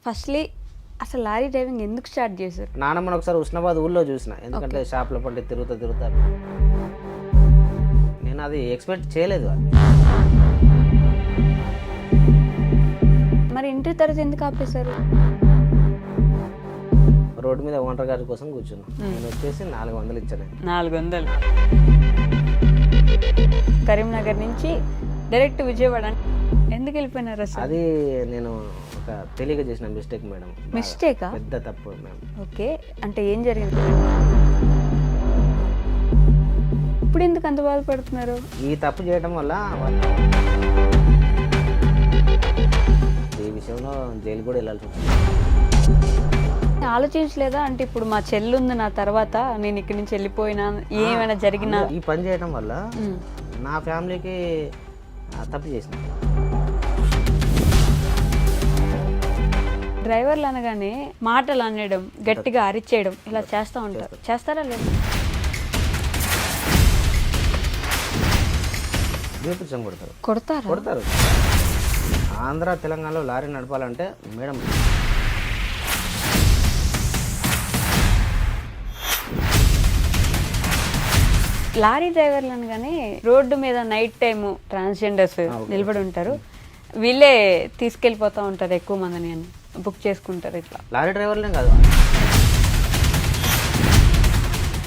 Firstly అసలు lorry driving ఎందుకు start చేశారు? నానమ్మని ఒకసారి హుస్నాబాద్ ఊళ్ళో చూసిన, ఎందుకంటే షాప్లో పండి తిరుగుతా నేను అది ఎక్స్పెక్ట్ చేయలేదు. అది మరి ఇంటర్ తర్వాత ఎందుకు ఆపేశారు? రోడ్డు మీద ఓనర్ గారి కోసం కూర్చున్నా. నేను వచ్చేసి 400 ఇచ్చాను. 400 కరీంనగర్ నుంచి డైరెక్ట్ విజయవాడ ఎందుకు వెళ్ళిపోయినారు అసలు? అది నేను ఒక తెలియక చేసిన మిస్టేక్ మేడం. మిస్టేకా? పెద్ద తప్పు మేడం. ఓకే, అంటే ఏం జరిగింది? ఇప్పుడు ఎందుకు అంత బాధపడుతున్నారు? ఈ తప్పు చేయడం వల్ల ఈ విషయంలో జైలు కూడా వెళ్ళాల్సి వచ్చింది. ఆలోచించలేదా? అంటే ఇప్పుడు మా చెల్లి ఉంది నా తర్వాత, నేను ఇక్కడి నుంచి వెళ్ళిపోయినా ఏమైనా జరిగినా ఈ పని చేయడం వల్ల నా ఫ్యామిలీకి తప్పు చేసిన. డ్రైవర్లు అనగానే మాటలు అనడం, గట్టిగా అరిచేయడం ఇలా చేస్తూ ఉంటారు. చేస్తారా లేదా? బీపీసం కొడతారా? కొడతారు. ఆంధ్ర తెలంగాణలో లారీ నడపాలంటే మేడం లారీ డ్రైవర్లు అనగానే రోడ్డు మీద నైట్ టైము ట్రాన్స్జెండర్స్ నిలబడి ఉంటారు, వీళ్ళే తీసుకెళ్ళిపోతూ ఉంటారు ఎక్కువ మందిని అని బుక్ చేసుకుంటారు. ఇట్లా లారీ డ్రైవర్లే కాదు,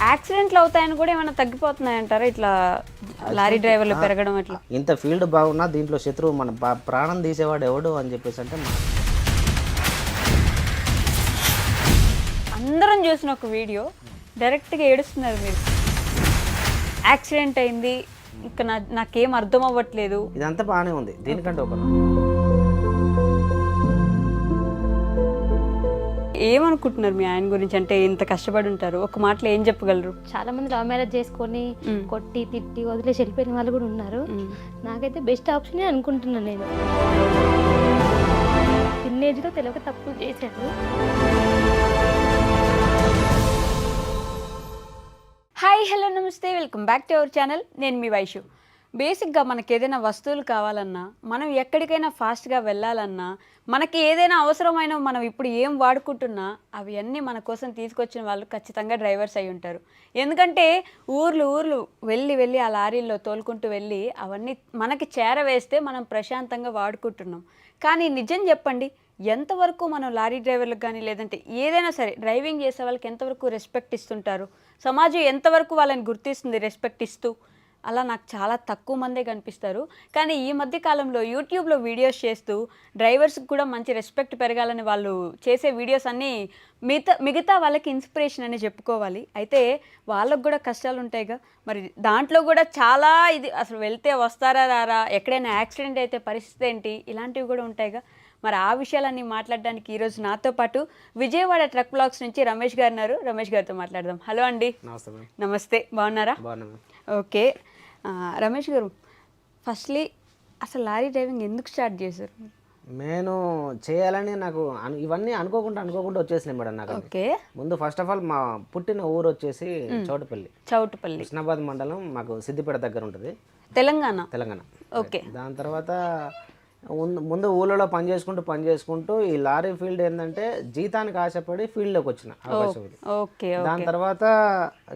యాక్సిడెంట్లు అవుతాయని కూడా ఏమైనా తగ్గిపోతున్నాయంటారా ఇట్లా లారీ డ్రైవర్లు పెరగడం? ఇట్లా ఇంత ఫీల్డ్ బాగున్నా దీంట్లో శత్రువు మన ప్రాణం తీసేవాడు ఎవడు అని చెప్పేసి అంటే అందరం చూసిన ఒక వీడియో డైరెక్ట్గా ఏడుస్తున్నారు మీరు. యాక్సిడెంట్ అయింది, ఇంకా నాకేం అర్థం అవ్వట్లేదు. ఇదంతా బాగానే ఉంది, దీనికంటే ఒక ఏమనుకుంటున్నారు మీ ఆయన గురించి? అంటే ఇంత కష్టపడి ఉంటారు, ఒక మాటలో ఏం చెప్పగలరు? చాలా మంది లవ్ మ్యారేజ్ చేసుకొని కొట్టి తిట్టి వదిలేసి వెళ్ళిపోయిన వాళ్ళు కూడా ఉన్నారు. నాకైతే బెస్ట్ ఆప్షనే అనుకుంటున్నాను. నేను టీనేజ్లో తెలియక తప్పులు చేశాను. హాయ్, హలో, నమస్తే, welcome back to our channel. నేను మీ వైషు. బేసిక్గా మనకి ఏదైనా వస్తువులు కావాలన్నా, మనం ఎక్కడికైనా ఫాస్ట్గా వెళ్ళాలన్నా, మనకి ఏదైనా అవసరమైన మనం ఇప్పుడు ఏం వాడుకుంటున్నా అవి అన్నీ మన కోసం తీసుకొచ్చిన వాళ్ళు ఖచ్చితంగా డ్రైవర్స్ అయి ఉంటారు. ఎందుకంటే ఊర్లు వెళ్ళి ఆ లారీల్లో తోలుకుంటూ వెళ్ళి అవన్నీ మనకి చేరవేస్తే మనం ప్రశాంతంగా వాడుకుంటున్నాం. కానీ నిజం చెప్పండి, ఎంతవరకు మనం లారీ డ్రైవర్లకు కానీ లేదంటే ఏదైనా సరే డ్రైవింగ్ చేసే వాళ్ళకి ఎంతవరకు రెస్పెక్ట్ ఇస్తుంటారు? సమాజం ఎంతవరకు వాళ్ళని గుర్తిస్తుంది రెస్పెక్ట్ ఇస్తూ? అలా నాకు చాలా తక్కువ మందే కనిపిస్తారు. కానీ ఈ మధ్య కాలంలో యూట్యూబ్లో వీడియోస్ చేస్తూ డ్రైవర్స్కి కూడా మంచి రెస్పెక్ట్ పెరగాలని వాళ్ళు చేసే వీడియోస్ అన్నీ మిగతా వాళ్ళకి ఇన్స్పిరేషన్ అని చెప్పుకోవాలి. అయితే వాళ్ళకు కూడా కష్టాలు ఉంటాయిగా, మరి దాంట్లో కూడా చాలా ఇది అసలు వెళ్తే వస్తారా రారా, ఎక్కడైనా యాక్సిడెంట్ అయితే పరిస్థితి ఏంటి, ఇలాంటివి కూడా ఉంటాయిగా. మరి ఆ విషయాలన్నీ మాట్లాడడానికి ఈరోజు నాతో పాటు విజయవాడ ట్రక్ బ్లాగ్స్ నుంచి రమేష్ గారు ఉన్నారు. రమేష్ గారితో మాట్లాడదాం. హలో అండి. నమస్తే, బాగున్నారా? ఓకే, రమేష్ గారు, ఫస్ట్లీ అసలు లారీ డ్రైవింగ్ ఎందుకు స్టార్ట్ చేశారు? నేను చేయాలని నాకు ఇవన్నీ అనుకోకుండా వచ్చేసినాయి మేడం నాకు. ఓకే, ముందు ఫస్ట్ ఆఫ్ ఆల్ మా పుట్టిన ఊరు వచ్చేసి చౌటుపల్లి, హుస్నాబాద్ మండలం, మాకు సిద్దిపేట దగ్గర ఉంటుంది, తెలంగాణ. ఓకే, దాని తర్వాత ముందు ఊళ్ళో పని చేసుకుంటూ ఈ లారీ ఫీల్డ్ ఏంటంటే జీతానికి ఆశపడి ఫీల్డ్లోకి వచ్చిన అవకాశం ఉంది. దాని తర్వాత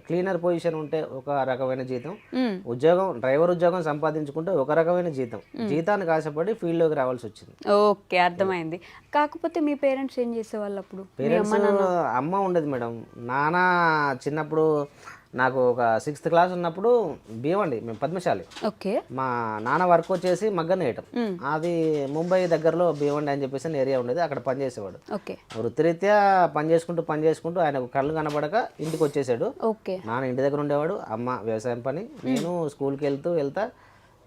క్లీనర్ పొజిషన్ ఉంటే ఒక రకమైన జీతం, డ్రైవర్ ఉద్యోగం సంపాదించుకుంటే ఒక రకమైన జీతం, జీతానికి ఆశపడి ఫీల్డ్లోకి రావాల్సి వచ్చింది. ఓకే, అర్థమైంది. కాకపోతే మీ పేరెంట్స్ ఏం చేసేవాళ్ళు అప్పుడు? పేరెంట్స్ అమ్మ ఉండేది మేడం. నాన్న చిన్నప్పుడు నాకు ఒక 6th క్లాస్ ఉన్నప్పుడు భీవండి, మేము పద్మశాలి. ఓకే, మా నాన్న వర్క్ వచ్చేసి మగ్గన వేయటం. అది ముంబై దగ్గరలో భీవండి అని చెప్పేసి ఏరియా ఉండేది, అక్కడ పనిచేసేవాడు. వృత్తిరీత్యా పని చేసుకుంటూ ఆయనకు కళ్ళు కనబడక ఇంటికి వచ్చేసాడు. నాన్న ఇంటి దగ్గర ఉండేవాడు, అమ్మ వ్యవసాయం పని, నేను స్కూల్కి వెళ్తా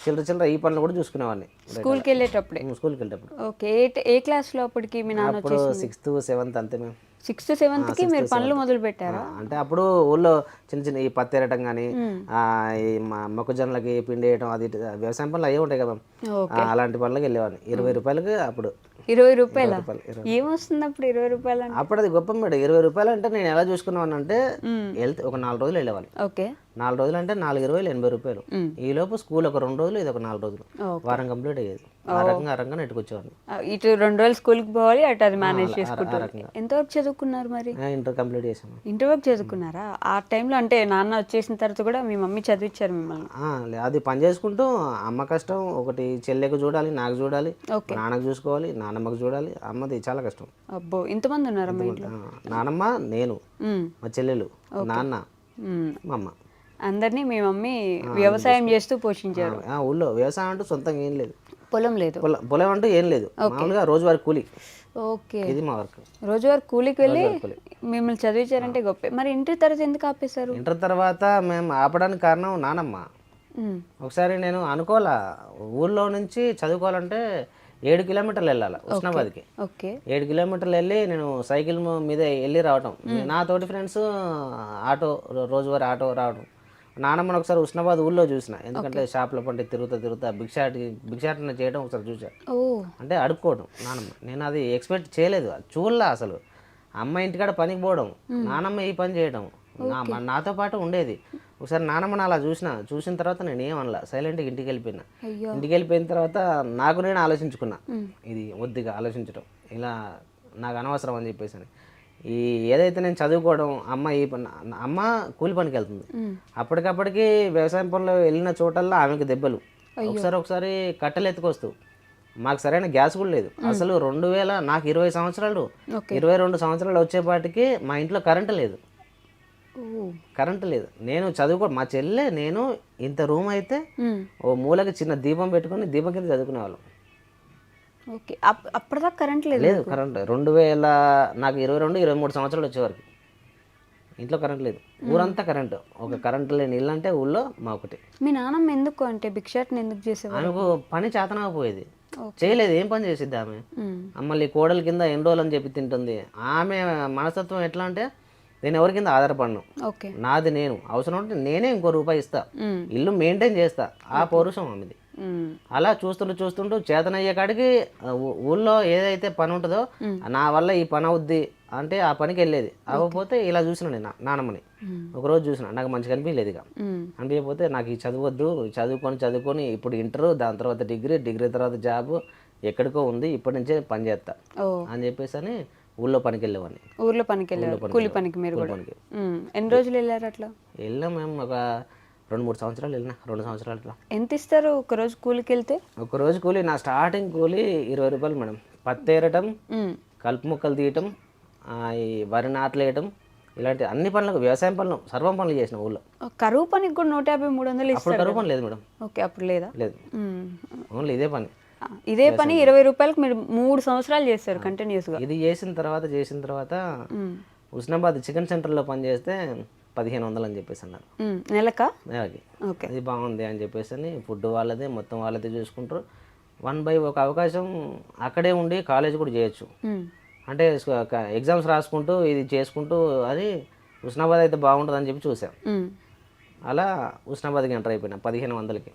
చిల్లర ఈ పనులు కూడా చూసుకునేవాడిని. స్కూల్కి వెళ్ళేటప్పుడు. ఓకే, ఏ క్లాస్లో అప్పటికి మీ నాన్న? అప్పుడు 6th 7th అంతే. మేము 6th 7th మీరు పనులు మొదలు పెట్టారా? అంటే అప్పుడు ఊళ్ళో చిన్న ఈ పత్తి ఎరటం కానీ, ఈ మొక్కజొన్నలకి పిండి వేయటం, అది వ్యవసాయం పనులు అయ్యే ఉంటాయి కదా, అలాంటి పనులకి వెళ్ళేవాడిని. 20 రూపాయలకి అప్పుడు. 20 రూపాయలు ఏమొస్తుంది అప్పుడు? 20 రూపాయలు అప్పుడు అది గొప్ప మేడం. 20 రూపాయలు అంటే నేను ఎలా చూసుకున్నాను అంటే వెళ్తే ఒక 4 రోజులు వెళ్ళేవాళ్ళు. ఓకే, 4 రోజులు అంటే 4 80 రూపాయలు. ఈ లోపు స్కూల్ ఒక 2 రోజులు, ఇది ఒక 4 రోజులు, వారం కంప్లీట్ అయ్యేది. ఆ రకంగా నెట్టుకొచ్చేవాడిని. ఇటు 2 రోజులు స్కూల్కి పోవాలి, అటు అది మేనేజ్ చేసుకుంటారు. ఎంతవరకు చదువుకున్నారు మరి? ఇంటర్ కంప్లీట్ చేసాము. ఇంటర్ వరకు చదువుకున్నారా? ఆ టైంలో అంటే నాన్న వచ్చేసిన తర్వాత కూడా మీ మమ్మీ చదివించారు మిమ్మల్ని? అది పని చేసుకుంటూ అమ్మ కష్టం, ఒకటి చెల్లెకు చూడాలి, నాకు చూడాలి, నాన్నకు చూసుకోవాలి, నాన్నమ్మకు చూడాలి. అమ్మది చాలా కష్టం. అబ్బో, ఇంతమంది ఉన్నారా మీ ఇంట్లో? నానమ్మ, నేను, మా చెల్లెలు, నాన్న, మా అమ్మ. అందరినీ మీ మమ్మీ వ్యవసాయం చేస్తూ పోషించారు? ఊళ్ళో వ్యవసాయం అంటూ సొంతంగా ఏం లేదు. పొలం లేదు? పొలం అంటూ ఏం లేదు, మామూలుగా రోజువారీ కూలి. ఓకే, ఇది మా వర్క్. రోజువారీ కూలికి వెళ్ళి మిమ్మల్ని చదివించారంటే గొప్ప. మరి ఇంటర్ తర్వాత ఎందుకు ఆపేశారు? ఇంటర్ తర్వాత మేము ఆపడానికి కారణం నానమ్మ. ఒకసారి నేను అనుకోవాలా, ఊళ్ళో నుంచి చదువుకోవాలంటే 7 కిలోమీటర్లు వెళ్ళాలి ఉస్నాబాద్కి. 7 కిలోమీటర్లు వెళ్ళి నేను సైకిల్ మీద వెళ్ళి రావటం, నా తోటి ఫ్రెండ్స్ ఆటో, రోజువారీ ఆటో రావడం. నానమ్మని ఒకసారి ఉస్నాబాద్ ఊళ్ళో చూసిన, ఎందుకంటే షాప్ల పంటే తిరుగుతా భిక్షాటన చేయడం ఒకసారి చూసా. అంటే అడుక్కోవడం నానమ్మ. నేను అది ఎక్స్పెక్ట్ చేయలేదు, చూడలే అసలు. అమ్మ ఇంటికాడ పనికి పోవడం, నానమ్మ ఈ పని చేయడం, నాతో పాటు ఉండేది. ఒకసారి నానమ్మని అలా చూసిన తర్వాత నేను ఏమనలా, సైలెంట్గా ఇంటికి వెళ్ళిపోయినా. ఇంటికి వెళ్ళిపోయిన తర్వాత నాకు నేను ఆలోచించుకున్నా, ఇది వద్దుగా ఆలోచించడం, ఇలా నాకు అనవసరం అని చెప్పేసి. ఈ ఏదైతే నేను చదువుకోవడం, అమ్మ కూలి పనికి వెళ్తుంది. అప్పటికప్పటికి వ్యవసాయం పనులు వెళ్ళిన చోటల్లో ఆమెకు దెబ్బలు. ఒకసారి కట్టెలు ఎత్తుకొస్తూ, మాకు సరైన గ్యాస్ కూడా లేదు అసలు. 2000 నాకు 20 సంవత్సరాలు 22 సంవత్సరాలు వచ్చేపాటికి మా ఇంట్లో కరెంటు లేదు. నేను మా చెల్లె నేను ఇంత రూమ్ అయితే ఓ మూలకి చిన్న దీపం పెట్టుకుని దీపం కింద చదువుకునేవాళ్ళం. ఓకే, అప్పటిదాకా కరెంట్ లేదు? కరెంట్ 2000 నాకు 22-23 సంవత్సరాలు వచ్చేవరకు ఇంట్లో కరెంట్ లేదు. ఊరంతా కరెంటు. ఒక కరెంట్ లేని ఇల్లు అంటే ఊళ్ళో మా ఒకటి. మీ నాన్నమ్మ ఎందుకు అంటే భిక్షాటన ఎందుకు చేసేవారు? ఆమెకు పని చేతనకపోయేది, చేయలేదు. ఏం పని చేసిద్ది ఆమె? మళ్ళీ కోడల కింద ఎన్ని రోజులు అని చెప్పి తింటుంది. ఆమె మనస్తత్వం ఎట్లా అంటే, నేను ఎవరి కింద ఆధారపడను, నాది నేను, అవసరం ఉంటే నేనే ఇంకో రూపాయి ఇస్తా, ఇల్లు మెయింటైన్ చేస్తా, ఆ పౌరుషం ఆమెది. అలా చూస్తుంటూ చేతనయ్యే కాడికి ఊళ్ళో ఏదైతే పని ఉంటుందో, నా వల్ల ఈ పని అవుద్ది అంటే ఆ పనికి వెళ్ళేది. అవ్వకపోతే ఇలా చూసిన నేను నానమ్మని ఒకరోజు చూసిన, నాకు మంచిగా అనిపించలేదు. ఇక అనిపించకపోతే నాకు ఈ చదవద్దు, చదువుకొని ఇప్పుడు ఇంటర్, దాని తర్వాత డిగ్రీ తర్వాత జాబ్ ఎక్కడికో ఉంది, ఇప్పటి నుంచే పని చేస్తా అని చెప్పేసి అని ఊళ్ళో పనికి వెళ్ళేవాడిని. ఊళ్ళో పనికి వెళ్ళేవారు, కూలి పనికి. మీరు ఎన్ని రోజులు వెళ్ళారు అట్లా? వెళ్ళాం మేము ఒక 2-3 సంవత్సరాలు వెళ్ళినా, 2 సంవత్సరాలు అట్లా. ఎంత ఇస్తారు ఒక రోజు కూలికి వెళ్తే? ఒక రోజు కూలి, నా స్టార్టింగ్ కూలి 20 రూపాయలు మేడం. పత్తి ఏరటం, కలుపు మొక్కలు తీయటం, ఈ వరి నాట్లు వేయటం, ఇలాంటి అన్ని పనులకు, వ్యవసాయం పనులు, సర్వం పనులు చేసిన ఊళ్ళో. కరువు పనికి కూడా 150-300 అప్పుడు కరువు పని లేదు మేడం. ఓకే, అప్పుడు లేదా? లేదు, ఓన్లీ ఇదే పని. 20 రూపాయలకు మీరు 3 సంవత్సరాలు చేస్తారు కంటిన్యూస్గా. ఇది చేసిన తర్వాత హుస్నాబాద్ చికెన్ సెంటర్లో పని చేస్తే 1500 అని చెప్పేసి అన్నారు నెలకి. అది బాగుంది అని చెప్పేసి అని ఫుడ్ వాళ్ళదే, మొత్తం వాళ్ళదే చూసుకుంటారు. 1 by ఒక అవకాశం అక్కడే ఉండి కాలేజ్ కూడా చేయొచ్చు. అంటే ఎగ్జామ్స్ రాసుకుంటూ ఇది చేసుకుంటూ, అది హుస్నాబాద్ అయితే బాగుంటుంది అని చెప్పి చూసాం. అలా హుస్నాబాద్కి ఎంటర్ అయిపోయినా 1500కి.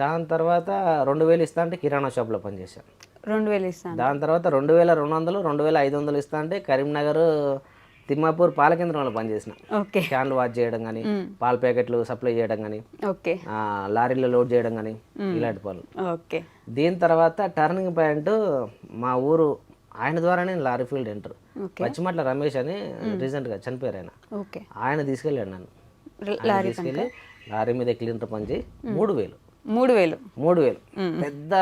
దాని తర్వాత 2000 ఇస్తా అంటే కిరాణా షాప్లో పనిచేశాను. 2000 ఇస్తాను. దాని తర్వాత 2200, 2500 ఇస్తా అంటే కరీంనగర్, తిమ్మాపూర్ పాల కేంద్రంలో పనిచేసిన. క్యాన్లు వాష్ చేయడం కానీ, పాల ప్యాకెట్లు సప్లై చేయడం కానీ, లారీలో లోడ్ చేయడం కానీ, ఇలాంటి పనులు. దీని తర్వాత టర్నింగ్ పాయింట్ మా ఊరు, ఆయన ద్వారానే lorry field enter. Pachimatla Ramesh అని రీసెంట్గా చనిపోయారు ఆయన. ఆయన తీసుకెళ్ళాడు నన్ను. తీసుకెళ్ళి లారీ మీద క్లీనర్ పని చేయి 3000 పెద్ద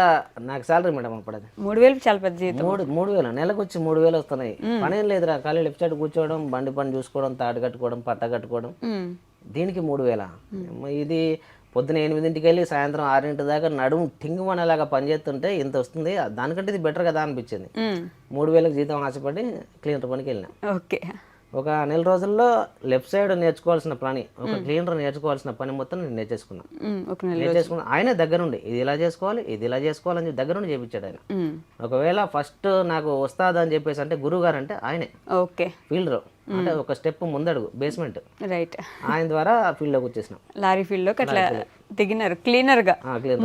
నాకు సాలరీ మేడం. అప్పుడు అది 3000 చాలా పెద్ద జీతం. 3000 నెలకు వచ్చి 3000 వస్తున్నాయి. పని ఏం లేదురా, ఖాళీ లెఫ్ట్ సైడ్ కూర్చోవడం, బండి పని చూసుకోవడం, తాడు కట్టుకోవడం, పట్ట కట్టుకోవడం, దీనికి 3000. ఇది పొద్దున 8ంటికి వెళ్ళి సాయంత్రం 6 దాకా నడుము టింగుమనేలాగా పని చేస్తుంటే ఇంత వస్తుంది, దానికంటే ఇది బెటర్ కదా అనిపించింది. 3000కి జీతం ఆశపడి క్లీనర్ పనికి వెళ్ళిన. ఒక నెల రోజుల్లో లెఫ్ట్ సైడ్ నేర్చుకోవాల్సిన పని, ఒక క్లీనర్ నేర్చుకోవాల్సిన పని మొత్తం నేను నేర్చేసుకున్నా. ఆయనే దగ్గరుండి ఇది ఇలా చేసుకోవాలని దగ్గరుండి చేయించాడు ఆయన. ఒకవేళ ఫస్ట్ నాకు వస్తాదని చెప్పేసి అంటే గురువు గారు అంటే ఆయనే ఫీల్డ్, అంటే ఒక స్టెప్ ముందడుగు, బేస్మెంట్. ఆయన ద్వారా ఫీల్డ్లోకి వచ్చేసినాం. లారీ ఫీల్డ్లోకి అట్లా దిగినారు క్లీనర్గా.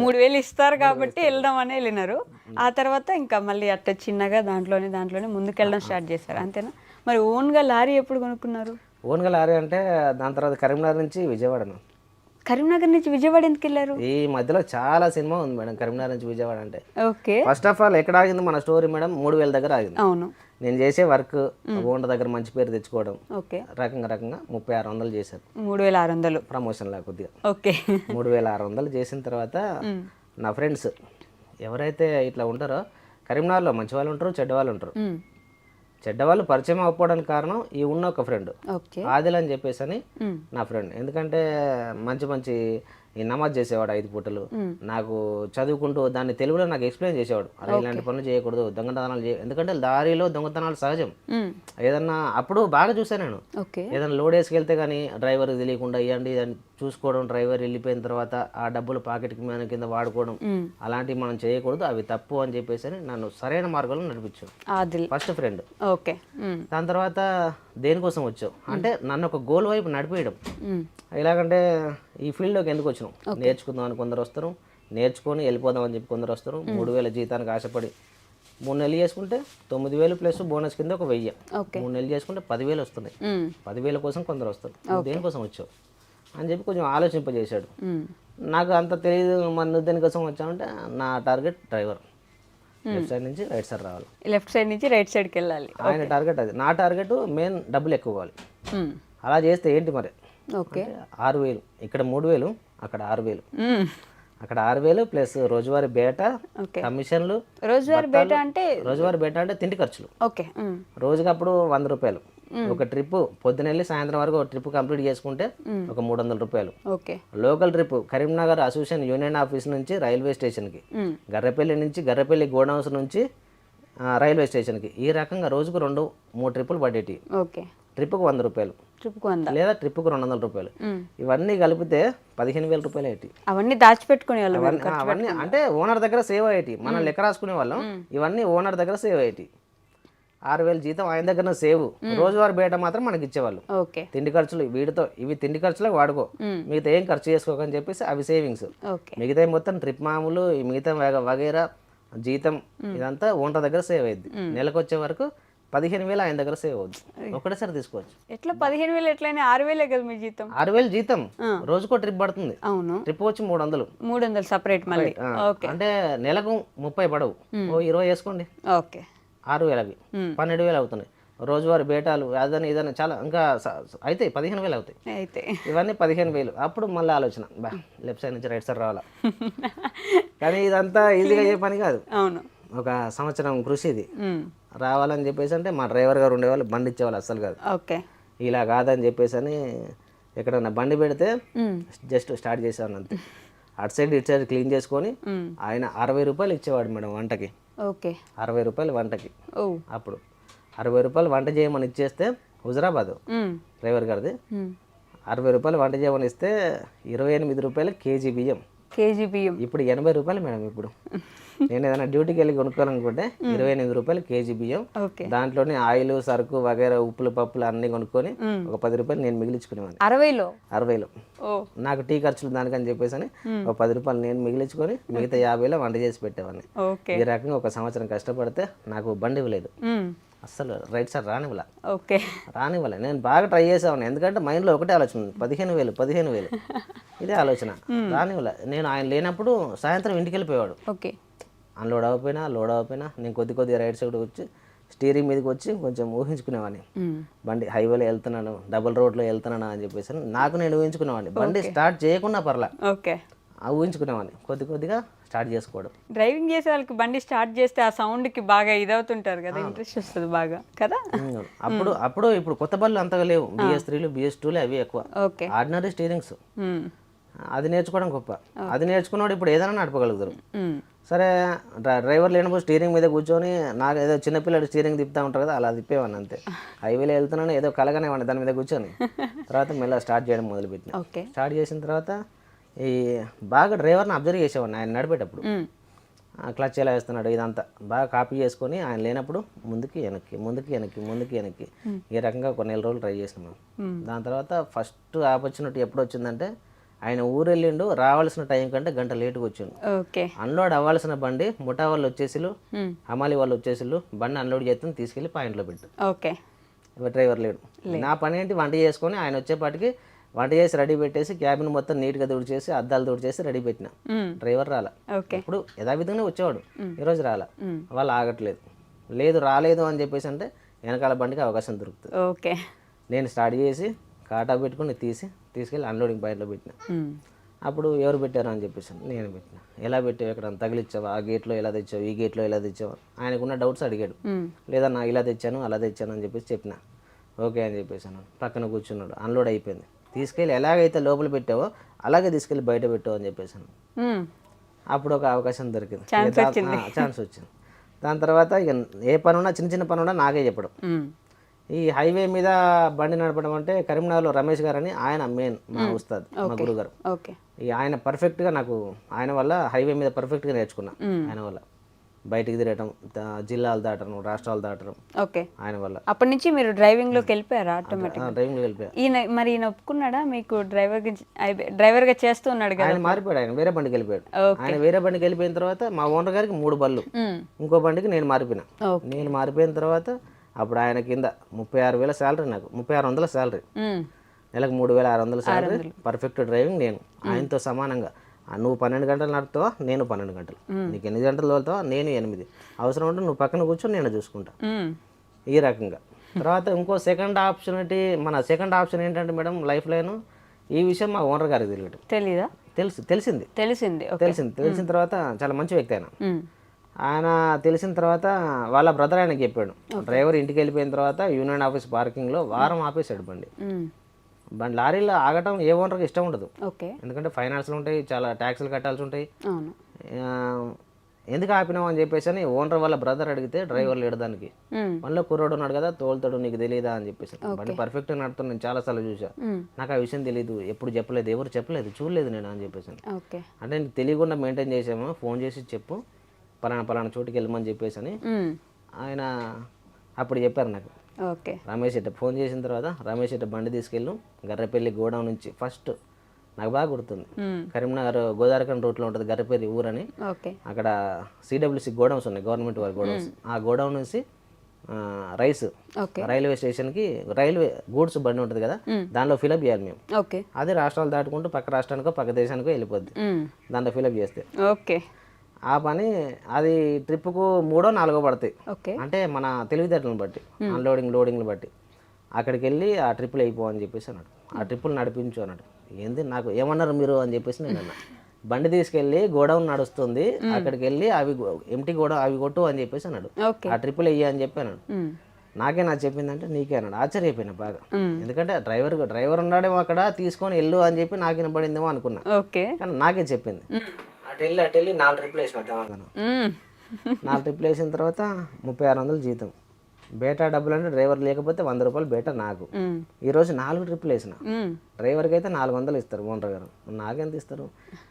3000 ఇస్తారు కాబట్టి వెళ్దాం అని వెళ్ళినారు. ఆ తర్వాత ఇంకా మళ్ళీ అట్లా చిన్నగా దాంట్లోనే ముందుకెళ్ళడం స్టార్ట్ చేశారు, అంతేనా? మరి ఓన్గా లారీ ఎప్పుడు కొనుక్కున్నారు? ఓన్గా లారీ అంటే దాని తర్వాత కరీంనగర్ నుంచి విజయవాడను. కరీంనగర్ నుంచి విజయవాడ ఎందుకు వెళ్ళారు? ఈ మధ్యలో చాలా సినిమా ఉంది మేడం కరీంనగర్ నుంచి విజయవాడ అంటే. ఓకే. ఫస్ట్ ఆఫ్ ఆల్ ఎక్కడ ఆగింది మన స్టోరీ మేడం, 3000 దగ్గర ఆగింది. అవును. నేను చేసే వర్క్ ఓనర్ దగ్గర మంచి పేరు తెచ్చుకోవడం, ఓకే. రకంగా 3600 చేశాను. 3600 ప్రమోషన్ లా కొద్దిగా. ఓకే. 3600 చేసిన తర్వాత నా ఫ్రెండ్స్ ఎవరైతే ఇట్లా ఉంటారో, కరీంనగర్లో మంచి వాళ్ళు ఉంటారు, చెడ్డ వాళ్ళు ఉంటారు. చెడ్డవాళ్ళు పరిచయం అవ్వకపోవడానికి కారణం ఈ ఉన్న ఒక ఫ్రెండ్ ఓకే. ఆదిల్ అని చెప్పేసి అని నా ఫ్రెండ్. ఎందుకంటే మంచి మంచి ఈ నమాజ్ చేసేవాడు 5 పూటలు. నాకు చదువుకుంటూ దాన్ని తెలుగులో నాకు ఎక్స్ప్లెయిన్ చేసేవాడు. అలా ఇలాంటి పనులు చేయకూడదు, దొంగతనాలు ఎందుకంటే దారిలో దొంగతనాలు సహజం. ఏదన్నా అప్పుడు బాగా చూసాను నేను. ఓకే. ఏదైనా లోడ్ వేసుకెళ్తే కానీ డ్రైవర్కి తెలియకుండా ఇవ్వండి దాన్ని చూసుకోవడం, డ్రైవర్ వెళ్ళిపోయిన తర్వాత ఆ డబ్బులు పాకెట్కి మన కింద వాడుకోవడం, అలాంటివి మనం చేయకూడదు, అవి తప్పు అని చెప్పేసి అని నన్ను సరైన మార్గంలో నడిపించాడు ఆదిల్ ఫస్ట్ ఫ్రెండ్. ఓకే. దాని తర్వాత దేనికోసం వచ్చావు అంటే నన్ను ఒక గోల్ వైపు నడిపేయడం. ఎలాగంటే ఈ ఫీల్డ్లోకి ఎందుకు వచ్చినాం, నేర్చుకుందాం అని కొందరు వస్తారు, నేర్చుకొని వెళ్ళిపోదాం అని చెప్పి కొందరు వస్తారు. 3000 జీతానికి ఆశపడి 3 నెలలు చేసుకుంటే 9000 ప్లస్ బోనస్ కింద ఒక 1000. 3 నెలలు చేసుకుంటే 10,000 వస్తున్నాయి. 10,000 కోసం కొందరు వస్తారు. దేనికోసం వచ్చావు అని చెప్పి కొంచెం ఆలోచింపజేశాడు. నాకు అంత తెలియదు మన దేనికోసం వచ్చామంటే నా టార్గెట్ డ్రైవర్, లెఫ్ట్ సైడ్ నుంచి రైట్ సైడ్ రావాలి, లెఫ్ట్ సైడ్ నుంచి రైట్ సైడ్కి వెళ్ళాలి. ఆయన టార్గెట్ అది. నా టార్గెట్ మెయిన్ డబ్బులు ఎక్కువ కావాలి. అలా చేస్తే ఏంటి మరి, ఓకే. 6000 ఇక్కడ 3000, అక్కడ 6000, అక్కడ 6000 ప్లస్ రోజువారీ బేట, కమిషన్లు. రోజువారీ బేట అంటే రోజువారీ బేట అంటే తిండి ఖర్చులు. ఓకే. రోజుకి అప్పుడు 100 రూపాయలు. ఒక ట్రిప్ పొద్దున వెళ్ళి సాయంత్రం వరకు ఒక ట్రిప్ కంప్లీట్ చేసుకుంటే ఒక 300 రూపాయలు. Okay. Local trip Karimnagar association union office నుంచి రైల్వే స్టేషన్కి, గర్రెపల్లి నుంచి గర్రెపల్లి గోడౌన్స్ నుంచి రైల్వే స్టేషన్కి, ఈ రకంగా రోజుకు 2-3 ట్రిప్పులు పడేటి. ఓకే. ట్రిప్కు 100 రూపాయలు ట్రిప్కు 100 లేదా ట్రిప్కు 200 రూపాయలు. ఇవన్నీ కలిపితే 15,000 రూపాయలు అయ్యేటి. అవన్నీ దాచిపెట్టుకునే వాళ్ళు. అవన్నీ అంటే ఓనర్ దగ్గర సేవ్ అయ్యేటి. మనం లెక్క రాసుకునే వాళ్ళం. ఇవన్నీ ఓనర్ దగ్గర సేవ్ అయ్యేటి. 6,000 జీతం ఆయన దగ్గర సేవ్. రోజువారీ బేట మాత్రం మనకి ఇచ్చేవాళ్ళు. ఓకే. తిండి ఖర్చులు వీటితో, ఇవి తిండి ఖర్చులకు వాడుకో, మిగతా ఏం ఖర్చు చేసుకోకని చెప్పేసి అవి సేవింగ్స్. మిగతా మొత్తం ట్రిప్ మామూలు మిగతా వగైరా జీతం ఇదంతా ఓనర్ దగ్గర సేవ్ అయ్యింది. నెలకు వచ్చే వరకు 15,000 ఆయన దగ్గర సేవ్ అవుద్ది. ఒకటేసారి తీసుకోవచ్చు. ఎట్లా 15,000 ఎట్లయినా 6,000 కదా మీ జీతం? 6,000 జీతం రోజుకో ట్రిప్ పడుతుంది. అవును. ట్రిప్ వచ్చి 300 సపరేట్ మళ్ళీ. అంటే నెలకు 30 పడవు, 20 వేసుకోండి. ఓకే. 6,000 అవి 12,000 అవుతున్నాయి. రోజువారీ బేటాలు అదని ఇదని చాలా ఇంకా అయితే 15,000 అవుతాయి. అయితే ఇవన్నీ 15,000. అప్పుడు మళ్ళీ ఆలోచన, బా లెఫ్ట్ సైడ్ నుంచి రైట్ సైడ్ రావాలా. కానీ ఇదంతా ఈజీగా అయ్యే పని కాదు. అవును. ఒక సంవత్సరం కృషి ఇది. రావాలని చెప్పేసి అంటే మా డ్రైవర్ గారు ఉండేవాళ్ళు, బండి ఇచ్చేవాళ్ళు అస్సలు కాదు. ఓకే. ఇలా కాదని చెప్పేసి అని ఎక్కడన్నా బండి పెడితే జస్ట్ స్టార్ట్ చేసేవాడిని అంతే. అటు సైడ్ ఇటు సైడ్ క్లీన్ చేసుకొని ఆయన 60 రూపాయలు ఇచ్చేవాడు మేడం వంటకి. ఓకే. 60 రూపాయలు వంటకి. అప్పుడు 60 రూపాయలు వంట చేయమని ఇచ్చేస్తే హుజరాబాద్ డ్రైవర్ గారిది 60 రూపాయలు వంట చేయమని ఇస్తే 28 రూపాయలు కేజీ బియ్యం. ఇప్పుడు 80 రూపాయలు మేడం. ఇప్పుడు నేను ఏదైనా డ్యూటీకి వెళ్ళి కొనుక్కోవాలనుకుంటే 28 రూపాయలు కేజీ బియ్యం. దాంట్లోనే ఆయిల్, సరుకు వగైరా, ఉప్పులు పప్పులు అన్ని కొనుక్కొని ఒక 10 రూపాయలు నేను మిగిలించుకునేవాడిని. 60లో నాకు టీ ఖర్చులు దానికని చెప్పేసి అని ఒక 10 రూపాయలు నేను మిగిలించుకొని మిగతా 50లో వంట చేసి పెట్టేవాడిని. ఈ రకంగా ఒక సంవత్సరం కష్టపడితే నాకు బండి ఇవ్వలేదు అస్సలు, రైట్ సైడ్ రానివ్వలే. నేను బాగా ట్రై చేసేవాడిని. ఎందుకంటే మైండ్లో ఒకటే ఆలోచన, 15,000 ఇదే ఆలోచన. రానివ్వలే. నేను ఆయన లేనప్పుడు సాయంత్రం ఇంటికి వెళ్ళిపోయేవాడు. అన్లోడ్ అవ్వకపోయినా లోడ్ అవ్వకపోయినా నేను కొద్దిగా రైట్ సైడ్ వచ్చి స్టీరింగ్ మీదకి వచ్చి కొంచెం ఊహించుకునేవాడిని. బండి హైవేలో వెళ్తున్నాను, డబుల్ రోడ్లో వెళ్తున్నాను అని చెప్పేసి నాకు నేను ఊహించుకునేవాడిని. బండి స్టార్ట్ చేయకుండా పర్లా, ఊహించుకునేవాడిని. కొద్దిగా స్టార్ట్ చేసుకోవడం. డ్రైవింగ్ చేసే వాళ్ళకి బండి స్టార్ట్ చేస్తే ఆ సౌండ్కి బాగా ఇదవుతుంటారు కదా, ఇంట్రెస్ట్ వస్తుంది బాగా కదా. అప్పుడు ఇప్పుడు కొత్త బళ్ళు అంతగా లేవు. BS3లు BS2లు అవి ఎక్కువ. ఆర్డినరీ స్టీరింగ్స్ అది నేర్చుకోవడం గొప్ప. అది నేర్చుకున్నాడు ఇప్పుడు ఏదైనా నడపగలుగుతారు. సరే డ్రైవర్ లేనప్పుడు స్టీరింగ్ మీద కూర్చొని నాకు ఏదో చిన్నపిల్లడు స్టీరింగ్ తిప్పుతూ ఉంటారు కదా, అలా తిప్పేవాడిని అంతే. హైవేలో వెళ్తున్నాను ఏదో కలగానేవాడిని దాని మీద కూర్చొని. తర్వాత మెల్లగా స్టార్ట్ చేయడం మొదలుపెట్టిన. స్టార్ట్ చేసిన తర్వాత ఈ బాగా డ్రైవర్ని అబ్జర్వ్ చేసేవాడిని. ఆయన నడిపేటప్పుడు క్లచ్ ఎలా వేస్తున్నాడు ఇదంతా బాగా కాపీ చేసుకొని ఆయన లేనప్పుడు ముందుకి వెనక్కి ఈ రకంగా కొన్ని నెల రోజులు ట్రై చేసినాం. దాని తర్వాత ఫస్ట్ ఆపర్చునిటీ ఎప్పుడు వచ్చిందంటే ఆయన ఊరు వెళ్ళిండు, రావాల్సిన టైం కంటే గంట లేటుగా వచ్చిండు. అన్లోడ్ అవ్వాల్సిన బండి ముఠా వాళ్ళు వచ్చేసిలు, హమాలి వాళ్ళు వచ్చేసిలు, బండి అన్లోడ్ చేస్తాను తీసుకెళ్ళి పాయింట్లో పెట్టు. డ్రైవర్ లేడు. నా పని ఏంటి వంట చేసుకొని ఆయన వచ్చేపాటికి వంట చేసి రెడీ పెట్టేసి క్యాబిన్ మొత్తం నీట్గా తుడిచేసి అద్దాలు తుడిచేసి రెడీ పెట్టిన. డ్రైవర్ రాలా. ఓకే. ఇప్పుడు యథావిధంగా వచ్చేవాడు, ఈరోజు రాలా. వాళ్ళు ఆగట్లేదు. లేదు రాలేదు అని చెప్పేసి అంటే వెనకాల బండికి అవకాశం దొరుకుతుంది. ఓకే. నేను స్టార్ట్ చేసి కాటా పెట్టుకుని తీసుకెళ్ళి అన్లోడింగ్ పాయింట్లో పెట్టిన. అప్పుడు ఎవరు పెట్టారు అని చెప్పేసి నేను పెట్టిన. ఎలా పెట్టావు, ఎక్కడ తగిలిచ్చావా, ఆ గేట్లో ఎలా తెచ్చావు, ఈ గేట్లో ఎలా తెచ్చావు, ఆయనకున్న డౌట్స్ అడిగాడు. లేదా నా ఇలా తెచ్చాను అలా తెచ్చాను అని చెప్పేసి చెప్పిన. ఓకే అని చెప్పేసాను. పక్కన కూర్చున్నాడు. అన్లోడ్ అయిపోయింది. తీసుకెళ్ళి ఎలాగైతే లోపల పెట్టావో అలాగే తీసుకెళ్ళి బయట పెట్టావు అని చెప్పేసాను. అప్పుడు ఒక అవకాశం దొరికింది, ఛాన్స్ వచ్చింది. దాని తర్వాత ఇక ఏ పని ఉన్నా చిన్న చిన్న పని ఉన్నా నాకే చెప్పడం. ఈ హైవే మీద బండి నడపడం అంటే కరీంనగర్లో రమేష్ గారు అని ఆయన మెయిన్ మా ఉస్తాద్, మా గురుగారు. ఆయన పర్ఫెక్ట్గా నాకు ఆయన వల్ల హైవే మీద పర్ఫెక్ట్గా నేర్చుకున్నా. ఆయన వల్ల బయటికి తిరగటం, జిల్లాలు దాటడం, రాష్ట్రాలు దాటడం ఆయన వల్ల. అప్పటి నుంచి మీరు డ్రైవింగ్లోకి వెళ్ళిపోయారా? ఆటోమేటిక్ డ్రైవింగ్లో వెళ్ళిపోయా. ఈయన ఒప్పుకున్నాడా మీకు డ్రైవర్గా చేస్తూ ఉన్నాడు కదా? ఆయన మారిపోయాడు. ఆయన వేరే బండికి వెళ్ళిపోయాడు. ఆయన వేరే బండికి వెళ్ళిపోయిన తర్వాత మా ఓనర్ గారికి 3 బళ్ళు, ఇంకో బండికి నేను మారిపోయినా. నేను మారిపోయిన తర్వాత అప్పుడు ఆయన కింద 36,000 శాలరీ, నాకు 3600 శాలరీ, నెలకు 3600 శాలరీ, పర్ఫెక్ట్ డ్రైవింగ్ నేను ఆయనతో సమానంగా. నువ్వు 12 గంటలు నడుపుతావా, నేను 12 గంటలు, నీకు 8 గంటలు తోలుతావా, నేను 8, అవసరం ఉంటే నువ్వు పక్కన కూర్చొని నేను చూసుకుంటా, ఈ రకంగా. తర్వాత ఇంకో సెకండ్ ఆప్షన్ ఏంటంటే మేడం లైఫ్లోను ఈ విషయం మా ఓనర్ గారికి తెలియదు. తెలిసిన తర్వాత చాలా మంచి వ్యక్తి ఆయన తెలిసిన తర్వాత వాళ్ళ బ్రదర్ ఆయనకి చెప్పాడు. డ్రైవర్ ఇంటికి వెళ్ళిపోయిన తర్వాత యూనియన్ ఆఫీస్ పార్కింగ్లో వారం ఆపేసాడు బండి. లారీలో ఆగటం ఏ ఓనర్కి ఇష్టం ఉండదు. ఎందుకంటే ఫైనాన్స్లు ఉంటాయి, చాలా ట్యాక్స్లు కట్టాల్సి ఉంటాయి. ఎందుకు ఆపినావు అని చెప్పేసి అని ఓనర్ వాళ్ళ బ్రదర్ అడిగితే డ్రైవర్ లేడు దానికి. మళ్ళీ కుర్రోడు ఉన్నాడు కదా తోలుతాడు, నీకు తెలియదా అని చెప్పేసి. బండి పర్ఫెక్ట్గా నడుపుతాను, నేను చాలాసార్లు చూసా, నాకు ఆ విషయం తెలియదు, ఎప్పుడు చెప్పలేదు, ఎవరు చెప్పలేదు, చూడలేదు నేను అని చెప్పేసి. అంటే నీకు తెలియకుండా మెయింటైన్ చేసాము, ఫోన్ చేసి చెప్పు పలానా చోటుకి వెళ్ళమని చెప్పేసి అని ఆయన అప్పుడు చెప్పారు నాకు. రమేష్ ఇట్ట ఫోన్ చేసిన తర్వాత రమేష్ ఇట్ట బండి తీసుకెళ్ళు గర్రపల్లి గోడౌన్ నుంచి. ఫస్ట్ నాకు బాగా గుర్తుంది, కరీంనగర్ గోదావరిఖండ్ రూట్లో ఉంటుంది గర్రపల్లి ఊరని. అక్కడ సిడబ్ల్యూసి గోడౌన్స్ ఉన్నాయి, గవర్నమెంట్ వారి గోడౌన్స్. ఆ గోడౌన్ నుంచి రైల్వే స్టేషన్కి రైల్వే గూడ్స్ బండి ఉంటుంది కదా, దానిలో ఫిలప్ చేయాలి మేము. అదే రాష్ట్రాలు దాటుకుంటూ పక్క రాష్ట్రానికో పక్క దేశానికో వెళ్ళిపోద్ది దాంట్లో ఫిలప్ చేస్తే. ఆ పని అది ట్రిప్కు 3 or 4 పడతాయి. అంటే మన తెలివితేటలను బట్టి, లోడింగ్లు బట్టి అక్కడికి వెళ్ళి ఆ ట్రిప్పులు అయిపోవని చెప్పేసి అన్నాడు. ఆ ట్రిప్పులు నడిపించు అన్నాడు. ఏంది నాకు ఏమన్నారు మీరు అని చెప్పేసి నేను అన్నా. బండి తీసుకెళ్ళి గోడౌన్ నడుస్తుంది, అక్కడికి వెళ్ళి అవి ఎంటీ గోడౌన్ అవి కొట్టు అని చెప్పేసి అన్నాడు. ఆ ట్రిప్పులు వెయ్యి అని చెప్పి అన్నాడు. నాకే నాకు చెప్పిందంటే నీకే అన్నాడు. ఆశ్చర్యపోయినా బాగా, ఎందుకంటే డ్రైవర్ ఉన్నాడేమో అక్కడ, తీసుకొని వెళ్ళు అని చెప్పి నాకు వినపడిందేమో అనుకున్నా, కానీ నాకే చెప్పింది. అటు వెళ్ళి 4 ట్రిప్పులు వేసిన. 4 ట్రిప్పులు వేసిన తర్వాత 3600 జీతం. బేటా డబ్బులు అంటే డ్రైవర్ లేకపోతే 100 రూపాయలు బేటా నాకు. ఈరోజు 4 ట్రిప్పులు వేసిన. డ్రైవర్కి అయితే 400 ఇస్తారు ఓనర్ గారు, నాకెంత ఇస్తారు?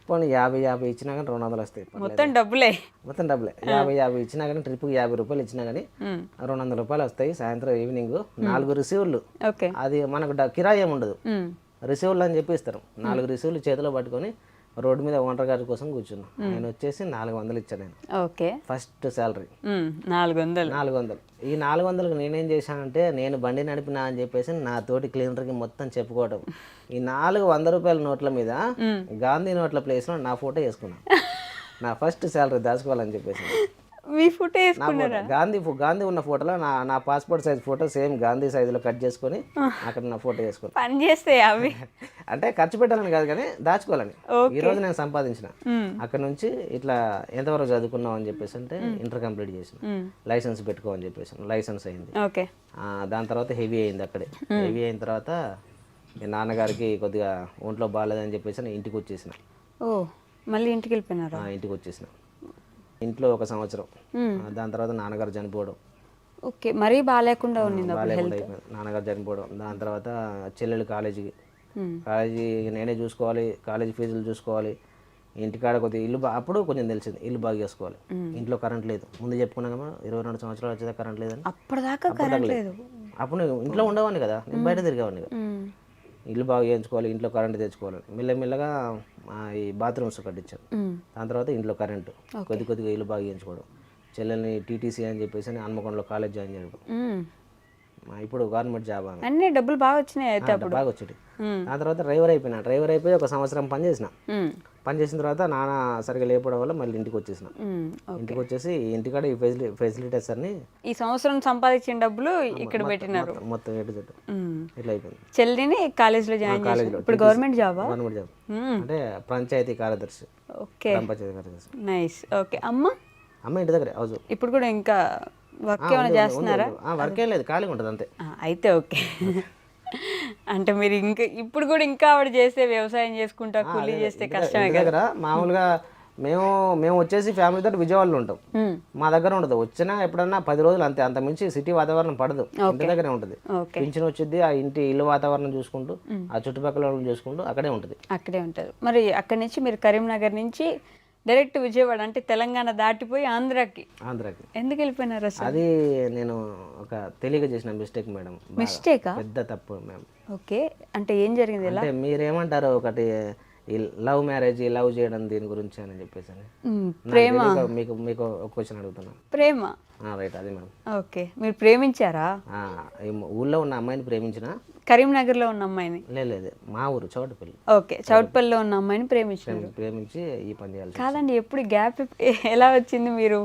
పోనీ 50 ఇచ్చినా కానీ 200 వస్తాయి. మొత్తం డబ్బులే 50 ఇచ్చినా కానీ ట్రిప్కి 50 రూపాయలు ఇచ్చినా కానీ 200 రూపాయలు వస్తాయి. సాయంత్రం ఈవినింగ్ 4 రిసీవ్లు, అది మనకు కిరాయి ఏమి ఉండదు, రిసీవ్లు అని చెప్పి ఇస్తారు. 4 రిసీవ్లు చేతిలో పట్టుకొని రోడ్డు మీద ఓనర్ గారి కోసం కూర్చున్నా. ఆయన వచ్చేసి 400 ఇచ్చాను నేను. First salary 400. ఈ 400కి నేనేం చేశానంటే, నేను బండి నడిపినా అని చెప్పేసి నా తోటి క్లీనర్కి మొత్తం చెప్పుకోవడం. ఈ 400 రూపాయల నోట్ల మీద గాంధీ నోట్ల ప్లేస్లో నా ఫోటో వేసుకున్నాను. నా ఫస్ట్ శాలరీ దాచుకోవాలని చెప్పేసి మీ ఫోటో వేసుకున్నారా? గాంధీ ఉన్న ఫోటోలో నా passport size photo same Gandhi సైజులో కట్ చేసుకొని అక్కడ నా ఫోటో వేసుకున్నాను. పని చేస్తే అవి అంటే ఖర్చు పెట్టాలని కాదు కానీ దాచుకోవాలని. ఈ రోజు నేను సంపాదించిన అక్కడ నుంచి ఇట్లా ఎంతవరకు చదువుకున్నావు అని చెప్పేసి అంటే ఇంటర్ కంప్లీట్ చేసిన, లైసెన్స్ పెట్టుకో అని చెప్పేసి లైసెన్స్ అయింది. దాని తర్వాత హెవీ అయింది. అక్కడే హెవీ అయిన తర్వాత నాన్నగారికి కొద్దిగా ఒంట్లో బాగాలేదని చెప్పేసి నేను ఇంటికి వచ్చేసిన. మళ్ళీ ఇంటికి వెళ్ళిపోయినారా? ఇంటికి వచ్చేసిన. ఇంట్లో 1 సంవత్సరం. దాని తర్వాత నాన్నగారు చనిపోవడం. మరీ బాగాలేకుండా ఉండింది. నాన్నగారు చనిపోవడం. దాని తర్వాత చెల్లెలు కాలేజీ నేనే చూసుకోవాలి, కాలేజీ ఫీజులు చూసుకోవాలి, ఇంటికాడ కొద్దిగా ఇల్లు అప్పుడు కొంచెం తెలిసింది ఇల్లు బాగా చేసుకోవాలి. ఇంట్లో కరెంట్ లేదు, ముందు చెప్పుకున్నాం కదా 22 సంవత్సరాలు వచ్చేదా కరెంట్ లేదని. అప్పుడు నేను ఇంట్లో ఉండేవాడిని కదా, నేను బయట తిరిగేవాడిని కదా. ఇల్లు బాగా చేయించుకోవాలి, ఇంట్లో కరెంట్ తెచ్చుకోవాలి. మెల్లమెల్లగా ఈ బాత్రూమ్స్ కట్టించాను. దాని తర్వాత ఇంట్లో కరెంటు, కొద్దిగా ఇల్లు బాగా చేయించుకోవడం. చెల్లెల్ని టీటీసీ అని చెప్పేసి హన్మకొండలో కాలేజ్ జాయిన్ చేయడం. ఇప్పుడు గవర్నమెంట్ జాబ్ అని అన్ని డబ్బులు బాగా వచ్చినాయి అయితే అప్పుడు. బాగా వచ్చేది. ఆ తర్వాత డ్రైవర్ అయిపోయినా. డ్రైవర్ అయిపోయి 1 సంవత్సరం పని చేసిన. పని చేసిన తర్వాత నాన్న సరిగ్గా లేకపోవడం వల్ల మళ్ళీ ఇంటికి వచ్చేసిన. ఇంటికి వచ్చేసి ఇంటికాడ ఈ ఫెసిలిటీస్ అన్ని ఈ సంవత్సరం సంపాదించిన డబ్బులు ఇక్కడ పెట్టినారు మొత్తం ఎటు జట్టు ఇట్లా అయిపోయింది. చెల్లిని కాలేజీలో జాయిన్ చేశారు. ఇప్పుడు గవర్నమెంట్ జాబా? గవర్నమెంట్ జాబ్ అంటే పంచాయతీ కార్యదర్శి. ఓకే, గ్రామ పంచాయతీ కార్యదర్శి. నైస్. ఓకే, అమ్మ ఇంటి దగ్గరే హౌస్. ఇప్పుడు కూడా ఇంకా వర్క్ ఏమైనా చేస్తున్నారా? వర్క్ ఏం లేదు, ఖాళీగా ఉంటుంది అంతే. అయితే ఓకే. అంటే మీరు ఇంకా ఇప్పుడు కూడా ఇంకా ఆవిడ చేస్తే వ్యవసాయం చేసుకుంటా కూలీ చేస్తే కష్టమే ఇంటి దగ్గర మామూలుగా మేము వచ్చేసి ఫ్యామిలీ తోటి విజయవాడలో ఉంటాం. మా దగ్గర ఉండదు. వచ్చినా ఎప్పుడన్నా 10 రోజులు అంతే, అంత మించి సిటీ వాతావరణం పడదు. ఇంటి దగ్గరే ఉంటుంది. పింఛన్ వచ్చింది, ఆ ఇంటి ఇల్లు వాతావరణం చూసుకుంటూ ఆ చుట్టుపక్కల వాళ్ళని చూసుకుంటూ అక్కడే ఉంటుంది. అక్కడే ఉంటారు. మరి అక్కడి నుంచి మీరు కరీంనగర్ నుంచి డైరెక్ట్ విజయవాడ అంటే తెలంగాణ దాటిపోయి ఆంధ్రాకి ఎందుకు వెళ్ళిపోయినారు అసలు? అది నేను ఒక తెలియక చేసిన మిస్టేక్ మేడం. మిస్టేకా? పెద్ద తప్పు మేడం. ఓకే, అంటే ఏం జరిగింది? అంటే మీరేమంటారు, ఒకటి ఈ లవ్ మ్యారేజ్, లవ్ చేయడం దీని గురించి అని చెప్పేసి ప్రేమ. మీకు మీకు ఒక క్వశ్చన్ అడుగుతున్నాను. ప్రేమ, రైట్, అది మేడం. ఓకే, మీరు ప్రేమించారా? ఊళ్ళో ఉన్న అమ్మాయిని ప్రేమించిన. కరీంనగర్లో ఉన్న అమ్మాయిని? లేదు, మా ఊరు చౌటుపల్లి. ఓకే, చౌటుపల్లిలో ఉన్న అమ్మాయిని ప్రేమించి ఈ పని చేయాలి. కాదండి, ఎప్పుడు గ్యాప్ ఎలా వచ్చింది? మీరు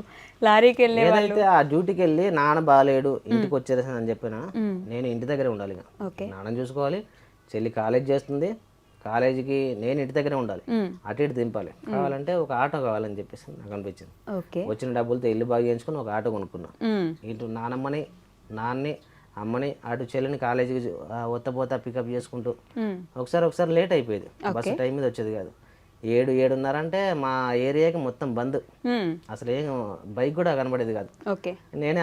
లారీకి వెళ్ళే అయితే ఆ డ్యూటీకి వెళ్ళి నాన్న బాగాలేడు ఇంటికి వచ్చేసాను అని చెప్పిన, నేను ఇంటి దగ్గరే ఉండాలి. నాన్నని చూసుకోవాలి. చెల్లి కాలేజ్ చేస్తుంది, కాలేజీకి నేను ఇంటి దగ్గరే ఉండాలి. అటు ఇటు దింపాలి. కావాలంటే ఒక ఆటో కావాలని చెప్పేసి నాకు అనిపించింది. వచ్చిన డబ్బులతో ఇల్లు బాగా చేయించుకుని ఒక ఆటో కొనుక్కున్నా. ఇటు నాన్నని అమ్మని అటు చెల్లిని కాలేజీకి పోతా పికప్ చేసుకుంటూ ఒకసారి లేట్ అయిపోయేది. బస్సు టైం మీద వచ్చేది కాదు. 7-7:30 అంటే మా ఏరియాకి మొత్తం బంద్. అసలు ఏం బైక్ కూడా కనబడేది కాదు. నేనే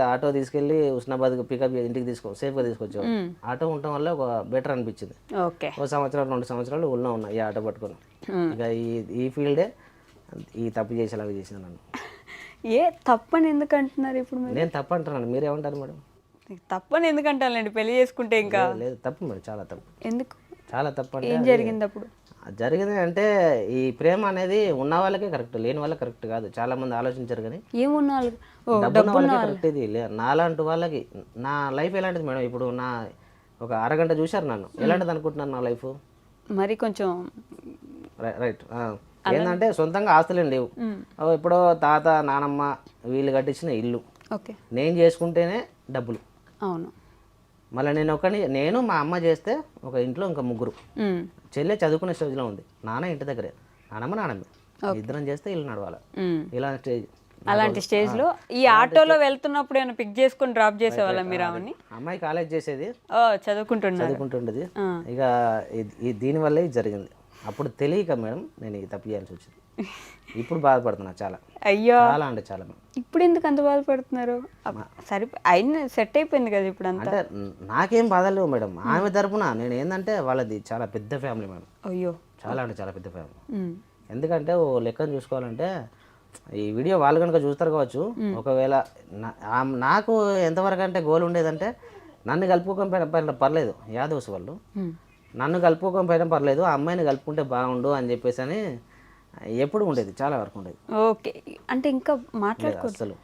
ఆటో తీసుకెళ్లి హుస్నాబాద్ పికప్ ఇంటికి సేఫ్గా తీసుకొచ్చాను. ఆటో ఉండటం వల్ల ఒక బెటర్ అనిపించింది. 1 సంవత్సరం 2 సంవత్సరాలు ఉన్నా ఈ ఆటో పట్టుకొని. ఇక ఈ ఫీల్డే ఈ తప్పు చేసేలాగా చేసింది నన్ను. ఏ తప్పని ఎందుకు అంటున్నారు ఇప్పుడు? నేను తప్పు అంటున్నాను, మీరేమంటారు మేడం? తప్పని ఎందుకు అంటానండి, పెళ్లి చేసుకుంటే ఇంకా? లేదు, తప్పు మేడం, చాలా తప్పు. ఎందుకు? చాలా తప్పు. అంటే ఏం జరిగింది అప్పుడు? జరిగింది అంటే ఈ ప్రేమ అనేది ఉన్న వాళ్ళకే కరెక్ట్, లేని వాళ్ళకి కరెక్ట్ కాదు. చాలా మంది ఆలోచించారు కానీ ఏమున్న వాళ్ళకి కరెక్ట్. ఇది నాలాంటి వాళ్ళకి నా లైఫ్ ఎలాంటిది మేడం? ఇప్పుడు నా ఒక అరగంట చూశారు నన్ను, ఎలాంటిది అనుకుంటున్నాను నా లైఫ్? మరి కొంచెం రైట్. ఏంటంటే సొంతంగా ఆస్తులేం లేవు. ఎప్పుడో తాత నానమ్మ వీళ్ళు కట్టించిన ఇల్లు, నేను చేసుకుంటేనే డబ్బులు. అవును. మళ్ళీ నేను మా అమ్మ చేస్తే ఒక ఇంట్లో ఇంకా 3. చెల్లె చదువుకునే స్టేజ్లో ఉంది. నాన్న ఇంటి దగ్గరే, నానమ్మ ఇద్దరం చేస్తే ఇల్లు నడవాలి. అలాంటి స్టేజ్ లో ఈ ఆటోలో వెళ్తున్నప్పుడు ఏమైనా పిక్ చేసుకుని డ్రాప్ చేసేవాళ్ళ మీరు? ఆమెని అమ్మాయి కాలేజ్ చేసేది, చదువుకుంటుండేది. ఇక దీనివల్లే ఇది జరిగింది. అప్పుడు తెలియక మేడం నేను ఈ తప్పు చేయాల్సి వచ్చింది. ఇప్పుడు బాధపడుతున్నా చాలా. అయ్యో, చాలా అంటే చాలా. ఇప్పుడు ఎందుకు అంత బాధపడుతున్నారు? సరే, అయిన సెట్ అయిపోయింది కదా ఇప్పుడు అంతా. అంటే నాకేం బాధ లేవు మేడం. ఆమె తరపున నేను ఏంటంటే వాళ్ళది చాలా పెద్ద ఫ్యామిలీ మేడం. అయ్యో, చాలా అంటే చాలా పెద్ద ఫ్యామిలీ. ఎందుకంటే ఓ లెక్కను చూసుకోవాలంటే ఈ వీడియో వాళ్ళు కనుక చూస్తారు కావచ్చు. ఒకవేళ నాకు ఎంతవరకు అంటే గోల్ ఉండేదంటే, నన్ను కలుపుకోకపోయినా పర్లేదు, యాదవ్స్ వాళ్ళు నన్ను కలుపుకోకపోయినా పర్లేదు, ఆ అమ్మాయిని కలుపుకుంటే బాగుండు అని చెప్పేసి అని ఎప్పుడు ఉండేది, చాలా వరకు ఉండేది. ఓకే, అంటే ఇంకా మాట్లాడుకోవచ్చు అసలు.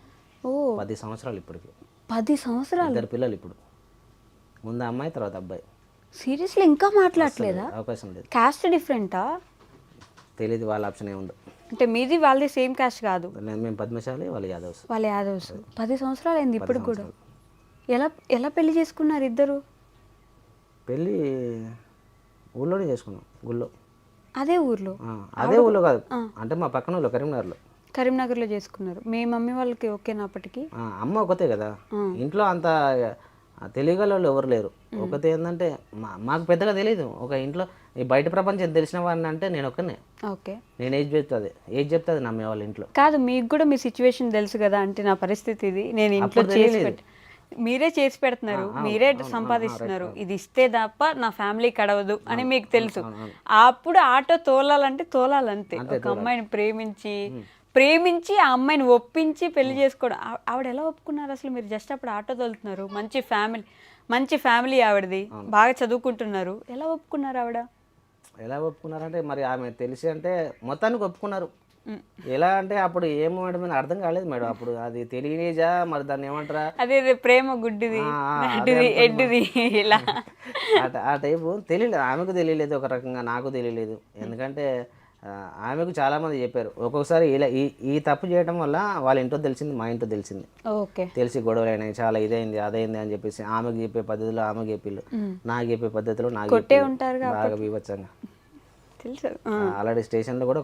10 సంవత్సరాలు ఇప్పటికి. 10 సంవత్సరాలు? 2 పిల్లలు ఇప్పుడు. ముందు అమ్మాయి, తర్వాత అబ్బాయి. సీరియస్లీ ఇంకా మాట్లాడలేదా? అవకాశం లేదు. కాస్ట్ డిఫరెంటా? తెలియదు, వాళ్ళ ఆప్షన్ ఏముందో. అంటే మీది వాళ్ళది సేమ్ కాస్ట్ కాదు? మేము పద్మశాలి, వాళ్ళు యాదవ్స్. 10 సంవత్సరాలు అయింది ఇప్పుడు కూడా. ఎలా పెళ్లి చేసుకున్నారు ఇద్దరు? పెళ్ళి ఊళ్ళోనే చేసుకున్నాం, గుళ్ళో. అదే ఊర్లో? అదే ఊళ్ళో కాదు, అంటే మా పక్కన ఊళ్ళో, కరీంనగర్లో చేసుకున్నారు. మీ మమ్మీ వాళ్ళకి ఓకేనా అప్పటికి? అమ్మ ఒకతే కదా ఇంట్లో, అంత తెలియగల వాళ్ళు ఎవరు లేరు. ఒకతే ఏంటంటే మాకు పెద్దగా తెలియదు. ఒక ఇంట్లో ఈ బయట ప్రపంచం తెలిసిన వాడిని అంటే నేను ఒక్కనే. ఓకే, నేను ఏజ్ చెప్తుంది నమ్మే వాళ్ళ ఇంట్లో. కాదు, మీకు కూడా మీ సిచ్యువేషన్ తెలుసు కదా, అంటే నా పరిస్థితి ఇది, నేను ఇంట్లో మీరే చేసి పెడుతున్నారు, మీరే సంపాదిస్తున్నారు, ఇది ఇస్తే తప్ప నా ఫ్యామిలీ కడవదు అని మీకు తెలుసు. అప్పుడు ఆటో తోలాలంటే తోలాలంతే. ఒక అమ్మాయిని ప్రేమించి ఆ అమ్మాయిని ఒప్పించి పెళ్లి చేసుకోవడం. ఆవిడ ఎలా ఒప్పుకున్నారు అసలు? మీరు జస్ట్ అప్పుడు ఆటో తోలుతున్నారు, మంచి ఫ్యామిలీ ఆవిడది, బాగా చదువుకుంటున్నారు, ఎలా ఒప్పుకున్నారు ఆవిడ? ఎలా ఒప్పుకున్నారంటే మరి ఆమె తెలిసి అంటే మొత్తానికి ఒప్పుకున్నారు. ఎలా అంటే అప్పుడు ఏమో మేడం అని అర్థం కాలేదు మేడం. అప్పుడు అది తెలియనిజా మరి దాన్ని ఏమంటారా, అదే ప్రేమ గుడ్డిది నాటిది ఎడ్డిది ఇలా. ఆ టైపు తెలియలేదు, ఆమెకు తెలియలేదు ఒక రకంగా, నాకు తెలియలేదు. ఎందుకంటే ఆమెకు చాలామంది చెప్పారు. ఒక్కొక్కసారి ఇలా ఈ తప్పు చేయడం వల్ల వాళ్ళ ఇంట్లో తెలిసింది, మా ఇంట్లో తెలిసింది. ఓకే. తెలిసి గొడవలు అయినాయి, చాలా ఇదైంది అదైంది అని చెప్పేసి ఆమెకు చెప్పే పద్ధతిలో ఆమెకు చెప్పిళ్ళు, నాకు చెప్పే పద్ధతిలో నాకు కొట్టే ఉంటారు బాగా బీభత్సంగా. తెలుసు. ఆల్రెడీ స్టేషన్లో కూడా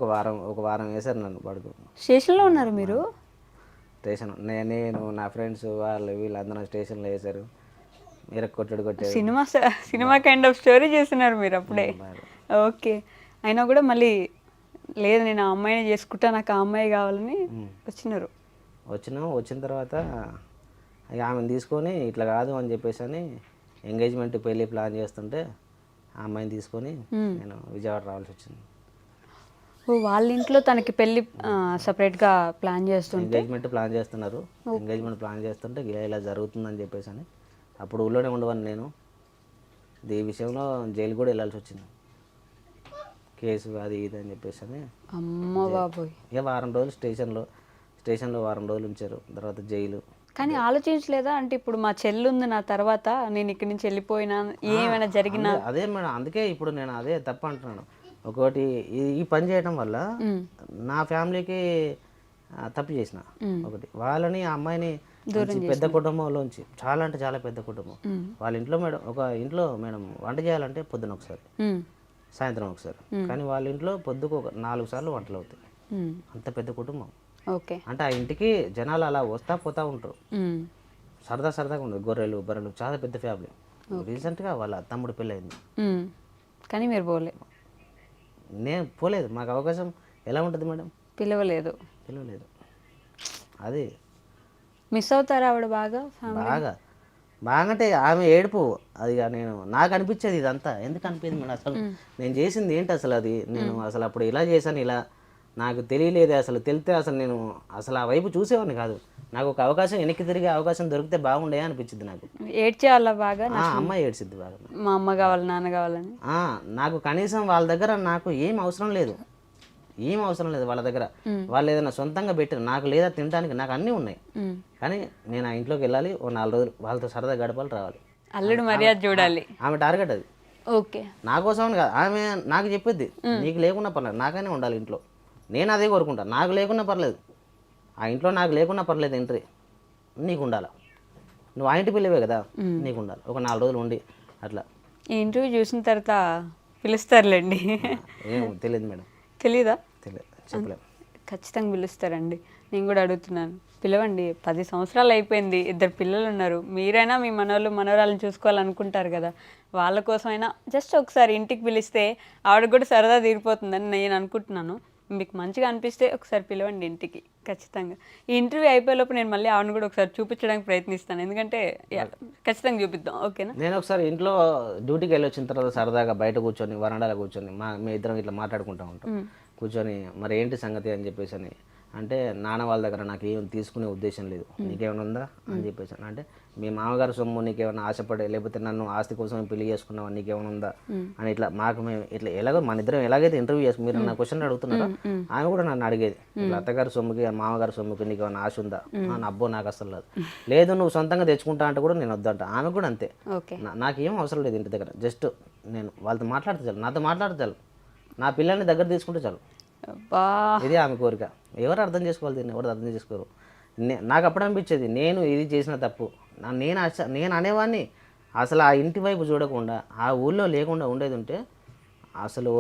ఒక వారం వేశారు నన్ను పడుకు. స్టేషన్లో ఉన్నారు మీరు? స్టేషన్ నేను నా ఫ్రెండ్స్ వాళ్ళు వీళ్ళందరూ స్టేషన్లో వేశారు. కొట్టాడు. సినిమా కైండ్ ఆఫ్ స్టోరీ చేస్తున్నారు మీరు అప్పుడే. ఓకే. అయినా కూడా మళ్ళీ లేదు నేను ఆ అమ్మాయిని చేసుకుంటా, నాకు ఆ అమ్మాయి కావాలని వచ్చిన తర్వాత ఇక ఆమెను తీసుకొని ఇట్లా కాదు అని చెప్పేసి అని ఎంగేజ్మెంట్ పెళ్ళి ప్లాన్ చేస్తుంటే ఆ అమ్మాయిని తీసుకొని నేను విజయవాడ రావాల్సి వచ్చింది. వాళ్ళ ఇంట్లో తనకి పెళ్ళి సపరేట్గా ప్లాన్ చేస్తుంటే ఎంగేజ్మెంట్ ప్లాన్ చేస్తున్నారు. ఎంగేజ్మెంట్ ప్లాన్ చేస్తుంటే ఇలా జరుగుతుందని చెప్పేసి అని అప్పుడు ఊళ్ళోనే ఉండవని నేను ఈ విషయంలో జైలు కూడా వెళ్ళాల్సి వచ్చింది. కేసు అది ఇది అని చెప్పేసి అని అమ్మ బాబోయ్. ఇక వారం రోజులు స్టేషన్లో వారం రోజులు ఉంచారు. తర్వాత జైలు. కానీ ఆలోచించలేదా అంటే ఇప్పుడు మా చెల్లి ఉంది నా తర్వాత నేను ఇక్కడి నుంచి వెళ్ళిపోయినా ఏమైనా జరిగినా? అదే మేడం, అందుకే ఇప్పుడు నేను అదే తప్పు అంటున్నాను. ఒకటి ఈ పని చేయడం వల్ల నా ఫ్యామిలీకి తప్పు చేసిన, ఒకటి వాళ్ళని ఆ అమ్మాయిని పెద్ద కుటుంబంలోంచి, చాలా అంటే చాలా పెద్ద కుటుంబం వాళ్ళ ఇంట్లో మేడం. ఒక ఇంట్లో మేడం వంట చేయాలంటే పొద్దున ఒకసారి, సాయంత్రం ఒకసారి, కానీ వాళ్ళ ఇంట్లో పొద్దుకు ఒక 4 సార్లు వంటలు అవుతాయి. అంత పెద్ద కుటుంబం. ఓకే. అంటే ఆ ఇంటికి జనాలు అలా వస్తా పోతా ఉంటారు, సరదాగా ఉండదు. గొర్రెలు బర్రెలు, చాలా పెద్ద ఫ్యామిలీ. రీసెంట్గా వాళ్ళ తమ్ముడు పెళ్ళి అయింది, కానీ మీరు నేను పోలేదు. మాకు అవకాశం ఎలా ఉంటుంది మేడం? పిలవలేదు. అది మిస్ అవుతారా ఆవిడ? బాగా అంటే ఆమె ఏడుపు అది. నాకు అనిపించేది ఇదంతా ఎందుకు అనిపించింది మేడం, అసలు నేను చేసింది ఏంటి అసలు, అది నేను అసలు అప్పుడు ఇలా చేశాను, ఇలా నాకు తెలియలేదు. అసలు తెలితే అసలు నేను అసలు ఆ వైపు చూసేవాడిని కాదు. నాకు ఒక అవకాశం, వెనక్కి తిరిగే అవకాశం దొరికితే బాగుండే అనిపించింది నాకు. ఏడ్చేవాళ్ళ బాగా? అమ్మాయి ఏడ్చిద్ది బాగా, మా అమ్మ కావాలి నాన్న కావాలని. నాకు కనీసం వాళ్ళ దగ్గర నాకు ఏం అవసరం లేదు వాళ్ళ దగ్గర. వాళ్ళు ఏదైనా సొంతంగా పెట్టారు, నాకు లేదా తినడానికి, నాకు అన్నీ ఉన్నాయి. కానీ నేను ఆ ఇంట్లోకి వెళ్ళాలి, ఓ 4 రోజులు వాళ్ళతో సరదా గడపాలి, రావాలి. అల్లుడు మర్యాద చూడాలి, ఆమె టార్గెట్ అది. ఓకే. నా కోసం కాదు, ఆమె నాకు చెప్పేది నీకు లేకున్నా పర్లేదు, నాకనే ఉండాలి ఇంట్లో. నేను అదే కోరుకుంటా, నాకు లేకున్నా పర్లేదు, ఆ ఇంట్లో నాకు లేకున్నా పర్లేదు, ఎంట్రీ నీకు ఉండాలి. నువ్వు ఆ ఇంటి పిల్లవే కదా, నీకు ఉండాలి. ఒక 4 రోజులు ఉండి అట్లా. ఈ ఇంటర్వ్యూ చూసిన తర్వాత పిలుస్తారులేండి. ఏం తెలియదు మేడం. తెలీదా? తెలియదు, చెప్పలేము. ఖచ్చితంగా పిలుస్తారండి. నేను కూడా అడుగుతున్నాను, పిలవండి. 10 సంవత్సరాలు అయిపోయింది, 2 పిల్లలు ఉన్నారు. మీరైనా మీ మనవరాలను చూసుకోవాలనుకుంటారు కదా, వాళ్ళ కోసమైనా జస్ట్ ఒకసారి ఇంటికి పిలిస్తే ఆవిడకి కూడా సరదా తీరిపోతుందని నేను అనుకుంటున్నాను. మీకు మంచిగా అనిపిస్తే ఒకసారి పిలవండి ఇంటికి ఖచ్చితంగా. ఈ ఇంటర్వ్యూ అయిపోయేలోపు నేను మళ్ళీ ఆవిడని కూడా ఒకసారి చూపించడానికి ప్రయత్నిస్తాను, ఎందుకంటే ఖచ్చితంగా చూపిద్దాం. ఓకేనా? నేను ఒకసారి ఇంట్లో డ్యూటీకి వెళ్ళి వచ్చిన తర్వాత సరదాగా బయట కూర్చొని వరండాలో కూర్చొని మీ ఇద్దరం ఇట్లా మాట్లాడుకుంటూ ఉంటాం. కూర్చొని మరి ఏంటి సంగతి అని చెప్పేసి అని అంటే, నాన్న వాళ్ళ దగ్గర నాకు ఏం తీసుకునే ఉద్దేశం లేదు, నీకేమైనా ఉందా అని చెప్పేసి అంటే, మీ మామగారు సొమ్ము నీకేమైనా ఆశపడే, లేకపోతే నన్ను ఆస్తి కోసం పెళ్లి చేసుకున్నావా, నీకేమైనా ఉందా అని ఇట్లా మేము ఇట్లా ఎలాగో మన ఇద్దరం ఎలాగైతే ఇంటర్వ్యూ చేసి మీరు నా క్వశ్చన్ అడుగుతున్నారో ఆమె కూడా నన్ను అడిగేది, ఇట్లా అత్తగారి సొమ్ముకి మామగారి సొమ్ముకి నీకు ఏమైనా ఆశ ఉందా? అబ్బో నాకు అసలు లేదు, నువ్వు సొంతంగా తెచ్చుకుంటా అంటే కూడా నేను వద్దంట. ఆమె కూడా అంతే, నాకేం అవసరం లేదు ఇంటి దగ్గర, జస్ట్ నేను వాళ్ళతో మాట్లాడితే చాలు, నాతో మాట్లాడితే చాలు, నా పిల్లల్ని దగ్గర తీసుకుంటే చాలు. ఇది ఆమె కోరిక. ఎవరు అర్థం చేసుకోవాలి దీన్ని? ఎవరు అర్థం చేసుకోరు. నాకు అప్పుడు అనిపించేది, నేను ఇది చేసిన తప్పు, నేను అనేవాడిని. అసలు ఆ ఇంటి వైపు చూడకుండా ఆ ఊళ్ళో లేకుండా ఉండేది ఉంటే అసలు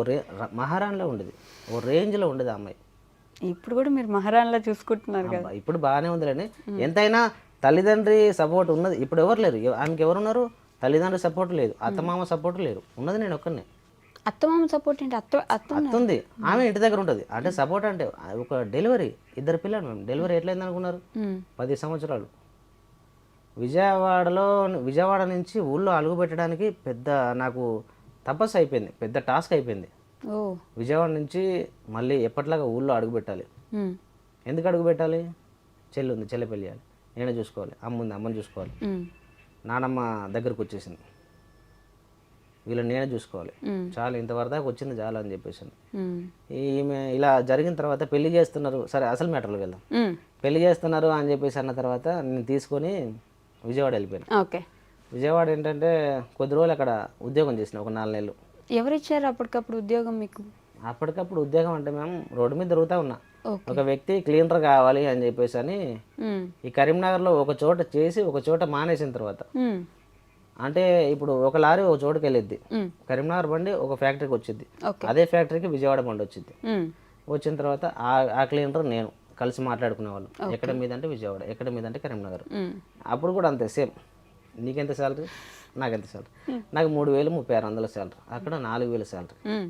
మహారాణిలో ఉండేది, ఓ రేంజ్లో ఉండేది ఆ అమ్మాయి. ఇప్పుడు కూడా మీరు మహారాణిలా చూసుకుంటున్నారు కదా. ఇప్పుడు బాగానే ఉందిలేండి. ఎంతైనా తల్లిదండ్రి సపోర్ట్ ఉన్నది. ఇప్పుడు ఎవరు లేరు, ఆమెకి ఎవరున్నారు? తల్లిదండ్రి సపోర్ట్ లేదు, అత్తమామ సపోర్ట్ లేరు, ఉన్నది నేను ఒక్కనే. అత్తమామ సపోర్ట్ ఏంటి? అత్త ఉంది, ఆమె ఇంటి దగ్గర ఉంటుంది. అంటే సపోర్ట్ అంటే ఒక డెలివరీ, 2 పిల్లలు. మేము డెలివరీ ఎట్లయింది అనుకున్నారు? 10 సంవత్సరాలు. విజయవాడ నుంచి ఊళ్ళో అడుగు పెట్టడానికి పెద్ద నాకు తపస్సు అయిపోయింది, పెద్ద టాస్క్ అయిపోయింది. విజయవాడ నుంచి మళ్ళీ ఎప్పటిలాగా ఊళ్ళో అడుగు పెట్టాలి. ఎందుకు అడుగు పెట్టాలి? చెల్లి ఉంది, చెల్లి పెళ్ళి చేయాలి, నేనే చూసుకోవాలి. అమ్మ ఉంది, అమ్మని చూసుకోవాలి. నానమ్మ దగ్గరకు వచ్చేసింది. వీళ్ళని నేనే చూసుకోవాలి, చాలా ఇంతవరకు దాకా వచ్చింది చాలా అని చెప్పేసి. ఉమ్, ఈమె ఇలా జరిగిన తర్వాత పెళ్లి చేస్తున్నారు, సరే అసలు మ్యాటర్లోకి వెళ్దాం. ఉమ్, పెళ్లి చేస్తున్నారు అని చెప్పేసి అన్న తర్వాత నేను తీసుకొని విజయవాడ వెళ్ళిపోయాను. ఓకే. విజయవాడ ఏంటంటే కొద్ది రోజులు అక్కడ ఉద్యోగం చేసిన, ఒక 4 నెలలు. ఎవరిచ్చారు అప్పటికప్పుడు ఉద్యోగం మీకు? అప్పటికప్పుడు ఉద్యోగం అంటే మేము రోడ్డు మీద తిరుగుతూ ఉన్నా, ఓకే. ఒక వ్యక్తి క్లీనర్ కావాలి అని చెప్పేసి అని ఉమ్, ఈ కరీంనగర్లో ఒక చోట చేసి ఒక చోట మానేసిన తర్వాత, ఉమ్, అంటే ఇప్పుడు ఒక లారీ ఒక చోటుకి వెళ్ళిద్ది, ఉమ్, కరీంనగర్ బండి ఒక ఫ్యాక్టరీకి వచ్చింది, ఓకే. అదే ఫ్యాక్టరీకి విజయవాడ బండి వచ్చింది. ఉమ్, వచ్చిన తర్వాత ఆ క్లీనర్ నేను కలిసి మాట్లాడుకునేవాళ్ళం, ఎక్కడ మీద అంటే విజయవాడ, ఎక్కడ మీద అంటే కరీంనగర్. ఉమ్, అప్పుడు కూడా అంతే సేమ్, నీకెంత శాలరీ, నాకెంత శాలరీ, నాకు 3,3600 శాలరీ, అక్కడ 4,000 శాలరీ. ఉమ్,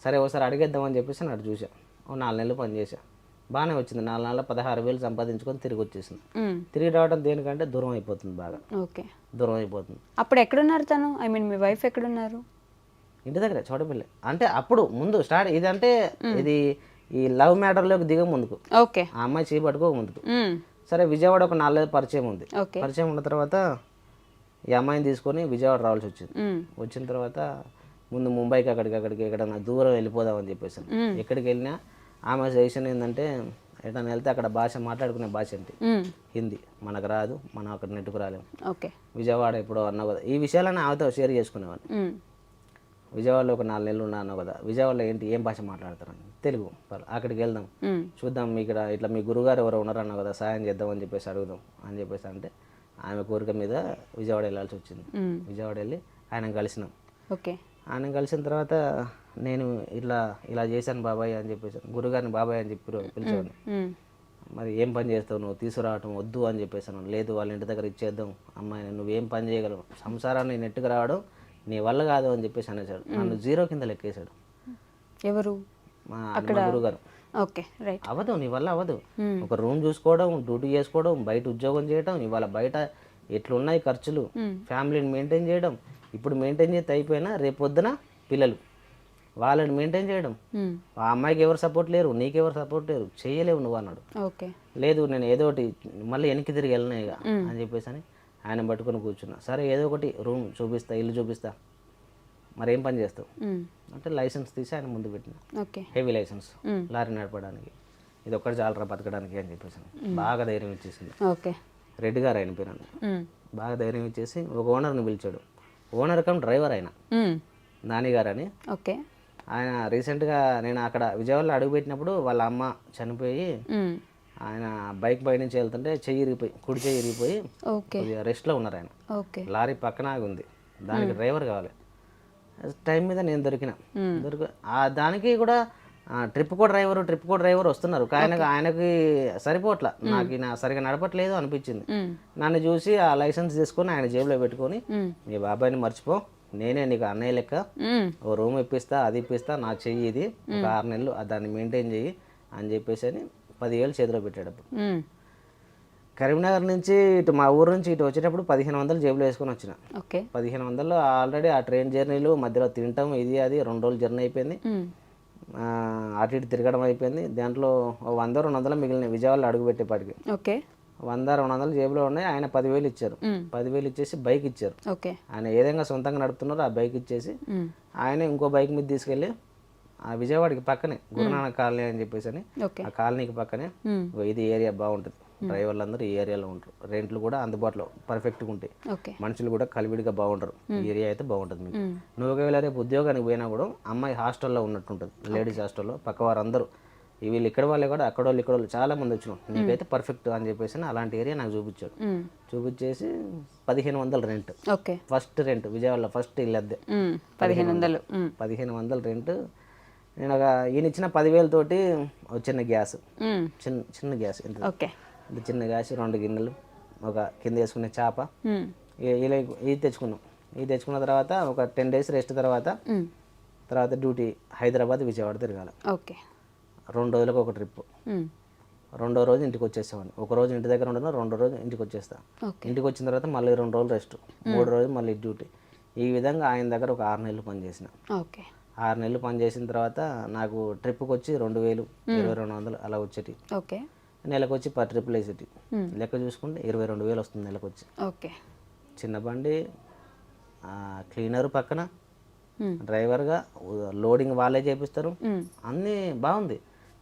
సరే ఒకసారి అడిగేద్దామని చెప్పేసి నేను అటు చూసా, ఓ 4 నెలలు పని చేశా, బాగానే వచ్చింది. 4 నెలల 16,000 సంపాదించుకొని తిరిగి వచ్చేసింది. ఉమ్, తిరిగి రావడం దేనికంటే దూరం అయిపోతుంది, బాగా ఓకే. దూరం అయిపోతుంది. అప్పుడు ఎక్కడున్నారు తను, ఐ మీన్ మీ వైఫ్ ఎక్కడున్నారు? ఇంటి దగ్గర చోటపల్లి. అంటే అప్పుడు ముందు స్టార్ట్ ఇది అంటే ఇది ఈ లవ్ మ్యాటర్లోకి దిగ ముందుకు, ఓకే. ఆ అమ్మాయి చేపట్టుకో ముందుకు. ఉమ్, సరే విజయవాడ ఒక 4 నెలలు పరిచయం ఉంది. ఓకే. పరిచయం ఉన్న తర్వాత ఈ అమ్మాయిని తీసుకొని విజయవాడ రావాల్సి వచ్చింది. ఉమ్, వచ్చిన తర్వాత ముందు ముంబైకి అక్కడికి ఎక్కడన్నా దూరం వెళ్ళిపోదామని చెప్పేసి, ఎక్కడికి వెళ్ళినా ఆమె సజెషన్ ఏంటంటే ఎటన్నా వెళ్తే అక్కడ భాష మాట్లాడుకునే భాష ఏంటి, ఉమ్, హిందీ, మనకు రాదు, మనం అక్కడ నెట్టుకు రాలేము. ఓకే. విజయవాడ ఎప్పుడో అన్నావు కదా, ఈ విషయాలన్నీ ఆమెతో షేర్ చేసుకునేవాడిని. ఉమ్, విజయవాడలో ఒక 4 నెలలు ఉన్నా అన్నావు కదా, విజయవాడలో ఏంటి ఏం భాష మాట్లాడతారని, తెలుగు. అక్కడికి వెళ్దాం, ఉమ్, చూద్దాం, ఇక్కడ ఇట్లా మీ గురుగారు ఎవరో ఉన్నారు అన్నావు కదా, సాయం చేద్దాం అని చెప్పేసి అడుగుదాం అని చెప్పేసి అంటే ఆమె కోరిక మీద విజయవాడ వెళ్ళాల్సి వచ్చింది. ఉమ్, విజయవాడ వెళ్ళి ఆయన కలిసినాం. ఓకే. ఆయన కలిసిన తర్వాత నేను ఇలా చేశాను బాబాయ్ అని చెప్పేసి, గురుగారిని బాబాయ్ అని చెప్పి పిలిచేవాడిని. ఉమ్, మరి ఏం పని చేస్తావు నువ్వు, తీసుకురావటం వద్దు అని చెప్పేసాను. లేదు వాళ్ళ ఇంటి దగ్గర ఇచ్చేద్దాం, అమ్మాయి నువ్వేం పని చేయగలవు, సంసారాన్ని నెట్టుకు రావడం నీ వల్ల కాదు అని చెప్పేసి అనేసాడు. నన్ను 0 కింద లెక్కేశాడు ఎవరు? మా గురుగారు. Okay, right. అవ్వదు, నీ వల్ల అవ్వదు. ఒక రూమ్ చూసుకోవడం, డ్యూటీ చేసుకోవడం, బయట ఉద్యోగం చేయడం, ఇవాళ బయట ఎట్లున్నాయి ఖర్చులు, ఫ్యామిలీని మెయింటైన్ చేయడం, ఇప్పుడు మెయింటైన్ చేస్తే అయిపోయినా రేపు పొద్దున పిల్లలు, వాళ్ళని మెయింటైన్ చేయడం, ఉమ్, ఆ అమ్మాయికి ఎవరు సపోర్ట్ లేరు, నీకెవరు సపోర్ట్ లేరు, చేయలేవు నువ్వు అన్నాడు. ఓకే. లేదు నేను ఏదో ఒకటి మళ్ళీ వెనక్కి తిరిగి వెళ్ళినా ఇక అని చెప్పేసి అని ఆయన పట్టుకొని కూర్చున్నా. సరే ఏదో ఒకటి రూమ్ చూపిస్తా, ఇల్లు చూపిస్తా, మరి ఏం పని చేస్తావు ఉమ్, అంటే లైసెన్స్ తీసి ఆయన ముందు పెట్టిన, ఓకే. హెవీ లైసెన్స్, లారీ నడపడానికి, ఇది ఒక్కటి చాలరా బతకడానికి అని చెప్పేసి బాగా ధైర్యం ఇచ్చేసింది. ఓకే. రెడ్డి గారు ఆయన పేరు. ఉమ్, బాగా ధైర్యం ఇచ్చేసి ఒక ఓనర్ని పిలిచాడు. ఓనర్ కమ్ డ్రైవర్ ఆయన, ఉమ్, నాని గారు అని. ఓకే. ఆయన రీసెంట్గా నేను అక్కడ విజయవాడలో అడుగుపెట్టినప్పుడు వాళ్ళ అమ్మ చనిపోయి ఉమ్, ఆయన బైక్ పై నుంచి వెళ్తుంటే చెయ్యి ఇరిగిపోయి, కుడి చెయ్యి ఇరిగిపోయి ఓకే. కొద్దిగా రెస్ట్లో ఉన్నారు ఆయన. ఓకే. లారీ పక్కన ఆగి ఉంది, దానికి డ్రైవర్ కావాలి. టైం మీద నేను దొరికిన. దానికి కూడా ట్రిప్ కో డ్రైవర్ వస్తున్నారు, కానీ ఆయనకి సరిపోట్లా, నాకు సరిగా నడపట్లేదు అనిపించింది. ఉమ్, నన్ను చూసి ఆ లైసెన్స్ తీసుకొని ఆయన జేబులో పెట్టుకొని, ఉమ్, మీ బాబాయ్ని మర్చిపో, నేనే నీకు అన్నయ్య లెక్క, ఉమ్, ఓ రూమ్ ఇప్పిస్తా, అది ఇప్పిస్తా, నా చెయ్యి ఇది, ఒక 6 నెలలు దాన్ని మెయింటైన్ చెయ్యి అని చెప్పేసి అని 10,000 చేతిలో పెట్టాడు. అప్పుడు ఉమ్, కరీంనగర్ నుంచి ఇటు మా ఊరు నుంచి ఇటు వచ్చేటప్పుడు 1,500 జేబులో వేసుకొని వచ్చిన. ఓకే. 1,500 ఆల్రెడీ ఆ ట్రైన్ జర్నీలు మధ్యలో తినటం ఇది అది 2 రోజులు జర్నీ అయిపోయింది. ఉమ్, అటు ఇటు తిరగడం అయిపోయింది. దాంట్లో 100-200 మిగిలినాయి విజయవాడలో అడుగు పెట్టేపాటికి. ఓకే. 100-200 జేబులో ఉన్నాయి. ఆయన 10,000 ఇచ్చారు. 10,000 ఇచ్చేసి బైక్ ఇచ్చారు. ఓకే. ఆయన ఏ విధంగా సొంతంగా నడుపుతున్నారో ఆ బైక్ ఇచ్చేసి ఉమ్, ఆయన ఇంకో బైక్ మీద తీసుకెళ్ళి ఆ విజయవాడకి పక్కనే గురునానక్ కాలనీ అని చెప్పేసి అని, ఓకే. ఆ కాలనీకి పక్కనే ఉమ్, ఇది ఏరియా బాగుంటుంది, డ్రైవర్లు అందరూ ఈ ఏరియాలో ఉంటారు, రెంట్లు కూడా అందుబాటులో పర్ఫెక్ట్గా ఉంటాయి, ఓకే. మనుషులు కూడా కలివిడిగా బాగుంటారు, ఈ ఏరియా అయితే బాగుంటుంది మీకు. ఉమ్, నువ్వు ఒకవేళ రేపు ఉద్యోగానికి పోయినా కూడా అమ్మాయి హాస్టల్లో ఉన్నట్టుంటుంది, లేడీస్ హాస్టల్లో, పక్క వారందరూ వీళ్ళు ఇక్కడ వాళ్ళే కూడా అక్కడ వాళ్ళు చాలా మంది వచ్చినాం, నీకైతే పర్ఫెక్ట్ అని చెప్పేసి అలాంటి ఏరియా నాకు చూపించాడు. ఉమ్, చూపించేసి 1,500 రెంట్, ఓకే. ఫస్ట్ రెంట్ విజయవాడలో ఫస్ట్ ఇల్లు అద్దె 1,500. 1,500 రెంట్. నేను ఒక ఈయన ఇచ్చిన 10,000 తోటి ఒక చిన్న గ్యాస్, చిన్న గ్యాస్ ఇంత ఓకే. చిన్న గ్యాస్, 2 గిన్నెలు, ఒక కింద వేసుకునే చేప, ఉమ్, ఇలా ఇది తెచ్చుకున్నాం. ఇది తెచ్చుకున్న తర్వాత ఒక 10 days రెస్ట్ తర్వాత ఉమ్, డ్యూటీ హైదరాబాద్ విజయవాడ తిరగాలి. ఓకే. 2 రోజులకు ఒక ట్రిప్. ఉమ్, 2వ రోజు ఇంటికి వచ్చేసేవాడిని. ఒక రోజు ఇంటి దగ్గర ఉండను, 2వ రోజు ఇంటికి వచ్చేస్తా. ఓకే. ఇంటికి వచ్చిన తర్వాత మళ్ళీ 2 రోజులు రెస్ట్, 3వ రోజు మళ్ళీ డ్యూటీ. ఈ విధంగా ఆయన దగ్గర ఒక 6 నెలలు పనిచేసిన. ఓకే. 6 నెలలు పనిచేసిన తర్వాత నాకు ట్రిప్కి వచ్చి 2,000, 2,200 అలా వచ్చేటి. ఓకే. నెలకు వచ్చి 10 ట్రిప్పులు వేసేటి. లెక్క చూసుకుంటే 22,000 వస్తుంది నెలకు వచ్చి. ఓకే. చిన్న బండి, క్లీనర్ పక్కన, డ్రైవర్గా లోడింగ్ వాళ్ళే చేపిస్తారు, అన్నీ బాగుంది.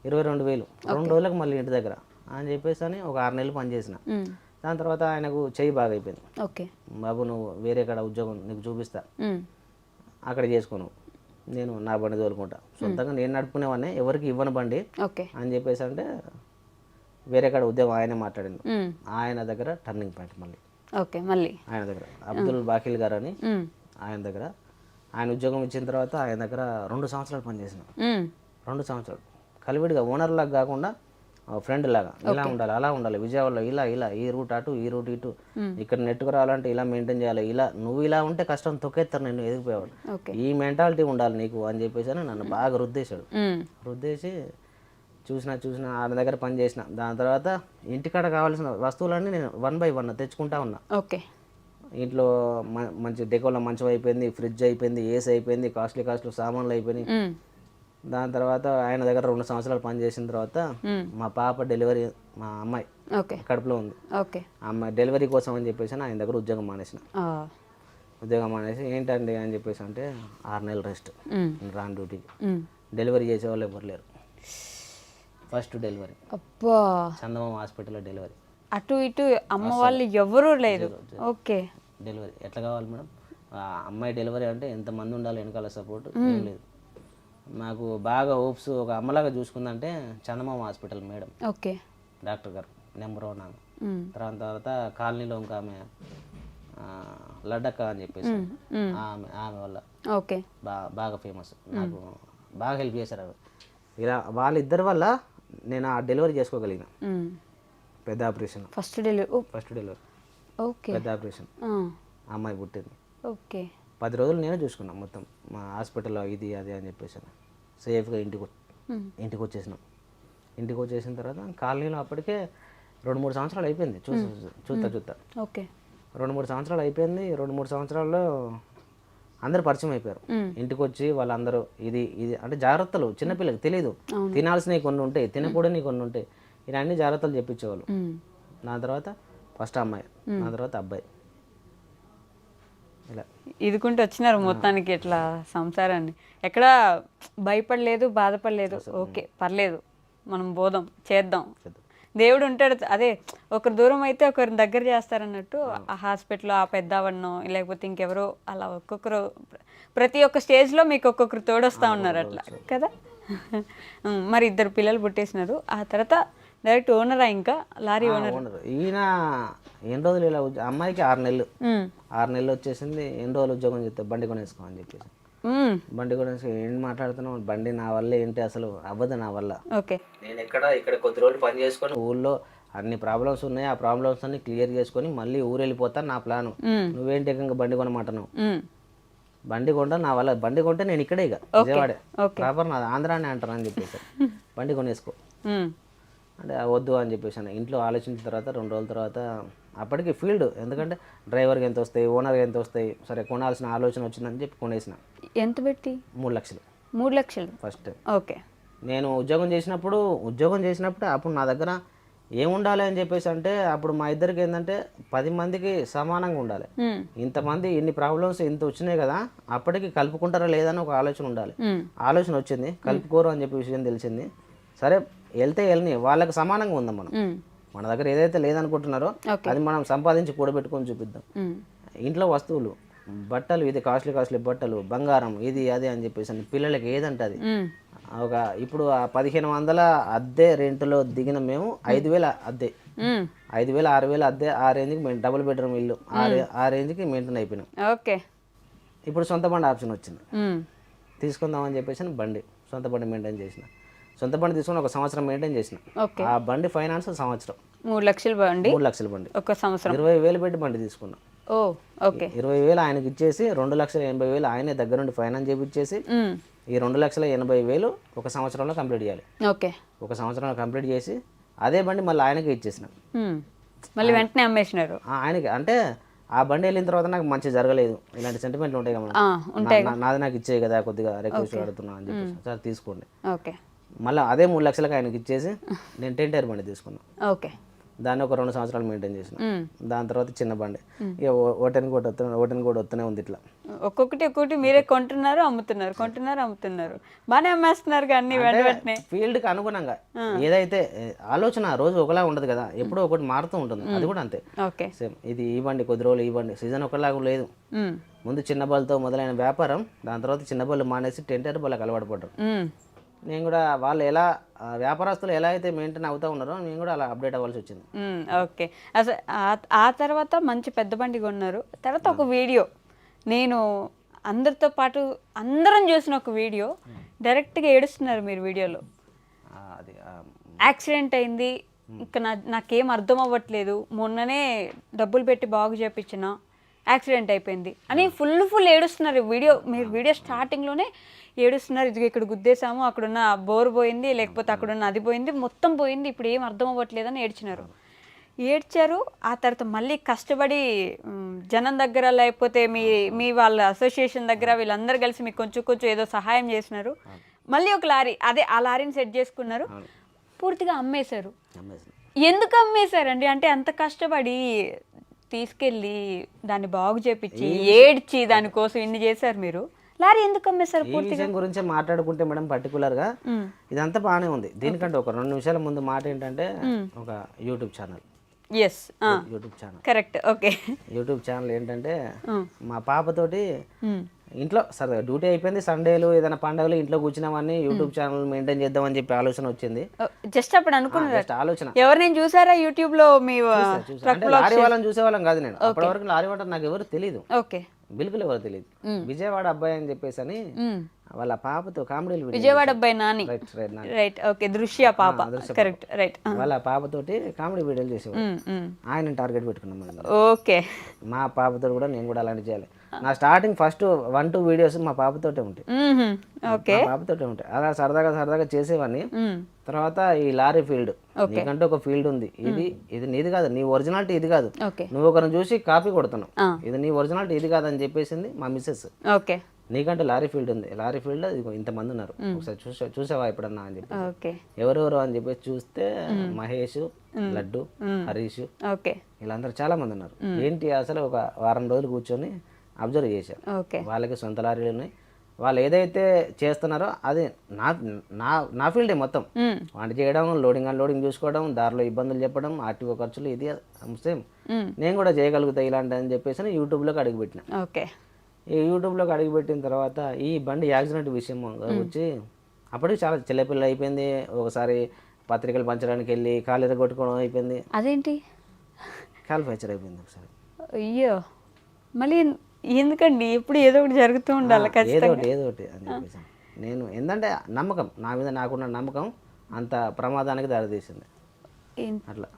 22,000 2 రోజులకు మళ్ళీ ఇంటి దగ్గర అని చెప్పేసి అని ఒక 6 నెలలు పనిచేసిన. దాని తర్వాత ఆయనకు చెయ్యి బాగా అయిపోయింది. ఓకే, బాబు నువ్వు వేరే కాడ ఉద్యోగం నీకు చూపిస్తా, అక్కడ చేసుకోను, నేను నా బండి తోలుకుంటా, సొంతంగా నేను నడుపుకునేవాడిని, ఎవరికి ఇవ్వను బండి ఓకే అని చెప్పేసి అంటే వేరే కాడ ఉద్యోగం ఆయనే మాట్లాడింది. ఆయన దగ్గర టర్నింగ్ పాయింట్ మళ్ళీ ఓకే, మళ్ళీ ఆయన దగ్గర అబ్దుల్ బాకిల్ గారు అని ఆయన దగ్గర ఆయన ఉద్యోగం ఇచ్చిన తర్వాత ఆయన దగ్గర 2 సంవత్సరాలు పనిచేసిన. 2 సంవత్సరాలు కలివిడిగా ఓనర్ లాగా కాకుండా ఫ్రెండ్ లాగా ఇలా ఉండాలి, అలా ఉండాలి, విజయవాడలో ఇలా ఇలా ఈ రూట్ అటు ఈ రూట్ ఇటు, ఇక్కడ నెట్టుకు రావాలంటే ఇలా మెయింటైన్ చేయాలి, ఇలా నువ్వు ఇలా ఉంటే కష్టం తొక్కేస్తారు, నేను ఎదిగిపోయాడు, ఈ మెంటాలిటీ ఉండాలి నీకు అని చెప్పేసి అని నన్ను బాగా రుద్దేశాడు. రుద్దేసి చూసిన ఆయన దగ్గర పని చేసిన. దాని తర్వాత ఇంటికాడ కావాల్సిన వస్తువులన్నీ నేను 1 by 1 తెచ్చుకుంటా ఉన్నా. ఓకే, ఇంట్లో మంచి డెకోలో మంచం అయిపోయింది, ఫ్రిడ్జ్ అయిపోయింది, ఏసీ అయిపోయింది, కాస్ట్లీ సామాన్లు అయిపోయినాయి. దాని తర్వాత ఆయన దగ్గర 2 సంవత్సరాలు పని చేసిన తర్వాత మా పాప డెలివరీ, మా అమ్మాయి కడుపులో ఉంది, అమ్మాయి డెలివరీ కోసం అని చెప్పేసి ఆయన దగ్గర ఉద్యోగం మానేసిన. ఉద్యోగం మానేసి ఏంటండి అని చెప్పేసి అంటే 6 నెలలు రెస్ట్, రాన్ డ్యూటీకి. డెలివరీ చేసేవాళ్ళు ఎవరు లేరు. ఫస్ట్ డెలివరీ చందమామ హాస్పిటల్లో డెలివరీ, అటు ఇటు అమ్మ వాళ్ళు ఎవరూ లేదు. ఓకే, డెలివరీ ఎట్లా కావాలి మేడం, అమ్మాయి డెలివరీ అంటే ఎంతమంది ఉండాలి వెనకాల సపోర్ట్, ఏం లేదు. నాకు బాగా హోప్స్ ఒక అమ్మలాగా చూసుకుందంటే చందమామ హాస్పిటల్ మేడం, ఓకే, డాక్టర్ గారు నెంబర్ 1 ఆమె. తర్వాత కాలనీలో ఇంకా ఆమె లడ్డక్క అని చెప్పేసి ఆమె వల్ల ఓకే బాగా ఫేమస్, నాకు బాగా హెల్ప్ చేశారు. ఇలా వాళ్ళిద్దరి వల్ల నేను ఆ డెలివరీ చేసుకోగలిగిన. పెద్ద ఆపరేషన్, ఫస్ట్ డెలివరీ ఓకే, పెద్ద ఆపరేషన్, అమ్మాయి పుట్టింది. ఓకే, 10 రోజులు నేనే చూసుకున్నాను మొత్తం, మా హాస్పిటల్లో ఇది అది అని చెప్పేసి సేఫ్గా ఇంటికి వచ్చేసినాం. ఇంటికి వచ్చేసిన తర్వాత కాలనీలో అప్పటికే 2-3 సంవత్సరాలు అయిపోయింది చూస్తా. ఓకే, 2-3 సంవత్సరాలు అయిపోయింది. 2-3 సంవత్సరాల్లో అందరు పరిచయం అయిపోయారు. ఇంటికి వచ్చి వాళ్ళందరూ ఇది ఇది అంటే జాగ్రత్తలు, చిన్నపిల్లకి తెలియదు, తినాల్సినవి కొన్ని ఉంటాయి, తినకూడని కొన్ని ఉంటాయి, ఇలా అన్ని జాగ్రత్తలు చెప్పించేవాళ్ళు. నా తర్వాత ఫస్ట్ అమ్మాయి, నా తర్వాత అబ్బాయి, ఇలా ఇదికుంటూ వచ్చినారు మొత్తానికి ఇట్లా సంసారాన్ని. ఎక్కడ భయపడలేదు, బాధపడలేదు. ఓకే, పర్లేదు, మనం బోధం చేద్దాం, దేవుడు ఉంటాడు. అదే ఒకరు దూరం అయితే ఒకరు దగ్గర చేస్తారన్నట్టు ఆ హాస్పిటల్లో ఆ పెద్దవన్నో లేకపోతే ఇంకెవరో అలా ఒక్కొక్కరు ప్రతి ఒక్క స్టేజ్లో మీకు ఒక్కొక్కరు తోడొస్తూ ఉన్నారు అట్లా కదా. మరి 2 పిల్లలు పుట్టేసినారు. ఆ తర్వాత డైరెక్ట్ ఓనరా, ఇంకా లారీ ఓనర్? ఈయన ఎన్ని రోజులు ఇలా అమ్మాయికి 6 నెలలు 6 నెలలు వచ్చేసింది. ఎన్ని రోజులు ఉద్యోగం చేస్తే బండి కొనేసుకో అని చెప్పేసి, బండి కొనేసి ఏం మాట్లాడుతున్నావు, బండి నా వల్ల ఏంటి, అసలు అవ్వదు నా వల్ల. ఓకే, నేను ఇక్కడ కొద్ది రోజులు పని చేసుకొని ఊళ్ళో అన్ని ప్రాబ్లమ్స్ ఉన్నాయి, ఆ ప్రాబ్లమ్స్ అన్ని క్లియర్ చేసుకొని మళ్ళీ ఊరు వెళ్ళిపోతాను నా ప్లాను. నువ్వేంటి ఏకంగా బండి కొనమాటను, బండి కొంటా నా వల్ల, బండి కొంటే నేను ఇక్కడే ఇక విజయవాడే ప్రాపర్ నాది, ఆంధ్రానే అంటాను అని చెప్పేసి బండి కొనేసుకో అంటే వద్దు అని చెప్పేసి ఇంట్లో ఆలోచించిన తర్వాత 2 రోజుల తర్వాత అప్పటికి ఫీల్డ్, ఎందుకంటే డ్రైవర్కి ఎంత వస్తాయి, ఓనర్కి ఎంత వస్తాయి, సరే కొనాల్సిన ఆలోచన వచ్చిందని చెప్పి కొనేసిన. ఎంత పెట్టి? 3 లక్షలు. 3 లక్షలు ఫస్ట్. ఓకే, నేను ఉద్యోగం చేసినప్పుడు అప్పుడు నా దగ్గర ఏముండాలి అని చెప్పేసి అంటే అప్పుడు మా ఇద్దరికి ఏంటంటే 10 మందికి సమానంగా ఉండాలి. ఇంతమంది ఇన్ని ప్రాబ్లమ్స్ ఇంత వచ్చినాయి కదా, అప్పటికి కలుపుకుంటారా లేదని ఒక ఆలోచన ఉండాలి. ఆలోచన వచ్చింది, కలుపుకోరు అని చెప్పి విషయం తెలిసింది. సరే వెళ్తే వెళ్ళని, వాళ్ళకి సమానంగా ఉందాం మనం, మన దగ్గర ఏదైతే లేదనుకుంటున్నారో అది మనం సంపాదించి కూడబెట్టుకొని చూపిద్దాం. ఇంట్లో వస్తువులు, బట్టలు, ఇది కాస్ట్లీ బట్టలు, బంగారం, ఇది అది అని చెప్పేసి పిల్లలకి ఏదంటే అది ఒక ఇప్పుడు ఆ 1500 అద్దె రెంట్లో దిగిన మేము 5000 అద్దె, 5000 6000 అద్దె, ఆ రేంజ్కి మేము డబుల్ బెడ్రూమ్ ఇల్లు ఆ రేంజ్కి మెయింటైన్ అయిపోయినాం. ఓకే, ఇప్పుడు సొంత బండి ఆప్షన్ వచ్చింది, తీసుకుందామని చెప్పేసి బండి, సొంత బండి మెయింటైన్ చేసిన. సొంత బండి తీసుకొని 1 సంవత్సరం మెయింటైన్ చేసిన. ఆ బండి ఫైనాన్స్ సంవత్సరం 3 లక్షల బండి, 3 లక్షల బండి, 1 సంవత్సరం 20,000 పెట్టి బండి తీసుకున్నా. ఓకే, 20,000 ఆయనకి ఇచ్చేసి 2,80,000 ఆయనే దగ్గర నుండి ఫైనాన్స్ చేపించేసి ఈ 2,80,000 1 సంవత్సరంలో కంప్లీట్ చేయాలి. ఓకే, 1 సంవత్సరంలో కంప్లీట్ చేసి అదే బండి మళ్ళీ ఆయనకి ఇచ్చేసిన. మళ్ళీ వెంటనే అమ్మేసినారు ఆయనకి. అంటే ఆ బండి వెళ్ళిన తర్వాత నాకు మంచి జరగలేదు, ఇలాంటి సెంటిమెంట్లు ఉంటాయి కదా, నాది నాకు ఇచ్చేయి కదా, కొద్దిగా రిక్వెస్ట్ అడుగుతున్నా అని చెప్పేసి సార్ తీసుకోండి. ఓకే, మళ్ళీ అదే 3 లక్షలకు ఆయనకి ఇచ్చేసి నేను 10 టైర్ బండి తీసుకున్నాను. ఓకే, దాన్ని ఒక 2 సంవత్సరాలు మెయింటైన్ చేసిన. దాని తర్వాత చిన్న బండి ఇక ఓటెన్ కూడా వస్తూనే ఉంది ఇట్లా. ఒక్కొక్కటి మీరే అమ్ముతున్నారు బాగానే అమ్మేస్తున్నారు కానీ వెంటనే ఫీల్డ్కి అనుగుణంగా ఏదైతే ఆలోచన రోజు ఒకలా ఉండదు కదా, ఎప్పుడో ఒకటి మారుతూ ఉంటుంది. అది కూడా అంతే ఓకే. సేమ్. ఇది ఈ బండి కొద్ది రోజులు, ఈ బండి సీజన్ ఒకలాగా లేదు. ముందు చిన్న బళ్ళతో మొదలైన వ్యాపారం, దాని తర్వాత చిన్న బళ్ళు మానేసి టెంటర్ బళ్ళకి అలవాటు పడ్డారు. నేను కూడా వాళ్ళు ఎలా వ్యాపారస్తులు ఎలా అయితే మెయింటైన్ అవుతూ ఉన్నారో నేను కూడా అలా అప్డేట్ అవ్వాల్సి వచ్చింది. ఓకే. అసలు ఆ తర్వాత మంచి పెద్ద బండి కొన్నారు. తర్వాత ఒక వీడియో నేను అందరితో పాటు అందరం చూసిన ఒక వీడియో, డైరెక్ట్గా ఏడుస్తున్నారు మీరు వీడియోలో. అది యాక్సిడెంట్ అయింది, ఇంకా నాకేం అర్థం అవ్వట్లేదు, మొన్ననే డబ్బులు పెట్టి బాగు చేయించిన, యాక్సిడెంట్ అయిపోయింది అని ఫుల్ ఏడుస్తున్నారు. మీరు వీడియో స్టార్టింగ్లోనే ఏడుస్తున్నారు. ఇది ఇక్కడ గుద్దేశాము, అక్కడున్న బోర్ పోయింది, లేకపోతే అక్కడున్న అది పోయింది, మొత్తం పోయింది, ఇప్పుడు ఏం అర్థం అవ్వట్లేదని ఏడ్చారు. ఆ తర్వాత మళ్ళీ కష్టపడి జనం దగ్గర లేకపోతే మీ వాళ్ళ అసోసియేషన్ దగ్గర వీళ్ళందరూ కలిసి మీకు కొంచెం ఏదో సహాయం చేసినారు. మళ్ళీ ఒక లారీ, అదే ఆ లారీని సెట్ చేసుకున్నారు, పూర్తిగా అమ్మేశారు. ఎందుకు అమ్మేశారండి? అంటే అంత కష్టపడి తీసుకెళ్ళి దాన్ని బాగు చేపించి ఏడ్చి దానికోసం ఇన్ని చేశారు మీరు, లారీ ఎందుకు అమ్మేశారు? ఈ విషయం గురించి మాట్లాడుకుంటే మేడం పర్టికులర్గా ఇదంతా బాగానే ఉంది. దీనికంటే ఒక 2 నిమిషాల ముందు మాట ఏంటంటే ఒక YouTube channel. YouTube channel correct. Okay. YouTube channel ఏంటంటే మా పాపతోటి ఇంట్లో సరే డ్యూటీ అయిపోయింది, సండేలు ఏదైనా పండుగలు ఇంట్లో కూర్చున్నామని యూట్యూబ్ ఛానల్ మెయింటైన్ చేద్దామని చెప్పి ఆలోచన వచ్చింది. జస్ట్ అప్పుడు అనుకున్నారు ఆలోచన. ఎవరిని చూసారా యూట్యూబ్ లో? మీ లారీ వాళ్ళని చూసేవాళ్ళం కాదు నేను. అప్పటి వరకు లారీ వాళ్ళ నాకు ఎవరు తెలియదు. ఓకే. బిల్కుల్ ఎవరు తెలియదు. విజయవాడ అబ్బాయి అని చెప్పేసి అని వాళ్ళ పాపతో కామెడీలు. విజయవాడ అబ్బాయి నాని. రైట్. ఓకే. దృశ్య పాప. కరెక్ట్. రైట్. వాళ్ళ పాపతోటి కామెడీ వీడియోలు చేసేవాడు. ఆయన టార్గెట్ పెట్టుకున్నాం. ఓకే. మా పాపతో కూడా నేను కూడా అలాంటి చేయాలి. నా స్టార్టింగ్ ఫస్ట్ 1-2 వీడియోస్ మా పాపతోటే ఉంటాయి. పాపతోటే ఉంటాయి. అలా సరదాగా చేసేవాడిని. తర్వాత ఈ లారీ ఫీల్డ్, నీకంటే ఒక ఫీల్డ్ ఉంది, ఇది నీది కాదు, నీ ఒరిజినాలిటీ ఇది కాదు, నువ్వు ఒకరిని చూసి కాపీ కొడుతున్నావు, ఇది నీ ఒరిజినాలిటీ ఇది కాదు అని చెప్పేసింది మా మిస్సెస్. ఓకే. నీకంటే లారీ ఫీల్డ్ ఉంది, లారీ ఫీల్డ్ ఇంతమంది ఉన్నారు, ఒకసారి చూసావా ఎప్పుడన్నా అని చెప్పి ఎవరెవరు అని చెప్పేసి చూస్తే మహేష్, లడ్డు, హరీష్, వీళ్ళందరూ చాలా మంది ఉన్నారు. ఏంటి అసలు ఒక వారం రోజులు కూర్చొని అబ్జర్వ్ చేశారు. వాళ్ళకి సొంత లారీలు ఉన్నాయి, వాళ్ళు ఏదైతే చేస్తున్నారో అది నా ఫీల్డే మొత్తం. వంట చేయడం, లోడింగ్ అన్లోడింగ్ చూసుకోవడం, దారిలో ఇబ్బందులు చెప్పడం, ఆర్టీఓ ఖర్చులు, ఇది సేమ్ నేను కూడా చేయగలుగుతా ఇలాంటి అని చెప్పేసి యూట్యూబ్లోకి అడుగుపెట్టిన. ఈ యూట్యూబ్లోకి అడుగుపెట్టిన తర్వాత ఈ బండి యాక్సిడెంట్ విషయం వచ్చి అప్పటికి చాలా చిల్లపిల్ల అయిపోయింది. ఒకసారి పత్రికలు పంచడానికి వెళ్ళి కాలు ఎరగొట్టుకోవడం అయిపోయింది. అదేంటి? కాలు ఫ్రాక్చర్ అయిపోయింది ఒకసారి. అయ్యో, మళ్ళీ ఎందుకండి? ఎప్పుడు ఏదో ఒకటి జరుగుతూ ఉండాలి. ఏదో ఒకటి అని చెప్పేసి నేను ఏంటంటే నమ్మకం, నా మీద నాకున్న నమ్మకం అంత ప్రమాదానికి దారితీసింది. అట్లా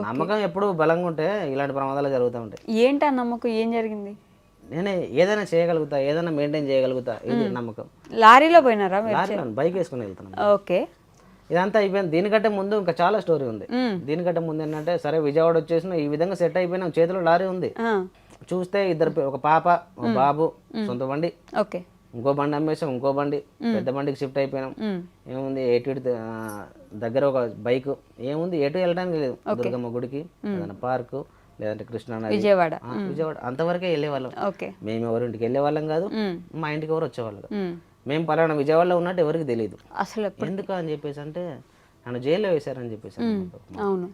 నమ్మకం ఎప్పుడు బలంగా ఉంటే ఇలాంటి ప్రమాదాలు జరుగుతూ ఉంటాయి. ఏంటి ఆ నమ్మకం? ఏం జరిగింది? నేను ఏదైనా చేయగలుగుతా, ఏదైనా మెయింటైన్ చేయగలుగుతా, ఇది నమ్మకం. లారీలో పోయినారా? లారీలో బైక్ వేసుకుని వెళ్తున్నాను. ఓకే. ఇదంతా అయిపోయింది. దీనికంటే ముందు ఇంకా చాలా స్టోరీ ఉంది. దీనికంటే ముందు ఏంటంటే సరే విజయవాడ వచ్చేసిన ఈ విధంగా సెట్ అయిపోయినాం, చేతిలో లారీ ఉంది. చూస్తే ఒక పాప, ఒక బాబు, సొంత బండి, ఇంకో బండి అమ్మేసాం, ఇంకో బండి పెద్ద బండికి షిఫ్ట్ అయిపోయినాం. ఏముంది ఎటు దగ్గర ఒక బైక్, ఏముంది ఎటు వెళ్ళడానికి లేదు, దుర్గమ్మ గుడికి, ఏదైనా పార్కు, లేదంటే కృష్ణా నది, విజయవాడ అంతవరకే వెళ్ళేవాళ్ళం. మేము ఎవరింటికి వెళ్ళేవాళ్ళం కాదు, మా ఇంటికి ఎవరు వచ్చేవాళ్ళు. మేము పలానా విజయవాడలో ఉన్నట్టు ఎవరికి తెలియదు అసలు. ఎందుకు అని చెప్పేసి అంటే నన్ను జైల్లో వేశారని చెప్పేసి. అవును.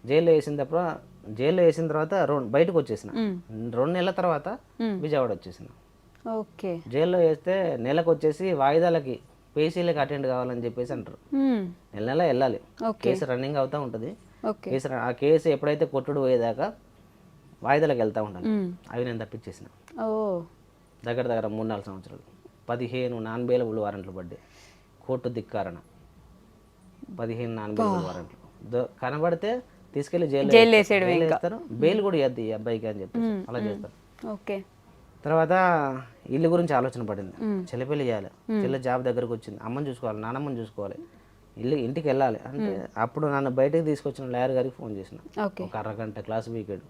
జైల్లో వేసిన తర్వాత బయటకు వచ్చేసిన 2 నెలల తర్వాత విజయవాడ వచ్చేసిన. ఓకే. జైల్లో వేస్తే నెలకు వచ్చేసి వాయిదాలకి పేసీలకు అటెండ్ కావాలని చెప్పేసి అంటారు. నెల వెళ్ళాలి, కేసు రన్నింగ్ అవుతూ ఉంటుంది. ఆ కేసు ఎప్పుడైతే కొట్టుడు పోయేదాకా వాయిదాలకు వెళ్తూ ఉండాలి. అవి నేను తప్పించేసిన. దగ్గర 3-4 సంవత్సరాలు 15 నాన్-బెయిల్ వారెంట్లు పడ్డాయి. కోర్టు ధిక్కారణ 15 నాన్-బెయిల్ వారెంట్లు కనబడితే తీసుకెళ్లి జైలు వేస్తారు. బెయిల్ కూడా ఇవ్వద్దు ఈ అబ్బాయికి అని చెప్పి అలా చేస్తారు. తర్వాత ఇల్లు గురించి ఆలోచన పడింది. చెల్లి పెళ్లి చేయాలి, చెల్లి జాబ్ దగ్గరకు వచ్చింది, అమ్మని చూసుకోవాలి, నాన్నమ్మని చూసుకోవాలి, ఇంటికి వెళ్ళాలి అంటే అప్పుడు నన్ను బయటకు తీసుకొచ్చిన లాయర్ గారికి ఫోన్ చేసిన. ఒక అరగంట క్లాస్ వీకెడ్,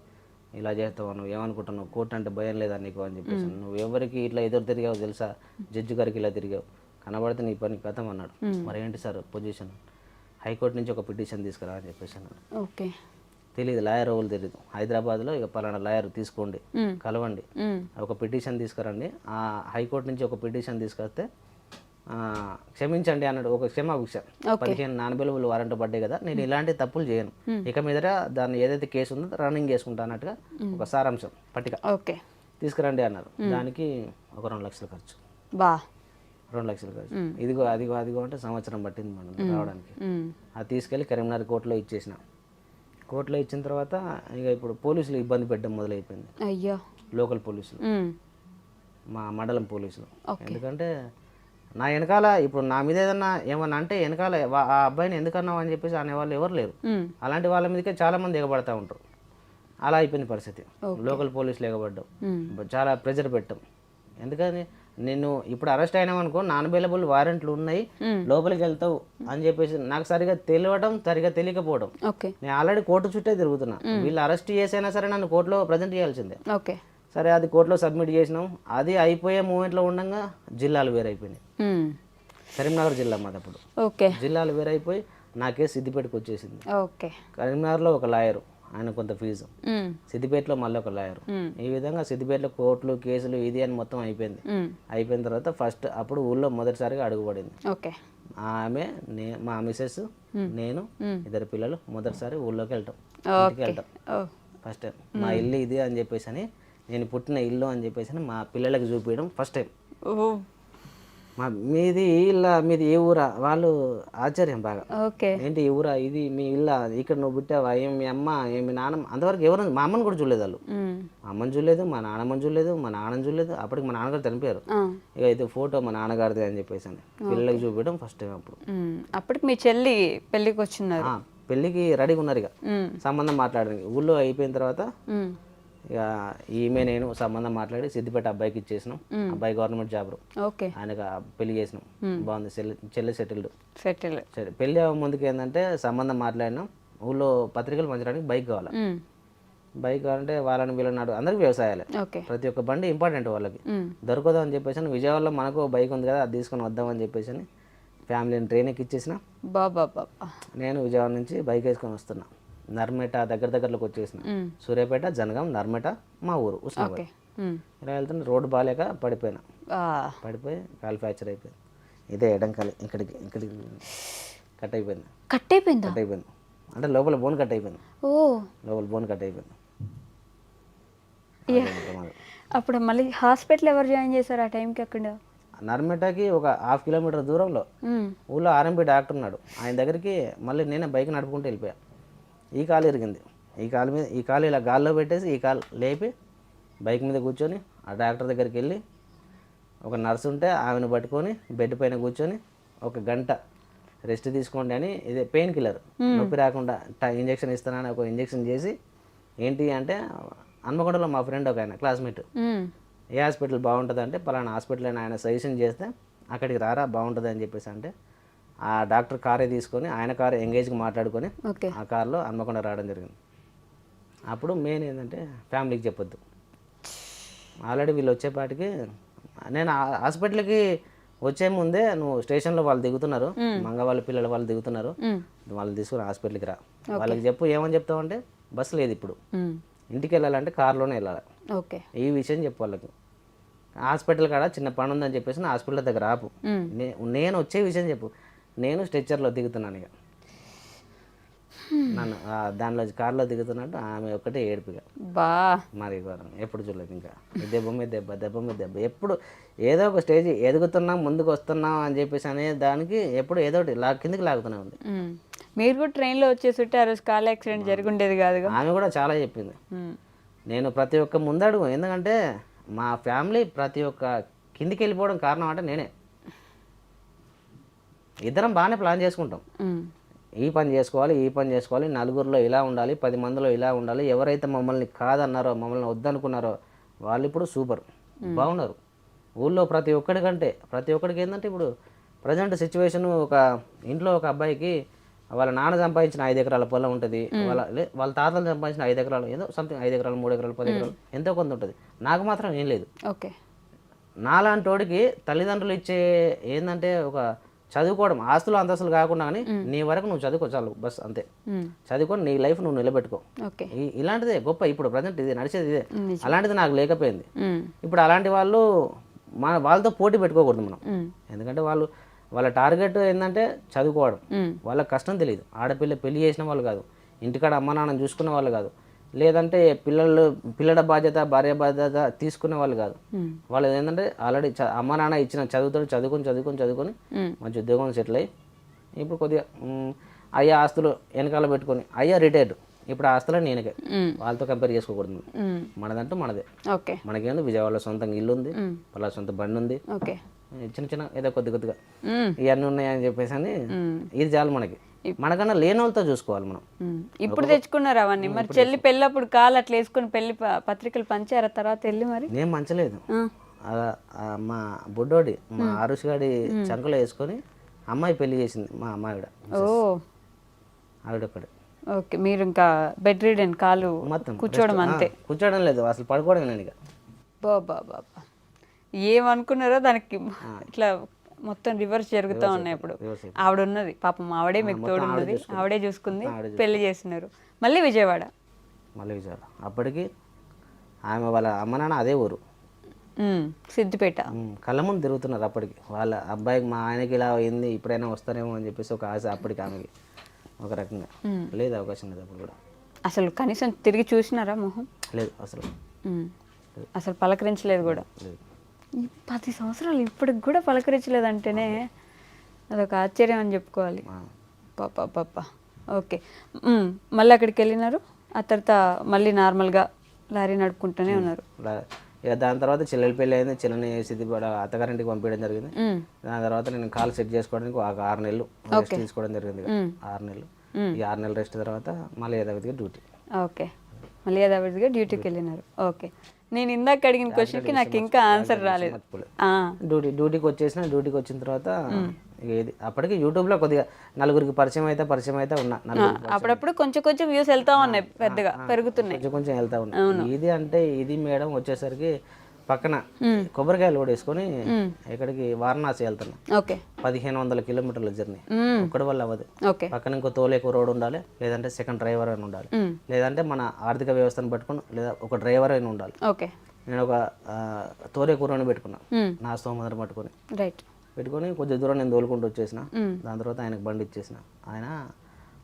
ఇలా చేస్తావు, నువ్వు ఏమనుకుంటున్నావు, కోర్టు అంటే భయం లేదా నీకు అని చెప్పేసి, నువ్వు ఎవరికి ఇట్లా ఎదురు తిరిగావు తెలుసా, జడ్జి గారికి ఇలా తిరిగావు, కనబడితే నీ పని కథం అన్నాడు. మరి ఏంటి సార్ పొజిషన్, హైకోర్టు నుంచి ఒక పిటిషన్ తీసుకురా అని చెప్పేసి అన్నాడు. తెలియదు, లాయర్ ఎవరు తెలియదు. హైదరాబాద్లో ఇక పలానా లాయర్ తీసుకోండి, కలవండి, ఒక పిటిషన్ తీసుకురండి. ఆ హైకోర్టు నుంచి ఒక పిటిషన్ తీసుకొస్తే క్షమించండి అన్నాడు. ఒక క్షమాభిక్ష 15 నాన్ అవైలబుల్ వారెంట్ పడ్డాయి కదా, నేను ఇలాంటి తప్పులు చేయను, ఇక మీదట దాన్ని ఏదైతే కేసు ఉందో రన్నింగ్ చేసుకుంటా అన్నట్టుగా ఒక సారాంశం పట్టిక తీసుకురండి అన్నారు. దానికి ఒక 2 లక్షలు ఖర్చు. 2 లక్షలు ఖర్చు. ఇదిగో అదిగో అదిగో అంటే సంవత్సరం పట్టింది మనం రావడానికి. అది తీసుకెళ్ళి కరీంనగర్ కోర్టులో ఇచ్చేసిన. కోర్టులో ఇచ్చిన తర్వాత ఇక ఇప్పుడు పోలీసులు ఇబ్బంది పెట్టడం మొదలైపోయింది. అయ్యో, లోకల్ పోలీసులు, మా మండలం పోలీసులు. ఎందుకంటే నా వెనకాల ఇప్పుడు నా మీద ఏమన్నా అంటే వెనకాల ఆ అబ్బాయిని ఎందుకన్నావు అని చెప్పేసి అనేవాళ్ళు ఎవరు లేరు. అలాంటి వాళ్ళ మీదకే చాలా మంది ఎగబడతా ఉంటారు. అలా అయిపోయింది పరిస్థితి. లోకల్ పోలీసులు ఎగబడ్డాం, చాలా ప్రెజర్ పెట్టాం. ఎందుకని నేను ఇప్పుడు అరెస్ట్ అయినామనుకో, నాన్ అవైలబుల్ వారెంట్లు ఉన్నాయి, లోపలికి వెళ్తావు అని చెప్పేసి నాకు సరిగా తెలియడం, సరిగా తెలియకపోవడం. నేను ఆల్రెడీ కోర్టు చుట్టే తిరుగుతున్నా. వీళ్ళు అరెస్ట్ చేసైనా సరే నన్ను కోర్టులో ప్రజెంట్ చేయాల్సిందే. సరే, అది కోర్టులో సబ్మిట్ చేసినాం. అది అయిపోయే మూమెంట్లో ఉండగా జిల్లాలు వేరైపోయినాయి. కరీంనగర్ జిల్లా మాదప్పుడు. జిల్లాలు వేరైపోయి నా కేసు సిద్దిపేటకు వచ్చేసింది. కరీంనగర్లో ఒక లాయరు, ఆయన కొంత ఫీజు, సిద్దిపేటలో మళ్ళీ ఒక లాయరు. ఈ విధంగా సిద్దిపేటలో కోర్టులు, కేసులు, ఇది అని మొత్తం అయిపోయింది. అయిపోయిన తర్వాత ఫస్ట్ అప్పుడు ఊళ్ళో మొదటిసారిగా అడుగుపడింది. ఆమె, మా మిసెస్, నేను, 2 పిల్లలు మొదటిసారి ఊళ్ళోకి వెళ్తాం, ఇంటికి వెళ్తాం. ఫస్ట్ టైం మా ఇల్లు ఇది అని చెప్పేసి అని, నేను పుట్టిన ఇల్లు అని చెప్పేసి మా పిల్లలకి చూపించడం ఫస్ట్ టైం. మీది ఇల్లా, మీది ఏ ఊరా? వాళ్ళు ఆశ్చర్యం బాగా, ఏంటి ఈ ఊరా, ఇది మీ ఇల్లా, ఇక్కడ నువ్వు పుట్టావా, ఏం మీ అమ్మ, ఏం మీ నాన్నమ్మ? అంతవరకు ఎవరు, మా అమ్మని కూడా చూడలేదు వాళ్ళు. మా అమ్మని చూడలేదు, మా నాన్నమ్మని చూడలేదు, మా నాన్నని చూడలేదు. అప్పటికి మా నాన్నగారు చనిపోయారు. ఇక అయితే ఫోటో మా నాన్నగారిది అని చెప్పేసి అని పిల్లలకి చూపించడం ఫస్ట్ టైం. అప్పటికి మీ చెల్లి పెళ్ళికి వచ్చినారు, పెళ్ళికి రెడీగా ఉన్నారు. ఇక సంబంధం మాట్లాడడానికి ఊళ్ళో అయిపోయిన తర్వాత ఇక ఈమె నేను సంబంధం మాట్లాడి సిద్దిపేట అబ్బాయికి ఇచ్చేసినాం. అబ్బాయి గవర్నమెంట్ జాబ్, ఆయనకు పెళ్లి చేసినాం. బాగుంది, చెల్లి సెటిల్డ్. పెళ్లి ముందుకు ఏంటంటే సంబంధం మాట్లాడినాం. ఊళ్ళో పత్రికలు పంచడానికి బైక్ కావాలి. బైక్ కావాలంటే వాళ్ళని వీళ్ళని అందరికి వ్యవసాయాలే, ప్రతి ఒక్క బండి ఇంపార్టెంట్ వాళ్ళకి. దొరకదు అని చెప్పేసి విజయవాడలో మనకు బైక్ ఉంది కదా, అది తీసుకొని వద్దామని చెప్పేసి ఫ్యామిలీని ట్రైన్ ఎక్కి ఇచ్చేసిన. నేను విజయవాడ నుంచి బైక్ వేసుకొని వస్తున్నా. నర్మేట దగ్గరలోకి వచ్చేసిన. సూర్యాపేట, జనగాం, నర్మేట మా ఊరు ఉస్నాబాద్. ఇలా వెళ్తున్నా, రోడ్డు బాగాలేక పడిపోయి కాలు ఫ్రాక్చర్ అయిపోయింది. ఇదే ఎడంకాలి ఇక్కడికి కట్ అయిపోయింది. అంటే లోపల బోన్ కట్ అయిపోయింది. లోపల బోన్ కట్ అయిపోయింది. అప్పుడు మళ్ళీ హాస్పిటల్ ఎవరు జాయిన్ చేశారు ఆ టైంకి? అక్కడ నర్మేటకి ఒక 1/2 కిలోమీటర్ దూరంలో ఊళ్ళో ఆర్ఎంపీ డాక్టర్ ఉన్నాడు. ఆయన దగ్గరికి మళ్ళీ నేనే బైక్ నడుపుకుంటూ వెళ్ళిపోయా. ఈ కాలు ఇరిగింది. ఈ కాలు ఇలా గాల్లో పెట్టేసి ఈ కాలు లేపి బైక్ మీద కూర్చొని ఆ డాక్టర్ దగ్గరికి వెళ్ళి, ఒక నర్సు ఉంటే ఆమెను పట్టుకొని బెడ్ పైన కూర్చొని 1 గంట రెస్ట్ తీసుకోండి అని, ఇదే పెయిన్ కిల్లర్, నొప్పి రాకుండా ఇంజక్షన్ ఇస్తానని ఒక ఇంజక్షన్ చేసి, ఏంటి అంటే హన్మకొండలో మా ఫ్రెండ్ ఒక ఆయన క్లాస్మేట్, ఏ హాస్పిటల్ బాగుంటుంది అంటే పలానా హాస్పిటల్ అని ఆయన సజెషన్ చేస్తే అక్కడికి రారా బాగుంటుంది అని చెప్పేసి అంటే, ఆ డాక్టర్ కారే తీసుకొని ఆయన కారు ఎంగేజ్కి మాట్లాడుకొని ఆ కార్లో హన్మకొండ రావడం జరిగింది. అప్పుడు మెయిన్ ఏంటంటే ఫ్యామిలీకి చెప్పొద్దు. ఆల్రెడీ వీళ్ళు వచ్చేపాటికి నేను హాస్పిటల్కి వచ్చే ముందే, నువ్వు స్టేషన్లో వాళ్ళు దిగుతున్నారు, మంగ వాళ్ళ పిల్లలు వాళ్ళు దిగుతున్నారు, వాళ్ళని తీసుకుని హాస్పిటల్కి రా, వాళ్ళకి చెప్పు. ఏమని చెప్తావంటే బస్సు లేదు ఇప్పుడు, ఇంటికి వెళ్ళాలంటే కార్లోనే వెళ్ళాలి, ఈ విషయం చెప్పు వాళ్ళకి. హాస్పిటల్ కాడ చిన్న పని ఉందని చెప్పేసి నా హాస్పిటల్ దగ్గర ఆపు, నేను వచ్చే విషయం చెప్పు. నేను స్ట్రెచ్చర్లో దిగుతున్నాను. ఇక నన్ను దానిలో కార్లో దిగుతున్నట్టు ఆమె ఒక్కటే ఏడుపుగా మరి ఎప్పుడు చూడలేదు. ఇంకా దెబ్బ మీద దెబ్బ ఎప్పుడు ఏదో ఒక స్టేజ్ ఎదుగుతున్నాం, ముందుకు వస్తున్నాం అని చెప్పేసి అనే దానికి ఎప్పుడు ఏదో ఒకటి కిందికి లాగుతూనే ఉంది. మీరు కూడా ట్రైన్లో వచ్చేసి ఆ రోజు కార్ యాక్సిడెంట్ జరిగి ఉండేది కాదు. ఆమె కూడా చాలా చెప్పింది. నేను ప్రతి ఒక్క ముందడుగు, ఎందుకంటే మా ఫ్యామిలీ ప్రతి ఒక్క కిందికి వెళ్ళిపోవడం కారణం అంటే నేనే. ఇద్దరం బాగానే ప్లాన్ చేసుకుంటాం, ఈ పని చేసుకోవాలి, నలుగురిలో ఇలా ఉండాలి, 10 మందిలో ఇలా ఉండాలి. ఎవరైతే మమ్మల్ని కాదన్నారో, మమ్మల్ని వద్దనుకున్నారో వాళ్ళు ఇప్పుడు సూపర్ బాగున్నారు. ఊళ్ళో ప్రతి ఒక్కడికి ఏంటంటే ఇప్పుడు ప్రజెంట్ సిచ్యువేషన్, ఒక ఇంట్లో ఒక అబ్బాయికి వాళ్ళ నాన్న సంపాదించిన 5 ఎకరాల పొలం ఉంటుంది, వాళ్ళ తాతలు సంపాదించిన 5 ఎకరాలు, ఏదో సంథింగ్ 5 ఎకరాలు, 3 ఎకరాలు, 10 ఎకరాలు ఎంతో కొంత ఉంటుంది. నాకు మాత్రం ఏం లేదు. నాలాంటి వాడికి తల్లిదండ్రులు ఇచ్చే ఏంటంటే ఒక చదువుకోవడం ఆస్తులు అంతస్తులు కాకుండా కానీ నీ వరకు నువ్వు చదువుకో చాలు బస్ అంతే. చదువుకొని నీ లైఫ్ నువ్వు నిలబెట్టుకో. ఇలాంటిదే గొప్ప ఇప్పుడు ప్రజెంట్ ఇది నడిచేది ఇదే. అలాంటిది నాకు లేకపోయింది. ఇప్పుడు అలాంటి వాళ్ళు వాళ్ళతో పోటీ పెట్టుకోకూడదు మనం. ఎందుకంటే వాళ్ళ టార్గెట్ ఏంటంటే చదువుకోవడం. వాళ్ళకి కష్టం తెలియదు. ఆడపిల్ల పెళ్లి చేసిన వాళ్ళు కాదు, ఇంటికాడ అమ్మ నాన్నని చూసుకునే వాళ్ళు కాదు, లేదంటే పిల్లల బాధ్యత భార్య బాధ్యత తీసుకునే వాళ్ళు కాదు. వాళ్ళు ఏంటంటే ఆల్రెడీ అమ్మ నాన్న ఇచ్చిన చదువుతో చదువుకొని మంచి ఉద్యోగం సెటిల్ అయ్యి ఇప్పుడు కొద్దిగా అయ్యా ఆస్తులు వెనకాల పెట్టుకొని అయ్యా రిటైర్డ్. ఇప్పుడు ఆస్తులు నేనకే, వాళ్ళతో కంపేర్ చేసుకోకూడదు. మనదంటూ మనదే. మనకేందో విజయవాడలో సొంతంగా ఇల్లు ఉంది, వాళ్ళ సొంత బండి ఉంది, చిన్న ఏదో కొద్దిగా ఇవన్నీ ఉన్నాయని చెప్పేసి అని ఇది చాలు మనకి. మనకన్నా లేని వాళ్ళతో చూసుకోవాలి మనం. ఇప్పుడు తెచ్చుకున్నారు అవన్నీ. మరి చెల్లి పెళ్ళప్పుడు కాలు అట్లా వేసుకుని పెళ్లి పత్రికలు పంచారా తర్వాత వెళ్ళి? మరి నేను మంచలేదు. మా బుడ్డోడి మా ఆరుష్ గాడి చంకలో వేసుకొని అమ్మాయి పెళ్లి చేసింది మా అమ్మాయిడ. ఆవిడొక్కడే. ఓకే, మీరు ఇంకా బెడ్ రీడెన్, కాలు మొత్తం కూర్చోవడం అంతే. కూర్చోవడం లేదు అసలు, పడుకోవడం నేను ఇక. బాబా ఏమనుకున్నారో దానికి ఇట్లా మొత్తం రివర్స్ జరుగుతూ ఉన్నాయి. ఇప్పుడు ఆవిడ ఉన్నది పాపం, ఆవిడే మీకు తోడు ఉన్నది, ఆవిడే చూసుకుంది, పెళ్లి చేసినారు. మళ్ళీ విజయవాడ. అప్పటికి ఆమె వాళ్ళ అమ్మ నాన్న అదే ఊరు, సిద్దిపేట. కళ్ళ ముందు తిరుగుతున్నారు. అప్పటికి వాళ్ళ అబ్బాయికి మా ఆయనకి ఇలా అయింది, ఇప్పుడైనా వస్తారేమో అని చెప్పేసి ఒక ఆశ అప్పటికి ఆమెకి. ఒక రకంగా లేదు, అవకాశం లేదు అప్పుడు కూడా. అసలు కనీసం తిరిగి చూసినారా మొహం? లేదు అసలు పలకరించలేదు కూడా. 10 సంవత్సరాలు ఇప్పటికి కూడా పలకరించలేదంటేనే అదొక ఆశ్చర్యం అని చెప్పుకోవాలి. పాప. ఓకే, మళ్ళీ అక్కడికి వెళ్ళినారు. ఆ తర్వాత మళ్ళీ నార్మల్గా లారీ నడుపుకుంటూనే ఉన్నారు. ఇక దాని తర్వాత చెల్లెలి పెళ్ళి అయింది. చెల్లెని సిద్దిపేట అత్తగారింటికి పంపించడం జరిగింది. దాని తర్వాత నేను కాల్ సెట్ చేసుకోవడానికి ఒక 6 నెలలు రెస్ట్ తీసుకోవడం జరిగింది. 6 నెలలు. ఈ 6 నెలలు రెస్ట్ తర్వాత మళ్ళీ యథావిధిగా డ్యూటీ. ఓకే, మళ్ళీ యథావిధిగా డ్యూటీకి వెళ్ళినారు. ఓకే, నేను ఇందాక అడిగిన క్వశ్చన్కి నాకు ఇంకా ఆన్సర్ రాలేదు. డ్యూటీకి వచ్చిన తర్వాత ఇది అప్పటికి యూట్యూబ్లో కొద్దిగా నలుగురికి పరిచయం అయితే ఉన్నా. అప్పుడప్పుడు కొంచెం వ్యూస్ వెళ్తా ఉన్నాయి, పెద్దగా పెరుగుతున్నాయి, కొంచెం వెళ్తా ఉన్నాయి. ఇది అంటే ఇది మేడం వచ్చేసరికి పక్కన కొబ్బరికాయలు ఓడేసుకొని ఇక్కడికి వారణాసి వెళ్తున్నా. 1500 కిలోమీటర్ల జర్నీ ఒక్కడి వల్ల అవ్వదు. పక్కన ఇంకో తోలేకో రోడ్ ఉండాలి, లేదంటే సెకండ్ డ్రైవర్ అని ఉండాలి, లేదంటే మన ఆర్థిక వ్యవస్థను పట్టుకుని లేదా ఒక డ్రైవర్ అయినా ఉండాలి. నేను ఒక తోలే కూరని పెట్టుకున్నా, నా స్తోమతను పెట్టుకొని కొద్ది దూరం నేను తోలుకుంటూ వచ్చేసిన. దాని తర్వాత ఆయనకు బండి ఇచ్చేసిన. ఆయన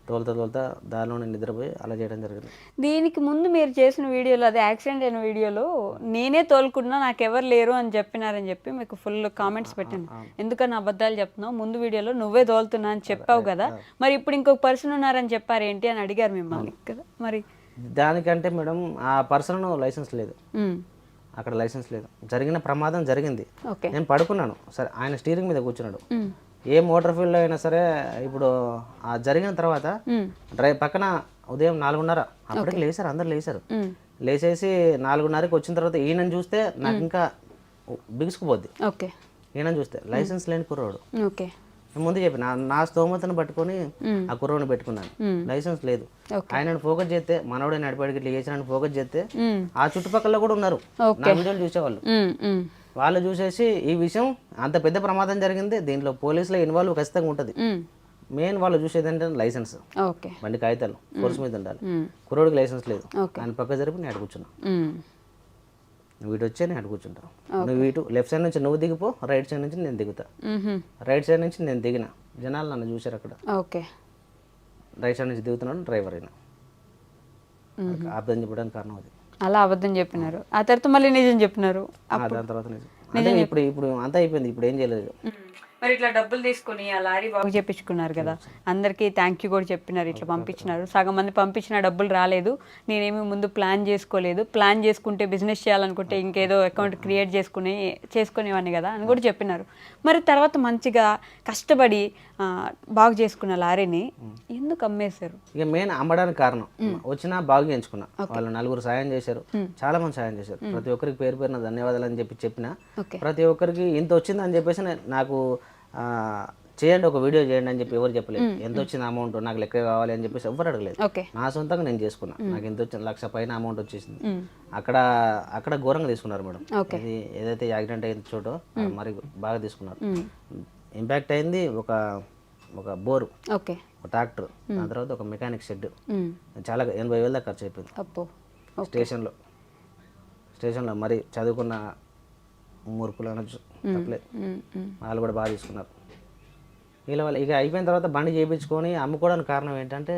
తోలుతా దారిలో నేను నిద్రపోయి అలా చేయడం జరిగింది. దీనికి ముందు మీరు చేసిన వీడియోలో, అదే యాక్సిడెంట్ అయిన వీడియోలో, నేనే తోలుకున్నా నాకు ఎవరు లేరు అని చెప్పినారని చెప్పి మీకు ఫుల్ కామెంట్స్ పెట్టాను. ఎందుకని అబద్ధాలు చెప్తున్నావు, ముందు వీడియోలో నువ్వే తోలుతున్నా అని చెప్పావు కదా, మరి ఇప్పుడు ఇంకొక పర్సన్ ఉన్నారని చెప్పారు ఏంటి అని అడిగారు మిమ్మల్ని కదా. మరి దానికంటే మేడం ఆ పర్సన్ లైసెన్స్ లేదు, అక్కడ లైసెన్స్ లేదు. జరిగిన ప్రమాదం జరిగింది, నేను పడుకున్నాను. సరే, ఆయన స్టీరింగ్ మీద కూర్చున్నాడు. ఏ మోటార్ ఫీల్డ్లో అయినా సరే ఇప్పుడు ఆ జరిగిన తర్వాత పక్కన ఉదయం 4:30 అప్పటికి లేచారు, అందరు లేచేసి 4:30కి వచ్చిన తర్వాత ఈయనని చూస్తే నాకు ఇంకా బిగుసుకుపోద్ది. ఈయనని చూస్తే లైసెన్స్ లేని కుర్రోడు. ముందు చెప్పి నా స్తోమతను పట్టుకొని ఆ కుర్రోని పెట్టుకున్నాను. లైసెన్స్ లేదు. ఆయనను ఫోకస్ చేస్తే, మనోడే నడిపాడికి ఇట్లా చేసిన ఫోకస్ చేస్తే ఆ చుట్టుపక్కల కూడా ఉన్నారు నా వీడియోలు చూసేవాళ్ళు. వాళ్ళు చూసేసి ఈ విషయం అంత పెద్ద ప్రమాదం జరిగింది, దీంట్లో పోలీసుల ఇన్వాల్వ్ ఖచ్చితంగా ఉంటుంది. మెయిన్ వాళ్ళు చూసేది ఏంటంటే లైసెన్స్, బండి కాగితాలు ఫోర్స్ మీద ఉండాలి. కుర్రోడికి లైసెన్స్ లేదు. ఆయన పక్క జరిపి నేను అటు కూర్చున్నా. నువ్వు ఇటు వచ్చే నేను అటు కూర్చుంటాను. నువ్వు ఇటు లెఫ్ట్ సైడ్ నుంచి నువ్వు దిగిపో, రైట్ సైడ్ నుంచి నేను దిగుతా. రైట్ సైడ్ నుంచి నేను దిగిన, జనాలు నన్ను చూశారు అక్కడ. రైట్ సైడ్ నుంచి దిగుతున్నాను, డ్రైవర్ అయినా. అబద్ధం చెప్పడానికి కారణం అది. అలా అబద్ధం చెప్పినారు, ఆ తర్వాత మళ్ళీ నిజం చెప్పినారు. దాని తర్వాత నిజం. అంటే ఇప్పుడు అంతా అయిపోయింది, ఇప్పుడు ఏం చేయలేదు. మరి ఇట్లా డబ్బులు తీసుకుని ఆ లారీ బాగు చేపించుకున్నారు కదా, అందరికీ థ్యాంక్ యూ కూడా చెప్పినారు, ఇట్లా పంపించినారు. సగం మంది పంపించిన డబ్బులు రాలేదు, నేనేమి ముందు ప్లాన్ చేసుకోలేదు, ప్లాన్ చేసుకుంటే బిజినెస్ చేయాలనుకుంటే ఇంకేదో అకౌంట్ క్రియేట్ చేసుకునేవాడిని కదా అని కూడా చెప్పినారు. మరి తర్వాత మంచిగా కష్టపడి బాగు చేసుకున్న లారీని ఎందుకు అమ్మేశారు? ఇక మెయిన్ అమ్మడానికి కారణం వచ్చినా బాగు చేయించుకున్నా. వాళ్ళు 4 సాయం చేశారు, చాలా మంది సాయం చేశారు. ప్రతి ఒక్కరికి పేరు పేరున ధన్యవాదాలు అని చెప్పిన ప్రతి ఒక్కరికి ఇంత వచ్చింది అని చెప్పేసి నాకు చేయండి, ఒక వీడియో చేయండి అని చెప్పి ఎవరు చెప్పలేదు. ఎంత వచ్చిన అమౌంట్ నాకు లెక్క కావాలి అని చెప్పేసి ఎవరు అడగలేదు. నా సొంతంగా నేను చేసుకున్నా. నాకు ఎంత వచ్చింది, 1,00,000 పైన అమౌంట్ వచ్చేసింది. అక్కడ ఘోరంగా తీసుకున్నారు మేడం. ఇది ఏదైతే యాక్సిడెంట్ అయిన చోటో మరి బాగా తీసుకున్నారు. ఇంపాక్ట్ అయింది ఒక ఒక బోరు, ఓకే. ఒక ట్రాక్టర్, దాని తర్వాత ఒక మెకానిక్ షెడ్. చాలా 80,000 దాకా ఖర్చు అయిపోయింది. అప్పో. స్టేషన్లో మరి చదువుకున్న మూర్ఖులు అనొచ్చు, తప్పలేదు, వాళ్ళు కూడా బాగా తీసుకున్నారు. వీళ్ళ వల్ల ఇక అయిపోయిన తర్వాత బండి చేయించుకొని అమ్ముకోవడానికి కారణం ఏంటంటే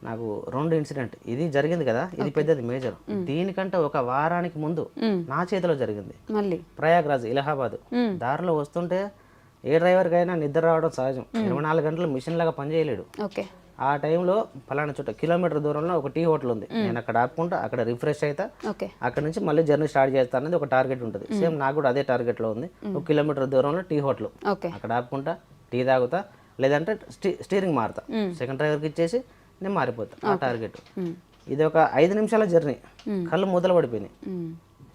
నాకు 2 ఇన్సిడెంట్. ఇది జరిగింది కదా, ఇది పెద్దది మేజర్. దీనికంటే ఒక వారానికి ముందు నా చేతిలో జరిగింది. మళ్ళీ ప్రయాగ్రాజ్, ఇలహాబాద్ దారిలో వస్తుంటే ఏ డ్రైవర్కైనా నిద్ర రావడం సహజం. 24 గంటలు మిషన్ లాగా పనిచేయలేడు. ఓకే. ఆ టైంలో ఫలానా చోట కిలోమీటర్ దూరంలో ఒక టీ హోటల్ ఉంది. నేను అక్కడ ఆపుకుంటా, అక్కడ రిఫ్రెష్ అవుతా, అక్కడ నుంచి మళ్ళీ జర్నీ స్టార్ట్ చేస్తా అనేది ఒక టార్గెట్ ఉంటుంది. సేమ్ నాకు కూడా అదే టార్గెట్లో ఉంది. 1 కిలోమీటర్ దూరంలో టీ హోటల్, అక్కడ ఆపుకుంటా, టీ తాగుతా, లేదంటే స్టీరింగ్ మారుతా, సెకండ్ డ్రైవర్కి ఇచ్చేసి నేను మారిపోతా. ఆ టార్గెట్. ఇది ఒక 5 నిమిషాల జర్నీ. కళ్ళు మూతలు పడిపోయినాయి.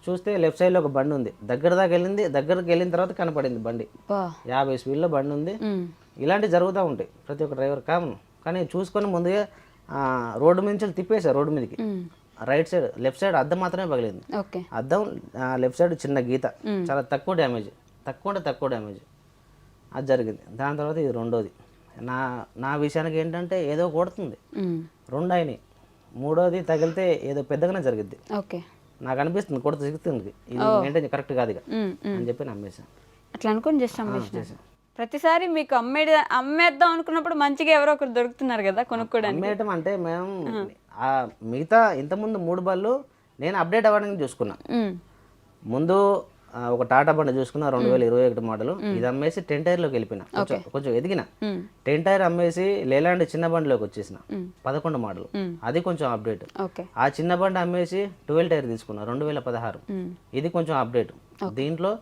చూస్తే లెఫ్ట్ సైడ్లో ఒక బండి ఉంది. దగ్గరికి వెళ్ళిన తర్వాత కనపడింది బండి. 50 స్పీడ్లో బండి ఉంది. ఇలాంటివి జరుగుతూ ఉంటాయి ప్రతి ఒక్క డ్రైవర్ కామన్. కానీ చూసుకొని ముందుగా రోడ్డు నుంచి తిప్పేశారు రోడ్డు మీదకి. రైట్ సైడ్, లెఫ్ట్ సైడ్ అద్దం మాత్రమే పగిలింది. అద్దం లెఫ్ట్ సైడ్ చిన్న గీత, చాలా తక్కువ డ్యామేజ్, తక్కువ డ్యామేజ్. అది జరిగింది. దాని తర్వాత ఇది రెండోది. నా విషయానికి ఏంటంటే ఏదో కొడుతుంది, 2 అయినాయి. మూడోది తగిలితే ఏదో పెద్దగానే జరిగింది. నాకు అనిపిస్తుంది కొడుతు సిగుతుంది, ఇది మెయింటైన్ కరెక్ట్ కాదు అని చెప్పి నమ్మేశాను. అట్లా అనుకుని జస్ట్ అమ్మేసాను. ప్రతిసారి మీకు అమ్మేద్దాం అనుకున్నప్పుడు మంచిగా ఎవరో ఒకరు దొరుకుతున్నారు కదా కొనుక్కోవడానికి. అమ్మేయటం అంటే మేము మిగతా ఇంతకుముందు 3 బళ్ళు నేను అప్డేట్ అవ్వడానికి చూసుకున్నా. ముందు ఒక టాటా బండి చూసుకున్నా, 2021 మోడల్. ఇది అమ్మేసి 10 టైర్లోకి వెళ్ళిపోయినా, కొంచెం ఎదిగిన. 10 టైర్ అమ్మేసి లేలాంటి చిన్న బండిలోకి వచ్చేసిన, 11 మోడల్. అది కొంచెం అప్డేట్. ఆ చిన్న బండి అమ్మేసి 12 టైర్ తీసుకున్నా, 2016. ఇది కొంచెం అప్డేట్. దీంట్లో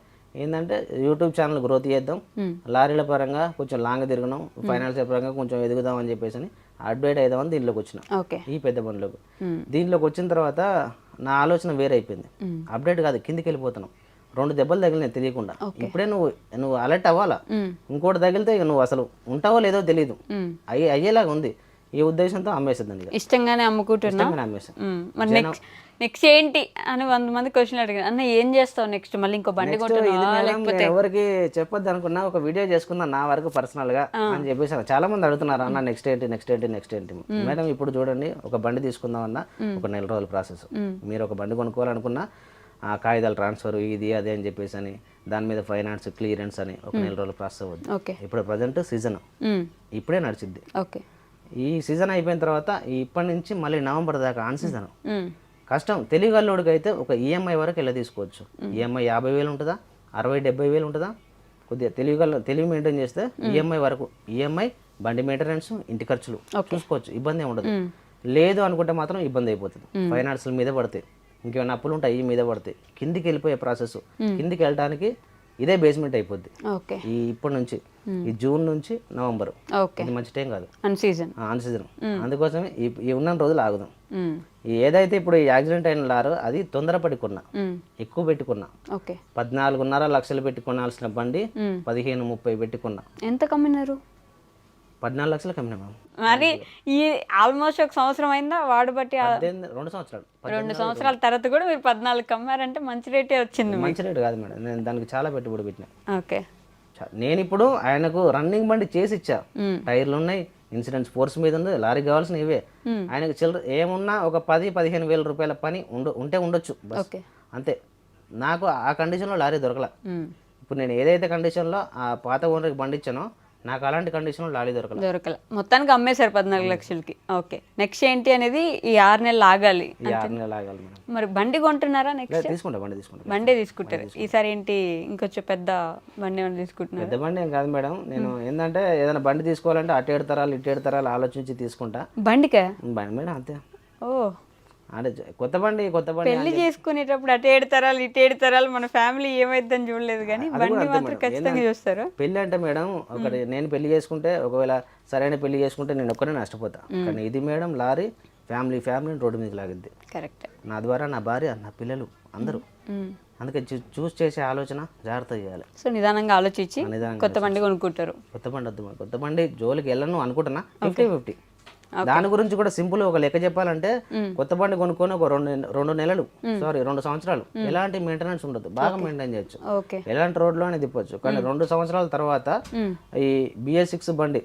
ఏంటంటే యూట్యూబ్ ఛానల్ గ్రోత్ చేద్దాం, లారీల పరంగా కొంచెం లాంగ్ తిరగడం, ఫైనాన్షియల్ పరంగా కొంచెం ఎదుగుదాం అని చెప్పేసి అప్డేట్ అవుదామని దీంట్లోకి వచ్చిన, ఈ పెద్ద బండిలోకి. దీంట్లోకి వచ్చిన తర్వాత నా ఆలోచన వేరే అయిపోయింది. అప్డేట్ కాదు, కిందికి వెళ్ళిపోతున్నాం. 2 దెబ్బలు తగిలినాయి తెలియకుండా. ఇప్పుడే నువ్వు అలర్ట్ అవ్వాలా. ఇంకోటి తగిలితే నువ్వు అసలు ఉంటావో లేదో తెలియదు, అయ్యేలాగా ఉంది. ఈ ఉద్దేశంతో అమ్మేసేద్దాం. ఇష్టంగానే అమ్ముకుంటున్నా. అమ్మేసాను. నెక్స్ట్ ఏంటి అని 100 మంది క్వశ్చన్ అడిగారు. అన్న ఏం చేస్తావు నెక్స్ట్? మళ్ళీ ఇంకో బండి లేకపోతే ఎవరికి చెప్పొద్దు అనుకున్నా, ఒక వీడియో చేసుకున్నా నా వరకు పర్సనల్ గా అని చెప్పేసి. చాలా మంది అడుగుతున్నారు, అన్న నెక్స్ట్ ఏంటి. మేడం ఇప్పుడు చూడండి, ఒక బండి తీసుకుందాం అన్న ఒక 1 నెల రోజుల ప్రాసెస్. మీరు ఒక బండి కొనుక్కోవాలనుకున్నా కాగితాలు ట్రాన్స్ఫర్ ఇది అదే అని చెప్పేసి అని, దాని మీద ఫైనాన్స్ క్లియరెన్స్ అని ఒక 1 నెల రోజుల ప్రాసెస్ అవుద్ది. ఇప్పుడు ప్రజెంట్ సీజన్ ఇప్పుడే నడిచిద్ది. ఈ సీజన్ అయిపోయిన తర్వాత ఇప్పటి నుంచి మళ్ళీ నవంబర్ దాకా ఆన్ సీజన్. కష్టం. తెలివిగల్లోడికి అయితే ఒక ఈఎంఐ వరకు ఎలా తీసుకోవచ్చు. ఈఎంఐ 50,000 ఉంటుందా, 60,000-70,000 ఉంటుందా. కొద్దిగా తెలివి మెయింటైన్ చేస్తే ఈఎంఐ వరకు, ఈఎంఐ, బండి మెయింటెనెన్స్, ఇంటి ఖర్చులు చూసుకోవచ్చు, ఇబ్బంది ఉండదు. లేదు అనుకుంటే మాత్రం ఇబ్బంది అయిపోతుంది. ఫైనాన్షియల్ మీద పడతాయి, ఇంకేమైనా అప్పులు ఉంటాయి ఈ మీద పడతాయి. కిందికి వెళ్ళిపోయే ప్రాసెస్. కిందికి వెళ్ళడానికి ఇదే బేస్మెంట్ అయిపోద్ది. ఈ ఇప్పటి నుంచి ఈ జూన్ నుంచి నవంబర్ ఇది మంచి టైం కాదు, అన్ సీజన్. అందుకోసమే ఈ ఉన్న రోజులు ఆగుదాం. ఏదైతే ఇప్పుడు యాక్సిడెంట్ అయిన లారో అది తొందరపడి కొన్నా, ఎక్కువ పెట్టుకున్నా. 14.5 లక్షలు పెట్టి కొనాల్సిన బండి 15-30 పెట్టుకున్నా. ఎంత కమ్మినారు? 14 లక్షలు కమ్మినా మ్యామ్. మరి ఈ ఆల్మోస్ట్ 1 సంవత్సరం అయిందా వాడు బట్టి? 2 సంవత్సరాలు. 2 సంవత్సరాల తర్వాత కూడా మీరు 14 కమ్మారంటే మంచి రేటే వచ్చింది. మంచి రేటు కాదు మేడం, నేను దానికి చాలా పెట్టుబడి పెట్టినా. నేను ఇప్పుడు ఆయనకు రన్నింగ్ బండి చేసి ఇచ్చా, టైర్లు ఉన్నాయి, ఇన్సూరెన్స్ ఫోర్స్ మీద ఉంది, లారీ కావాల్సిన ఇవే. ఆయనకు చిల్లర ఏమున్నా ఒక 10-15 వేల రూపాయల పని ఉంటే ఉండొచ్చు అంతే. నాకు ఆ కండిషన్లో లారీ దొరకలా. ఇప్పుడు నేను ఏదైతే కండిషన్లో ఆ పాత ఓనర్కి బండి ఇచ్చానో నాకు అలాంటి కండిషన్లో లారీ దొరకల. మొత్తానికి అమ్మేశారు 14 లక్షలకి. ఓకే, నెక్స్ట్ ఏంటి అనేది ఈ 6 నెలలు ఆగాలి. 6 నెలలు ఆగాలి మేడం. మరి బండి కొంటున్నారా? నెక్స్ట్ బండి తీసుకుంటారు. ఈసారి ఏంటి ఇంకొంచెం పెద్ద బండి ఏమైనా తీసుకుంటున్నారు? పెద్ద బండి ఏం కాదు మేడం. నేను ఏంటంటే ఏదైనా బండి తీసుకోవాలంటే అటు 7 తరాలు ఇటు 7 తరాలు ఆలోచించి తీసుకుంటా. బండికా? బండి మేడం అంతే. ఓ, అంటే కొత్త బండి పెళ్లి చేసుకునేటప్పుడు అటు 7 తరాలు ఇటు 7 తరాలు మన ఫ్యామిలీ ఏమైద్దని చూడలేదు, కానీ బండి మాత్రం ఖచ్చితంగా చూస్తారు. పెళ్లి అంటే మేడం ఒకటి, నేను పెళ్లి చేసుకుంటే ఒకవేళ సరైన పెళ్లి చేసుకుంటే నేను ఒక్కనే నష్టపోతా. కానీ ఇది మేడం లారీ ఫ్యామిలీని రోడ్డు మీద లాగిద్ది. కరెక్ట్. నా ద్వారా నా భార్య, నా పిల్లలు అందరూ. అందుకే చూస్ చేసే ఆలోచన జాగ్రత్త చేయాలి. సో నిదానంగా ఆలోచించి కొత్త బండి కొనుక్కుంటారు. కొత్త బండి వద్దు, కొత్త బండి జోలికి వెళ్ళను అనుకుంటున్నా. 50-50 దాని గురించి కూడా సింపుల్ ఒక లెక్క చెప్పాలంటే కొత్త బండి కొనుక్కొని ఒక 2 నెలలు 2 సంవత్సరాలు ఎలాంటి మెయింటెనెన్స్ ఉండదు, బాగా మెయింటైన్ చేయొచ్చు, ఓకే ఎలాంటి రోడ్లోనే తిప్పొచ్చు. కానీ 2 సంవత్సరాల తర్వాత ఈ BS6 బండి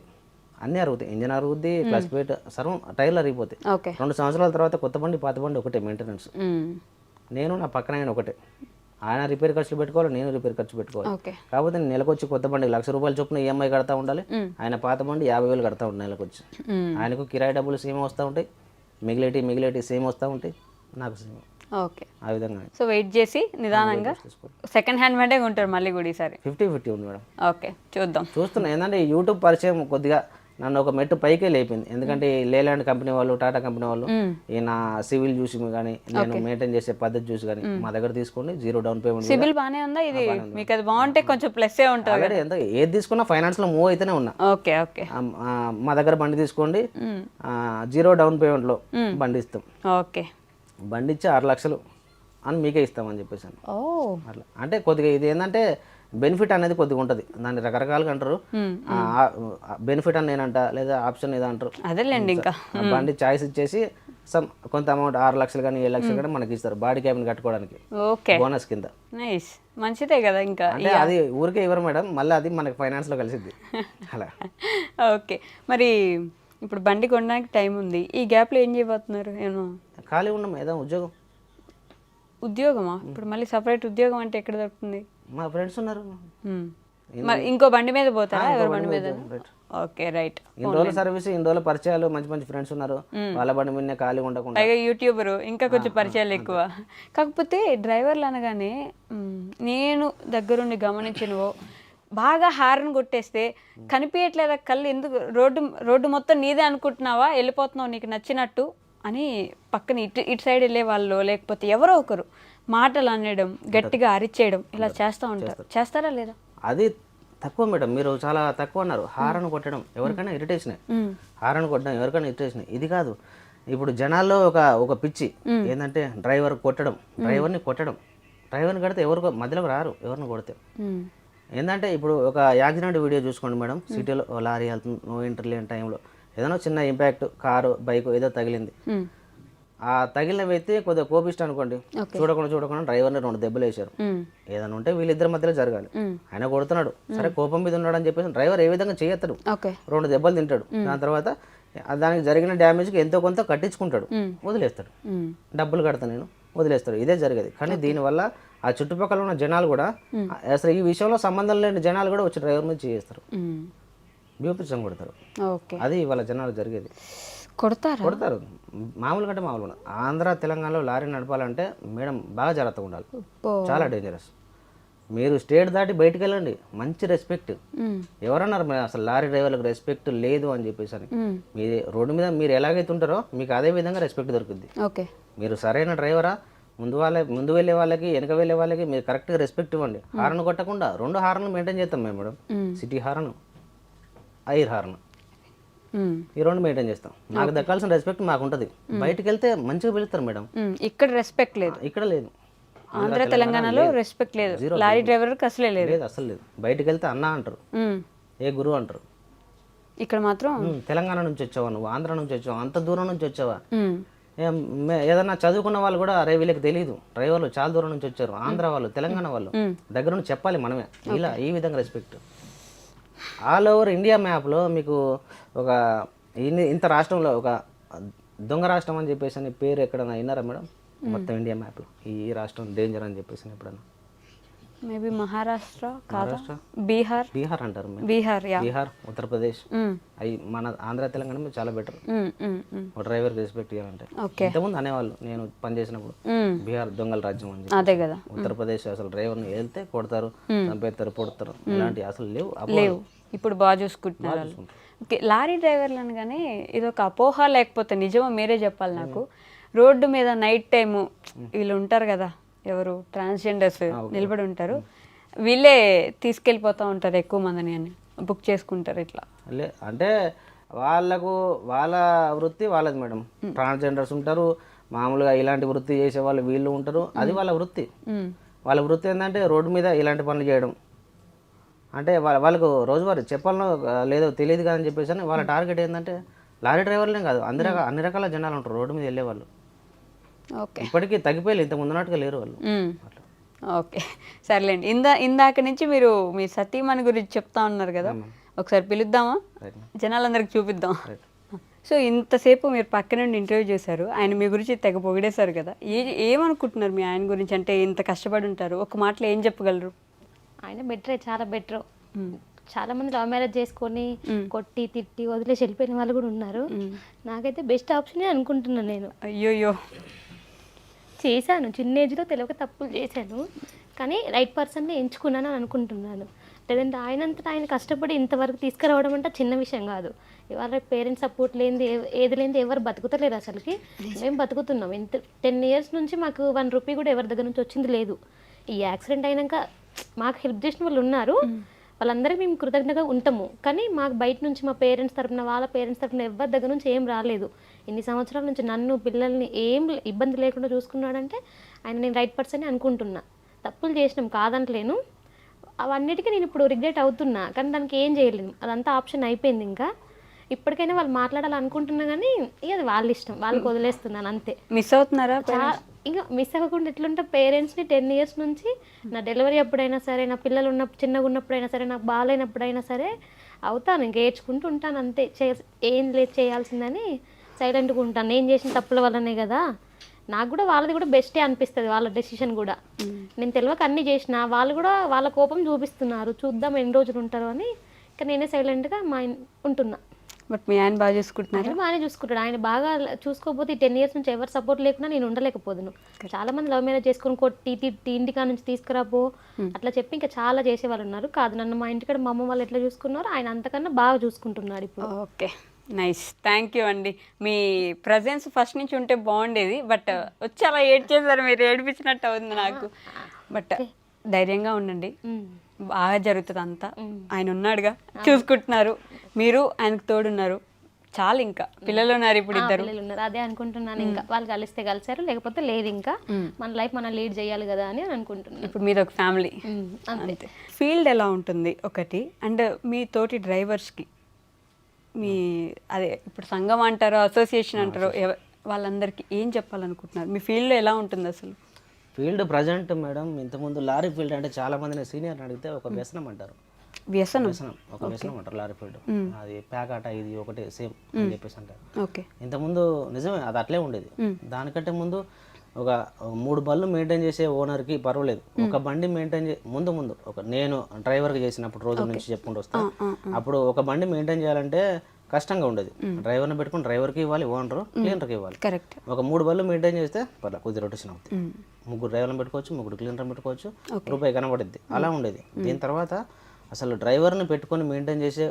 అన్నీ అరుగుతాయి, ఇంజన్ అరుగుద్ది, క్లచ్ ప్లేట్ సర్వం టైర్లు అరిగిపోతాయి. ఓకే 2 సంవత్సరాల తర్వాత కొత్త బండి పాత బండి ఒకటే మెయింటెనెన్స్. నేను నా పక్కన ఆయన ఒకటే, ఆయన రిపేర్ ఖర్చులు పెట్టుకోవాలి, నేను రిపేర్ ఖర్చు పెట్టుకోవాలి. ఓకే కాకపోతే నేను నెలకొచ్చి కొత్త బండి ₹1,00,000 చొప్పున EMI కడతా ఉండాలి, ఆయన పాత బండి 50,000 కడతా ఉండాలి నెలకొచ్చి. ఆయనకు కిరాయి డబ్బులు సేమ్ వస్తూ ఉంటాయి, మిగిలేటి సేమ్ వస్తూ ఉంటాయి, నాకు సేమ్. ఓకే ఆ విధంగా సో వెయిట్ చేసి నిదానంగా సెకండ్ హ్యాండ్ బండే కొంటారు మళ్ళీ కూడా ఈసారి. 50-50 ఉంది మేడం. ఓకే చూద్దాం. చూస్తున్నా ఏంటంటే యూట్యూబ్ పరిచయం కొద్దిగా నన్ను ఒక మెట్టు పైకే లేపింది. ఎందుకంటే ఈ లేలాండ్ కంపెనీ వాళ్ళు, టాటా కంపెనీ వాళ్ళు ఈయన సివిల్ చూసి కానీ నేను మెయింటైన్ చేసే పద్ధతి చూసి కానీ మా దగ్గర తీసుకోండి, 0 డౌన్ పేమెంట్. సిబిల్ బానే ఉందా? ఇది మీకు అది బాగుంటే కొంచెం ప్లస్ ఏ ఉంటుంది. ఆల్రెడీ ఎంత ఏది తీసుకున్నా ఫైనాన్స్ లో మూవ్ అయితేనే ఉన్నా. ఓకే ఓకే మా దగ్గర బండి తీసుకోండి, 0 డౌన్ పేమెంట్ లో బండి ఇస్తాం. ఓకే బండి ఇచ్చి 6 లక్షలు అని మీకే ఇస్తామని చెప్పేసాను. ఓ అట్లా అంటే కొద్దిగా ఇది ఏంటంటే బెనిఫిట్ అనేది కొద్దిగా ఉంటుంది, దాన్ని రకరకాలుగా అంటారు. బెనిఫిట్ అని నేనంట, లేదా ఆప్షన్ ఏదో అంటారు. అదేలేండి. ఇంకా బండి చాయిస్ ఇచ్చేసి కొంత అమౌంట్ 6 లక్షలు కానీ 7 లక్షలు కానీ మనకి ఇస్తారు బాడీ క్యాబిన్ కట్టుకోవడానికి ఓకే బోనస్ కింద. నైస్, మంచిదే కదా. ఇంకా అంటే అది ఊరికే ఇవ్వరు మేడం, మళ్ళీ అది మనకి ఫైనాన్స్ లో కలిసిద్ది అలా. ఓకే మరి ఇప్పుడు బండి కొనడానికి టైం ఉంది, ఈ గ్యాప్ లో ఏం చేయబోతున్నారు? ఏమో ఖాళీ ఉన్నాం, ఏదో ఉద్యోగమా? ఇప్పుడు మళ్ళీ సపరేట్ ఉద్యోగం అంటే ఎక్కడ దొరుకుతుంది? మా ఫ్రెండ్స్ ఉన్నారు. మరి ఇంకో బండి మీద పోతారా? ఎవరి బండి మీద? Okay right. ఇన్ని రోజుల సర్వీస్, ఇన్ని రోజుల పరిచయాలు, మంచి మంచి ఫ్రెండ్స్ ఉన్నారు, వాళ్ళ బండి మీద ఖాళీ ఉండకుండా. పైగా యూట్యూబర్, ఇంకా కొంచెం పరిచయాలు ఎక్కువ. కాకపోతే డ్రైవర్లు అనగానే నేను దగ్గరుండి గమనించినవో, బాగా హార్న్ కొట్టేస్తే కనిపించట్లేదా కళ్ళు, ఎందుకు రోడ్డు మొత్తం నీదే అనుకుంటున్నావా, వెళ్ళిపోతున్నావు నీకు నచ్చినట్టు అని పక్కన ఇటు సైడ్ వెళ్ళే వాళ్ళు, లేకపోతే ఎవరో ఒకరు మాటలు అనడం, గట్టిగా అరిచేయడం, ఇలా చేస్తూ ఉంటారు. చేస్తారా లేదా? అది తక్కువ మేడం, మీరు చాలా తక్కువ అన్నారు. హారన్ కొట్టడం ఎవరికైనా ఇరిటేషన్, హారన్ కొట్టడం ఎవరికైనా ఇరిటేషన్. ఇది కాదు, ఇప్పుడు జనాల్లో ఒక పిచ్చి ఏంటంటే డ్రైవర్ని కొట్టడం, డ్రైవర్ని కొడితే ఎవరు మధ్యలోకి రారు, ఎవరిని కొడితే. ఏంటంటే ఇప్పుడు ఒక యాక్సిడెంట్ వీడియో చూసుకోండి మేడం, సిటీలో లారీ వెళ్తుంది, నో ఎంట్రీ లేని టైంలో ఏదైనా చిన్న ఇంపాక్ట్, కారు బైక్ ఏదో తగిలింది, ఆ తగిలిన వ్యక్తి కొద్దిగా కోపిస్ట్ అనుకోండి, చూడకుండా డ్రైవర్ని 2 దెబ్బలు వేశారు. ఏదైనా ఉంటే వీళ్ళిద్దరి మధ్యలో జరగాలి. ఆయన కొడుతున్నాడు, సరే కోపం మీద ఉన్నాడు అని చెప్పేసి డ్రైవర్ ఏ విధంగా చేయొస్తాడు, 2 దెబ్బలు తింటాడు. దాని తర్వాత దానికి జరిగిన డ్యామేజ్కి ఎంతో కొంత కట్టించుకుంటాడు, వదిలేస్తాడు, డబ్బులు కడతా నేను వదిలేస్తాడు. ఇదే జరిగేది. కానీ దీనివల్ల ఆ చుట్టుపక్కల ఉన్న జనాలు కూడా అసలు ఈ విషయంలో సంబంధం లేని జనాలు కూడా వచ్చి డ్రైవర్ మీద చేస్తారు, బీపీసం కొడతారు. అది ఇవాళ జనాలు జరిగేది. కొడతారు మామూలు కంటే మామూలు. ఆంధ్ర తెలంగాణలో లారీ నడపాలంటే మేడం బాగా జాగ్రత్తగా ఉండాలి, చాలా డేంజరస్. మీరు స్టేట్ దాటి బయటకు వెళ్ళండి, మంచి రెస్పెక్ట్. ఎవరన్నారు అసలు లారీ డ్రైవర్లకు రెస్పెక్ట్ లేదు అని చెప్పేసి అని? మీరు రోడ్డు మీద మీరు ఎలాగైతే ఉంటారో మీకు అదే విధంగా రెస్పెక్ట్ దొరుకుద్ది. మీరు సరైన డ్రైవరా, ముందు వెళ్ళే వాళ్ళకి వెనక వెళ్ళే వాళ్ళకి మీరు కరెక్ట్గా రెస్పెక్ట్ ఇవ్వండి. హార్న్ కొట్టకుండా 2 హార్న్లు మెయింటైన్ చేస్తాం మేము మేడం, సిటీ హార్న్, ఐర్ హార్న్, ఈ 2 మెయింటైన్ చేస్తాం. నాకు దక్కాల్సిన రెస్పెక్ట్ మాకు ఉంటుంది. బయటకు వెళ్తే మంచిగా పిలుస్తారు మేడం, ఇక్కడ రెస్పెక్ట్ లేదు, ఇక్కడ లేదు. ఆంధ్ర తెలంగాణలో రెస్పెక్ట్ లేదు, లారీ డ్రైవర్కి అసలే లేదు, అసలు లేదు. బయటకు వెళ్తే అన్న అంటారు, ఏ గురువు అంటారు. ఇక్కడ మాత్రం తెలంగాణ నుంచి వచ్చావా నువ్వు, ఆంధ్ర నుంచి వచ్చావా, అంత దూరం నుంచి వచ్చావా. ఏదన్నా చదువుకున్న వాళ్ళు కూడా అరే వీళ్ళకి తెలియదు, డ్రైవర్లు చాలా దూరం నుంచి వచ్చారు, ఆంధ్ర వాళ్ళు, తెలంగాణ వాళ్ళు, దగ్గర నుంచి చెప్పాలి మనమే. ఇలా ఈ విధంగా రెస్పెక్ట్. ఆల్ ఓవర్ ఇండియా మ్యాప్లో మీకు ఒక ఇంత రాష్ట్రంలో ఒక దొంగ రాష్ట్రం అని చెప్పేసి అని పేరు ఎక్కడన్నా విన్నారా మేడం? మొత్తం ఇండియా మ్యాప్లో ఈ రాష్ట్రం డేంజర్ అని చెప్పేసి ఎప్పుడన్నా? మేబీ మహారాష్ట్ర, బీహార్ అంటారు. బీహార్, ఉత్తరప్రదేశ్, అవి మన ఆంధ్ర తెలంగాణ మీద చాలా బెటర్. ఒక డ్రైవర్కి రెస్పెక్ట్ ఇవ్వాలంటే. ఇంతకుముందు అనేవాళ్ళు నేను పనిచేసినప్పుడు, బీహార్ దొంగల రాజ్యం అని. అదే కదా. ఉత్తరప్రదేశ్ అసలు డ్రైవర్ని వెళ్తే కొడతారు, చంపేస్తారు, పొడతారు, ఇలాంటి అసలు లేవు. ఇప్పుడు బాగా చూసుకుంటున్నారు. లారీ డ్రైవర్లు అనగానే ఇది ఒక అపోహ, లేకపోతే నిజమో మీరే చెప్పాలి నాకు. రోడ్డు మీద నైట్ టైము వీళ్ళు ఉంటారు కదా, ఎవరు ట్రాన్స్జెండర్స్ నిలబడి ఉంటారు, వీళ్ళే తీసుకెళ్ళిపోతూ ఉంటారు ఎక్కువ మందిని అని బుక్ చేసుకుంటారు. ఇట్లా అంటే వాళ్ళ వృత్తి వాళ్ళది మేడం. ట్రాన్స్జెండర్స్ ఉంటారు, మామూలుగా ఇలాంటి వృత్తి చేసే వాళ్ళు వీళ్ళు ఉంటారు, అది వాళ్ళ వృత్తి. వాళ్ళ వృత్తి ఏంటంటే రోడ్డు మీద ఇలాంటి పనులు చేయడం. అంటే వాళ్ళకు రోజువారీ చెప్పాలనో లేదో తెలియదు కదా అని చెప్పేసి వాళ్ళ టార్గెట్ ఏంటంటే లారీ డ్రైవర్లే కాదు అన్ని రకాల జనాలు ఉంటారు రోడ్డు మీద వెళ్ళేవాళ్ళు. ఓకే. ఇప్పటికీ తగ్గిపోయి ఇంత ముందున్నట్టుగా లేరు వాళ్ళు. అట్లా. ఓకే, సర్లేండి. ఇందాక నుంచి మీరు మీ సతీమణి గురించి చెప్తా ఉన్నారు కదా, ఒకసారి పిలుద్దామా, జనాలందరికి చూపిద్దాం. సో ఇంతసేపు మీరు పక్క నుండి ఇంటర్వ్యూ చేశారు, ఆయన మీ గురించి తెగ పొగిడేశారు కదా, ఏమనుకుంటున్నారు మీ ఆయన గురించి? అంటే ఇంత కష్టపడి ఉంటారు, ఒక మాటలో ఏం చెప్పగలరు? ఆయన బెటరే, చాలా బెటర్. చాలా మంది లవ్ మ్యారేజ్ చేసుకొని కొట్టి తిట్టి వదిలేసి వెళ్ళిపోయిన వాళ్ళు కూడా ఉన్నారు. నాకైతే బెస్ట్ ఆప్షనే అనుకుంటున్నాను నేను. అయ్యోయ్యో, చేశాను చిన్న ఏజ్లో తెలియక తప్పులు చేశాను, కానీ రైట్ పర్సన్ని ఎంచుకున్నాను అని అనుకుంటున్నాను. లేదంటే ఆయనంతటా ఆయన కష్టపడి ఇంతవరకు తీసుకురావడం అంటే చిన్న విషయం కాదు. ఇవాళ పేరెంట్స్ సపోర్ట్ లేనిది ఏది లేనిది ఎవరు బతుకుతలేరు. అసలుకి మేము బతుకుతున్నాం. 10 years నుంచి మాకు 1 రూపీ కూడా ఎవరి దగ్గర నుంచి వచ్చింది లేదు. ఈ యాక్సిడెంట్ అయినాక మాకు హెల్ప్ చేసిన వాళ్ళు ఉన్నారు, వాళ్ళందరికీ మేము కృతజ్ఞతగా ఉంటాము. కానీ మాకు బయట నుంచి మా పేరెంట్స్ తరఫున, వాళ్ళ పేరెంట్స్ తరఫున ఎవరి దగ్గర నుంచి ఏం రాలేదు. ఇన్ని సంవత్సరాల నుంచి నన్ను పిల్లల్ని ఏం ఇబ్బంది లేకుండా చూసుకున్నాడంటే ఆయన నేను రైట్ పర్సన్ అనుకుంటున్నా. తప్పులు చేసినాం కాదంటలేను, అవన్నిటికీ నేను ఇప్పుడు రిగ్రెట్ అవుతున్నా, కానీ దానికి ఏం చేయలేను. అదంతా ఆప్షన్ అయిపోయింది. ఇంకా ఇప్పటికైనా వాళ్ళు మాట్లాడాలనుకుంటున్నా కానీ ఇక అది వాళ్ళ ఇష్టం, వాళ్ళకి వదిలేస్తున్నాను అంతే. మిస్ అవుతున్నారా? ఇంకా మిస్ అవ్వకుండా ఎట్లుంటే పేరెంట్స్ని 10 years నుంచి నా డెలివరీ అప్పుడైనా సరే, నా పిల్లలు చిన్నగా ఉన్నప్పుడైనా సరే, నాకు బాగాలేనప్పుడైనా సరే అవుతాను, ఇంక ఏడ్చుకుంటూ ఉంటాను అంతే. ఏం లేదు చేయాల్సిందని సైలెంట్గా ఉంటాను. నేను చేసిన తప్పుల వల్లనే కదా. నాకు కూడా వాళ్ళది కూడా బెస్టే అనిపిస్తుంది, వాళ్ళ డెసిషన్ కూడా. నేను తెలియక అన్నీ చేసిన, వాళ్ళు కూడా వాళ్ళ కోపం చూపిస్తున్నారు, చూద్దాం ఎన్ని రోజులు ఉంటారు అని. ఇంకా నేనే సైలెంట్గా ఉంటున్నా. బట్ మీ ఆయన బాగా చూసుకుంటున్నారు? ఆయన బాగానే చూసుకుంటాడు. ఆయన బాగా చూసుకోకపోతే 10 years నుంచి ఎవరు సపోర్ట్ లేకుండా నేను ఉండలేకపోదును. చాలా మంది లవ్ మ్యారేజ్ చేసుకొని కొట్టి తిట్టి ఇంటికా నుంచి తీసుకురాపో అట్లా చెప్పి ఇంకా చాలా చేసేవాళ్ళు ఉన్నారు. కాదు, నన్ను మా ఇంటికాడ మా అమ్మ వాళ్ళు ఎట్లా చూసుకున్నారో ఆయన అంతకన్నా బాగా చూసుకుంటున్నాడు ఇప్పుడు. ఓకే, నైస్, థ్యాంక్ యూ అండి. మీ ప్రజెన్స్ ఫస్ట్ నుంచి ఉంటే బాగుండేది, బట్ వచ్చి అలా ఏడ్చేసారు, మీరు ఏడిపించినట్టు అవుతుంది నాకు. బట్ ధైర్యంగా ఉండండి, బాగా జరుగుతుంది అంతా. ఆయన ఉన్నాడుగా, చూసుకుంటున్నారు, మీరు ఆయనకు తోడున్నారు, చాలు. ఇంకా పిల్లలు ఉన్నారు, ఇప్పుడు ఇద్దరు పిల్లలు ఉన్నారు, అదే అనుకుంటున్నాను. ఇంకా వాళ్ళు కలిస్తే కలిసారు, లేకపోతే లేదు. ఇంకా మన లైఫ్ మనం లీడ్ చేయాలి కదా అని అనుకుంటున్నాను. ఇప్పుడు మీద ఒక ఫ్యామిలీ అంతే. ఫీల్డ్ ఎలా ఉంటుంది ఒకటి, అండ్ మీ తోటి డ్రైవర్స్కి మీ అదే ఇప్పుడు సంఘం అంటారో అసోసియేషన్ అంటారో వాళ్ళందరికీ ఏం చెప్పాలనుకుంటున్నారు? మీ ఫీల్డ్లో ఎలా ఉంటుంది అసలు? ఫీల్డ్ ప్రజెంట్ మేడం, ఇంతకుముందు లారీ ఫీల్డ్ అంటే చాలా మంది సీనియర్ని అడిగితే ఒక వ్యసనం అంటారు. వ్యసనం అంటారు లారీ ఫీల్డ్. అది ప్యాకాట ఇది ఒకటే సేమ్ అని చెప్పేసి అంటారు. ఓకే, ఇంతకుముందు నిజమే అది అట్లే ఉండేది. దానికంటే ముందు ఒక 3 బళ్ళు మెయింటైన్ చేసే ఓనర్కి పర్వాలేదు. ఒక బండి మెయింటైన్ ముందు ఒక నేను డ్రైవర్గా చేసినప్పుడు రోజుల నుంచి చెప్పుకుంటూ వస్తాను. అప్పుడు ఒక బండి మెయింటైన్ చేయాలంటే కష్టంగా ఉండేది. డ్రైవర్ని పెట్టుకుని డ్రైవర్కి ఇవ్వాలి, ఓనర్ క్లీనర్కి ఇవ్వాలి. కరెక్ట్. ఒక 3 బళ్ళు మెయింటైన్ చేస్తే పర్లేదు, కొద్ది రొటేషన్ అవుతుంది. 3 డ్రైవర్లను పెట్టుకోవచ్చు, 3 క్లీనర్ని పెట్టుకోవచ్చు, రూపాయి కనబడుద్ది. అలా ఉండేది. దీని తర్వాత అసలు డ్రైవర్ని పెట్టుకొని మెయింటైన్ చేసే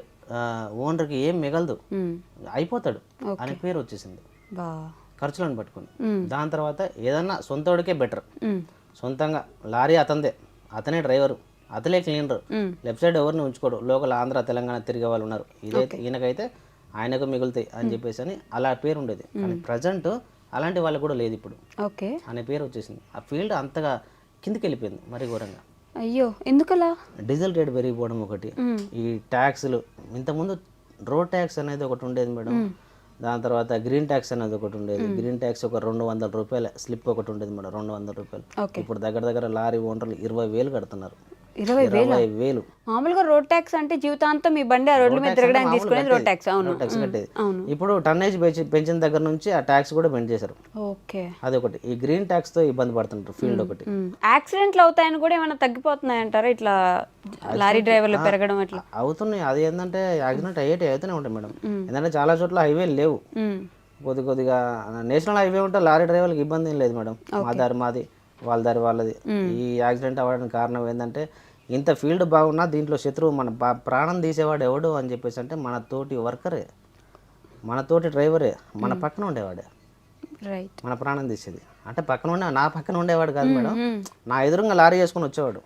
ఓనర్కి ఏం మిగలదు, అయిపోతాడు అనే పేరు వచ్చేసింది ఖర్చులను పట్టుకుని. దాని తర్వాత ఏదన్నా సొంతోడికే బెటర్. సొంతంగా లారీ అతనిదే, అతనే డ్రైవరు, అతలే క్లీనర్, లెఫ్ట్ సైడ్ ఎవరిని ఉంచుకోడు. లోకల్ ఆంధ్ర తెలంగాణ తిరిగే వాళ్ళు ఉన్నారు, ఇదైతే ఈయనకైతే ఆయనకు మిగులుతాయి అని చెప్పేసి అని అలా పేరు ఉండేది. కానీ ప్రజెంట్ అలాంటి వాళ్ళకి కూడా లేదు ఇప్పుడు. ఓకే అనే పేరు వచ్చేసింది. ఆ ఫీల్డ్ అంతగా కిందికి వెళ్ళిపోయింది మరి ఘోరంగా. అయ్యో, ఎందుకలా? డీజిల్ రేట్ పెరిగిపోవడం ఒకటి, ఈ ట్యాక్స్లు. ఇంతకుముందు రోడ్ ట్యాక్స్ అనేది ఒకటి ఉండేది మేడం, దాని తర్వాత గ్రీన్ ట్యాక్స్ అనేది ఒకటి ఉండేది. గ్రీన్ ట్యాక్స్ ఒక 200 రూపాయల స్లిప్ ఒకటి ఉండేది మేడం, 200 రూపాయలు. ఇప్పుడు దగ్గర లారీ ఓనర్లు 20,000 కడుతున్నారు. 20,000 మామూలుగా రోడ్ ట్యాక్స్ అంటే జీవితాంతం మీ బండి ఆ రోడ్ల మీద తిరగడానికి తీసుకునేది రోడ్ ట్యాక్స్. అవును, ట్యాక్స్ కట్టేది. ఇప్పుడు టన్నేజ్ పెంచిన దగ్గర నుంచి ఆ ట్యాక్స్ కూడా పెంచేశారు. ఓకే, అదొకటి. ఈ గ్రీన్ ట్యాక్స్ తో ఇబ్బంది పడుతుంటారు ఫీల్డ్ ఒకటి. యాక్సిడెంట్లు అవుతాయని కూడా ఏమైనా తగ్గిపోతున్నాయి అంటారా ఇట్లా లారీ డ్రైవర్లు పెరగడం? అట్లా అవుతున్నాయి. అది ఏంటంటే యాక్సిడెంట్ అవుతూనే ఉంటాయి మేడం. ఎందుకంటే చాలా చోట్ల హైవేలు లేవు. కొద్దిగా నేషనల్ హైవే ఉంటే లారీ డ్రైవర్లకు ఇబ్బంది ఏం లేదు మేడం. మా దారి మాది, వాళ్ళ దారి వాళ్ళది. ఈ యాక్సిడెంట్ అవ్వడానికి కారణం ఏంటంటే ఇంత ఫీల్డ్ బాగున్నా దీంట్లో శత్రువు మన ప్రాణం తీసేవాడు ఎవడు అని చెప్పేసి అంటే మన తోటి వర్కరే, మన తోటి డ్రైవరే, మన పక్కన ఉండేవాడే. రైట్. మన ప్రాణం తీసేది అంటే నా పక్కన ఉండేవాడు కాదు మేడం, నా ఎదురుగా లారీ చేసుకుని వచ్చేవాడు,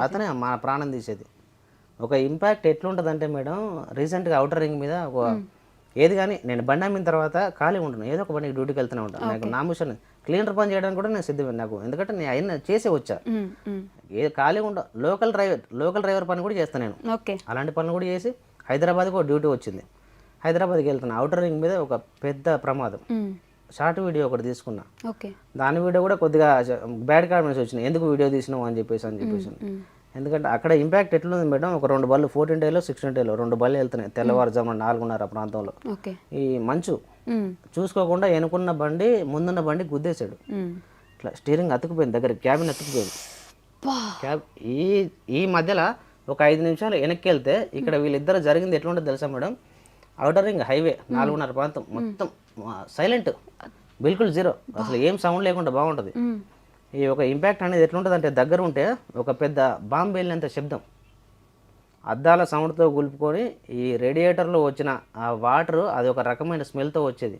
అతనే మన ప్రాణం తీసేది. ఒక ఇంపాక్ట్ ఎట్లుంటుంది అంటే మేడం, రీసెంట్గా అవుటర్ రింగ్ మీద ఒక ఏది కానీ నేను బండి అమ్మిన తర్వాత ఖాళీ ఉంటాను, ఏదో ఒక బండికి డ్యూటీకి వెళ్తూనే ఉంటాను. నాకు నామూషన్ క్లీనర్ పని చేయడానికి కూడా నేను సిద్ధమే నాకు, ఎందుకంటే నేను అయినా చేసే వచ్చా. ఏ ఖాళీ ఉండ లోకల్ డ్రైవర్ పని కూడా చేస్తాను నేను. అలాంటి పనులు కూడా చేసి హైదరాబాద్కి ఒక డ్యూటీ వచ్చింది. హైదరాబాద్కి వెళ్తున్నా. అవుటర్ రింగ్ మీద ఒక పెద్ద ప్రమాదం. షార్ట్ వీడియో ఒకటి తీసుకున్నా. ఓకే. దాని వీడియో కూడా కొద్దిగా బ్యాడ్ కామెంట్స్ వచ్చినాయి, ఎందుకు వీడియో తీసినావు అని చెప్పేసి. ఎందుకంటే అక్కడ ఇంపాక్ట్ ఎట్లుంది మేడం, ఒక 2 బళ్ళు 14 డేలో 16 డేలో 2 బళ్ళు వెళ్తున్నాయి తెల్లవారుజామున 4:30 ప్రాంతంలో. ఈ మంచు చూసుకోకుండా వెనుకున్న బండి ముందున్న బండి గుద్దేశాడు. ఇట్లా స్టీరింగ్ అతుకుపోయింది, దగ్గర క్యాబిన్ అతుకుపోయింది. ఈ మధ్యలో ఒక 5 నిమిషాలు వెనక్కి వెళ్తే ఇక్కడ వీళ్ళిద్దరు జరిగింది ఎట్లుంటుంది తెలుసా మేడం, అవుటర్ రింగ్ హైవే 4:30 ప్రాంతం మొత్తం సైలెంట్, బిల్కుల్ జీరో, అసలు ఏం సౌండ్ లేకుండా బాగుంటుంది. ఈ ఒక ఇంపాక్ట్ అనేది ఎట్లుంటుంది అంటే, దగ్గర ఉంటే ఒక పెద్ద బాంబు వెళ్ళినంత శబ్దం, అద్దాల సౌండ్తో గులుపుకొని ఈ రేడియేటర్లో వచ్చిన ఆ వాటర్ అది ఒక రకమైన స్మెల్తో వచ్చేది.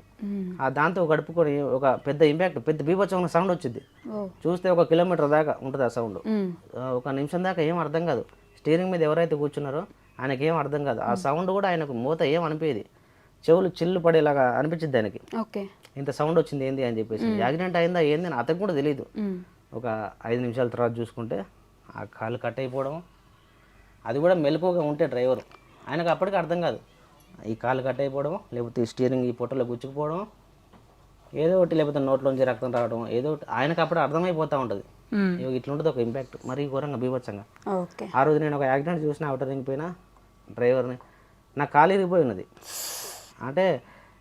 ఆ దాంతో గడుపుకొని ఒక పెద్ద ఇంపాక్ట్, పెద్ద బీభత్సమైన సౌండ్ వచ్చింది. చూస్తే 1 కిలోమీటర్ దాకా ఉంటుంది ఆ సౌండ్. 1 నిమిషం దాకా ఏం అర్థం కాదు. స్టీరింగ్ మీద ఎవరైతే కూర్చున్నారో ఆయనకి ఏం అర్థం కాదు. ఆ సౌండ్ కూడా ఆయనకు మూత ఏం అనిపించేది, చెవులు చిల్లు పడేలాగా అనిపించింది ఆయనకి. ఇంత సౌండ్ వచ్చింది ఏంది అని చెప్పేసి. యాక్సిడెంట్ అయిందా ఏంది అని అతనికి కూడా తెలియదు. ఒక 5 నిమిషాల తర్వాత చూసుకుంటే ఆ కాలు కట్ అయిపోవడం, అది కూడా మెలకుగా ఉంటే డ్రైవరు, ఆయనకు అప్పటికి అర్థం కాదు, ఈ కాలు కట్ అయిపోవడం, లేకపోతే ఈ స్టీరింగ్ ఈ పొట్టలో గుచ్చుకుపోవడం, ఏదో ఒకటి, లేకపోతే నోట్లోంచి రక్తం రావడం, ఏదో ఒకటి ఆయనకు అప్పుడు అర్థమైపోతూ ఉంటుంది. ఇట్లా ఉంటుంది ఒక ఇంపాక్ట్, మరీ ఘోరంగా బీభత్సంగా. ఆ రోజు నేను ఒక యాక్సిడెంట్ చూసిన అవుటర్ రింగ్ పైన డ్రైవర్ని, నా కాలు ఇరిగిపోయి ఉన్నది. అంటే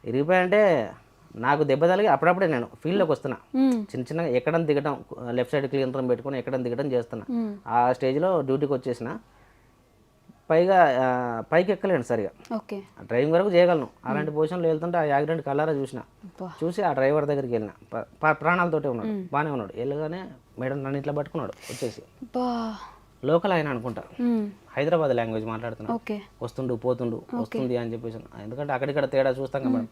ఇరిగిపోయి అంటే నాకు దెబ్బ తగిలి అప్పుడప్పుడే నేను ఫీల్డ్లోకి వస్తున్నా, చిన్న చిన్నగా ఎక్కడం దిగడం, లెఫ్ట్ సైడ్ క్లీనర్ పెట్టుకుని ఎక్కడం దిగడం చేస్తున్నా. ఆ స్టేజ్లో డ్యూటీకి వచ్చేసిన, పైగా పైకి ఎక్కలేను సరిగా, డ్రైవింగ్ వరకు చేయగలను. అలాంటి పొజిషన్లో వెళ్తుంటే ఆ యాక్సిడెంట్ కలరా చూసి ఆ డ్రైవర్ దగ్గరికి వెళ్ళిన, ప్రాణాలతోటే ఉన్నాడు, బాగానే ఉన్నాడు. వెళ్ళగానే మేడం నన్ను ఇట్లా పట్టుకున్నాడు వచ్చేసి, లోకల్ ఆయన అనుకుంటా, హైదరాబాద్ లాంగ్వేజ్ మాట్లాడుతున్నాడు, వస్తుండు పోతుండు వస్తుంది అని చెప్పేసి. ఎందుకంటే అక్కడిక్కడ తేడా చూస్తాం కదా మేడం.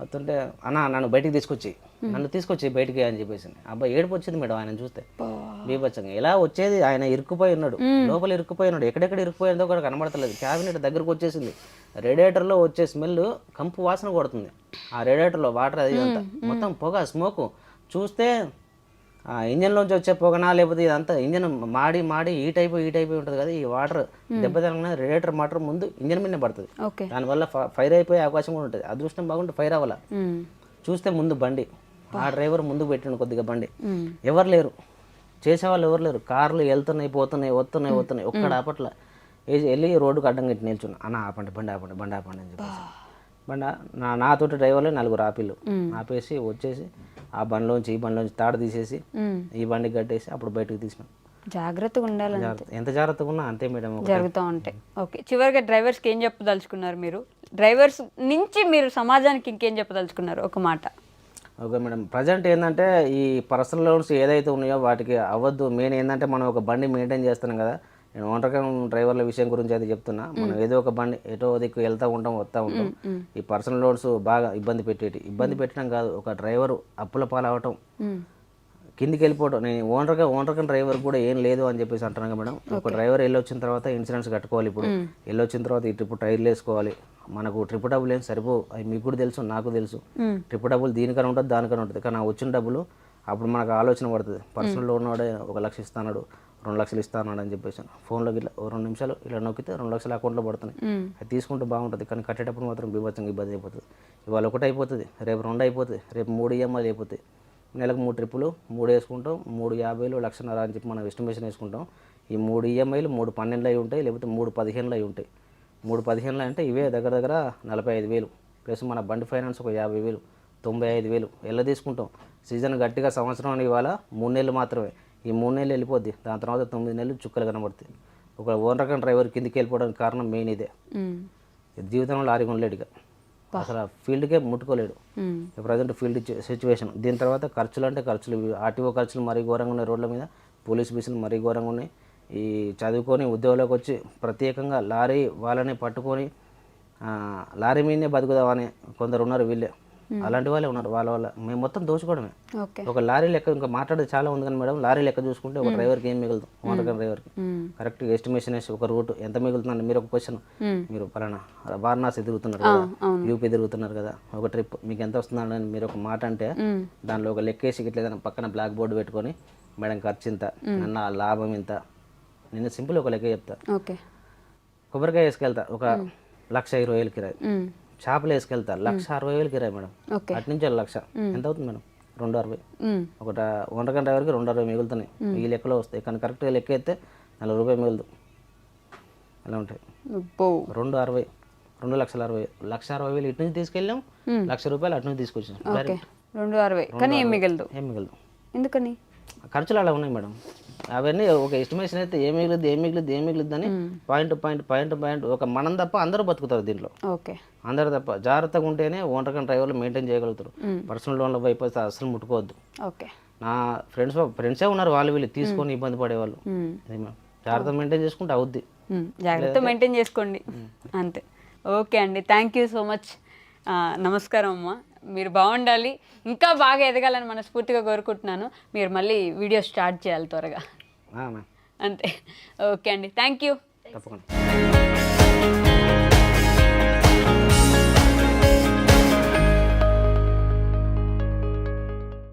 వస్తుంటే అన్న నన్ను బయటికి తీసుకొచ్చి బయటికి అని చెప్పేసి. అబ్బాయి ఏడుపు వచ్చింది మేడం ఆయన చూస్తే, బీభత్సంగా. ఎలా వచ్చేది, ఆయన ఇరుక్కుపోయి ఉన్నాడు, లోపల ఇరుక్కుపోయి ఉన్నాడు, ఎక్కడెక్కడ ఇరుక్కుపోయిందో కూడా కనబడతలేదు. క్యాబినెట్ దగ్గరకు వచ్చేసింది, రేడియేటర్లో వచ్చే స్మెల్ కంపు వాసన కొడుతుంది. ఆ రేడియేటర్లో వాటర్ అది అంతా మొత్తం పొగ, స్మోకు. చూస్తే ఇంజన్లోంచి వచ్చే పొగనా, లేకపోతే ఇదంతా ఇంజన్ మాడి హీట్ అయిపోయి ఉంటుంది కదా. ఈ వాటర్ దెబ్బ తగిలిన రేడియేటర్ వాటర్ ముందు ఇంజన్ మీదనే పడుతుంది, దానివల్ల ఫైర్ అయిపోయే అవకాశం కూడా ఉంటుంది. అదృష్టం బాగుంటే ఫైర్ అవ్వాల. చూస్తే ముందు బండి, ఆ డ్రైవర్ ముందుకు పెట్టిండు కొద్దిగా బండి, ఎవరు లేరు, చేసేవాళ్ళు ఎవరు లేరు. కార్లు వెళ్తున్నాయి పోతున్నాయి వస్తున్నాయి, ఒక్కడ ఆపట్ల. వెళ్ళి రోడ్డుకు అడ్డం కట్టి నిల్చున్నా, అన్న ఆపండి బండి అని చెప్పేసి. నాతోటి డ్రైవర్లే 4 ఆపిల్లు ఆపేసి వచ్చేసి ఆ బండిలోంచి తాడు తీసేసి ఈ బండికి కట్టేసి అప్పుడు బయటకు తీసినాం. జాగ్రత్తగా ఉండాలి, ఎంత జాగ్రత్తగా ఉన్నా అంతే మేడం, జరుగుతూ ఉంటాయి. ఓకే, చివరిగా డ్రైవర్స్కి ఏం చెప్పదలుచుకున్నారు మీరు? డ్రైవర్స్ నుంచి మీరు సమాజానికి ఇంకేం చెప్పదలుచుకున్నారు ఒక మాట? ఓకే మేడం, ప్రజెంట్ ఏంటంటే ఈ పర్సనల్ లోన్స్ ఏదైతే ఉన్నాయో వాటికి అవ్వద్దు. మెయిన్ ఏంటంటే మనం ఒక బండి మెయింటైన్ చేస్తున్నాం కదా, నేను ఒంటరిగా డ్రైవర్ల విషయం గురించి అయితే చెప్తున్నా. మనం ఏదో ఒక బండి ఎటో దిక్కు వస్తూ ఉంటాం. ఈ పర్సనల్ లోన్స్ బాగా ఇబ్బంది పెట్టడం కాదు, ఒక డ్రైవరు అప్పుల పాలవటం, కిందికి వెళ్ళిపోవడం. నేను ఓనర్గా డ్రైవర్ కూడా ఏం లేదు అని చెప్పేసి అంటున్నాను మేడం. ఒక డ్రైవర్ వెళ్ళొచ్చిన తర్వాత ఇన్సూరెన్స్ కట్టుకోవాలి. ఇప్పుడు వెళ్ళొచ్చిన తర్వాత ఈ ట్రిప్ టైర్లు వేసుకోవాలి. మనకు ట్రిప్ డబ్బులు ఏం సరిపో, అవి మీకు కూడా తెలుసు, నాకు తెలుసు. ట్రిప్ డబ్బులు దీనికన్నా ఉంటుంది, దానికన్నా ఉంటుంది. కానీ ఆ వచ్చిన డబ్బులు అప్పుడు మనకు ఆలోచన పడుతుంది. పర్సనల్ లోన్ వాడే 1 లక్ష ఇస్తాడు, 2 లక్షలు ఇస్తాను అని చెప్పేసి ఫోన్లోకి ఇట్లా 2 నిమిషాలు ఇలా నొక్కితే 2 లక్షలు అకౌంట్లో పడుతున్నాయి. అది తీసుకుంటే బాగుంటుంది, కానీ కట్టేటప్పుడు మాత్రం బీభత్సంగా ఇబ్బంది అయిపోతుంది. ఇవాళ 1 అయిపోతుంది, రేపు 2 అయిపోతుంది, రేపు 3 ఈఎంఐలు అయిపోతాయి. నెలకు 3 ట్రిప్పులు, 3 వేసుకుంటాం, 3,50,000 1,50,000 అని చెప్పి మనం ఎస్టిమేషన్ వేసుకుంటాం. ఈ 3 ఈఎంఐలు 3 12 అయి ఉంటాయి, లేకపోతే 3 15 అయి ఉంటాయి. 3 15 అంటే ఇవే దగ్గర 45,000 ప్లస్ మన బండి ఫైనాన్స్ ఒక 50,000, 95,000 ఎలా తీసుకుంటాం. సీజన్ గట్టిగా సంవత్సరం ఇవాళ 3 నెలలు మాత్రమే. ఈ 3 నెలలు వెళ్ళిపోద్ది, దాని తర్వాత 9 నెలలు చుక్కలు కనబడుతాయి. ఒక ఓనర్ డ్రైవర్ కిందికి వెళ్ళిపోవడానికి కారణం మెయిన్ ఇదే. జీవితంలో లారీ కొనలేడుగా, అసలు ఆ ఫీల్డ్కే ముట్టుకోలేడు ప్రజెంట్ ఫీల్డ్ సిచ్యువేషన్. దీని తర్వాత ఖర్చులు, ఆర్టీఓ ఖర్చులు మరీ ఘోరంగా ఉన్నాయి, రోడ్ల మీద పోలీస్ బీసులు మరీ ఘోరంగా ఉన్నాయి. ఈ చదువుకొని ఉద్యోగంలోకి వచ్చి ప్రత్యేకంగా లారీ వాళ్ళని పట్టుకొని లారీ మీదనే బతుకుదామని కొందరు ఉన్నారు, వీళ్ళే అలాంటి వాళ్ళే ఉన్నారు. వాళ్ళ మేము మొత్తం దోచుకోవడమే. ఒక లారీ లెక్క ఇంకా మాట్లాడేది చాలా ఉంది కానీ మేడం, లారీ లెక్క చూసుకుంటే ఒక డ్రైవర్కి ఏం మిగులుతుంది, ఓనర్ డ్రైవర్కి కరెక్ట్గా ఎస్టిమేషన్ వేసి ఒక రూట్ ఎంత మిగులుతుందండి. మీరు ఒక క్వశ్చన్, మీరు పలానా వారణాసి తిరుగుతున్నారు కదా, యూపీ తిరుగుతున్నారు కదా, ఒక ట్రిప్ మీకు ఎంత వస్తుందని మీరు ఒక మాట అంటే దానిలో ఒక లెక్కేసి ఇట్లా ఏదైనా పక్కన బ్లాక్ బోర్డు పెట్టుకొని మేడం ఖర్చు ఇంత, నన్న లాభం ఇంత, నేను సింపుల్ ఒక లెక్క చెప్తా. కొబ్బరికాయ వేసుకెళ్తా, ఒక 1,20,000 కిరాయి షాపులో వేసుకెళ్తారు 1,60,000 కిరాయి మేడం. ఓకే. అటు నుంచి 1,00,000 ఎంత అవుతుంది మేడం? 260. ఒకట వంటగంట డ్రైవర్కి 260 మిగులుతున్నాయి. ఈ లెక్కలో వస్తాయి కానీ కరెక్ట్గా లెక్క అయితే 40 రూపాయలు మిగులుదు. అలా ఉంటాయి. 260, 2,60,000, 1,60,000 ఇటు నుంచి తీసుకెళ్ళాం, 1,00,000 రూపాయలు అటు నుంచి తీసుకొచ్చాం. ఓకే. 260 కానీ ఏం మిగలదు. ఏం మిగలదు. ఎందుకని? ఖర్చులు అలా ఉన్నాయి మేడం. అవన్నీ ఒక ఎస్టిమేషన్ అయితే ఏం మిగులుద్ది అని పాయింట్ ఒక మనం తప్ప అందరూ బతుకుతారు దీంట్లో. ఓకే. అందరు తప్ప జాగ్రత్తగా ఉంటేనే ఓనర్ డ్రైవర్లు మెయింటైన్ చేయగలుగుతారు. పర్సనల్ లోన్ల వైపు అయితే అసలు ముట్టుకోవద్దు. ఓకే. నా ఫ్రెండ్సే ఉన్నారు వాళ్ళు వీళ్ళు తీసుకొని ఇబ్బంది పడేవాళ్ళు. అది మ్యామ్ జాగ్రత్త మెయింటైన్ చేసుకుంటే అవుద్ది. జాగ్రత్త మెయింటైన్ చేసుకోండి అంతే. ఓకే అండి, థ్యాంక్ యూ సో మచ్. నమస్కారం అమ్మ, మీరు బాగుండాలి, ఇంకా బాగా ఎదగాలని మనస్ఫూర్తిగా కోరుకుంటున్నాను. మీరు మళ్ళీ వీడియో స్టార్ట్ చేయాలి త్వరగా. మ్యామ్ అంతే. ఓకే అండి, థ్యాంక్ యూ. తప్పకుండా.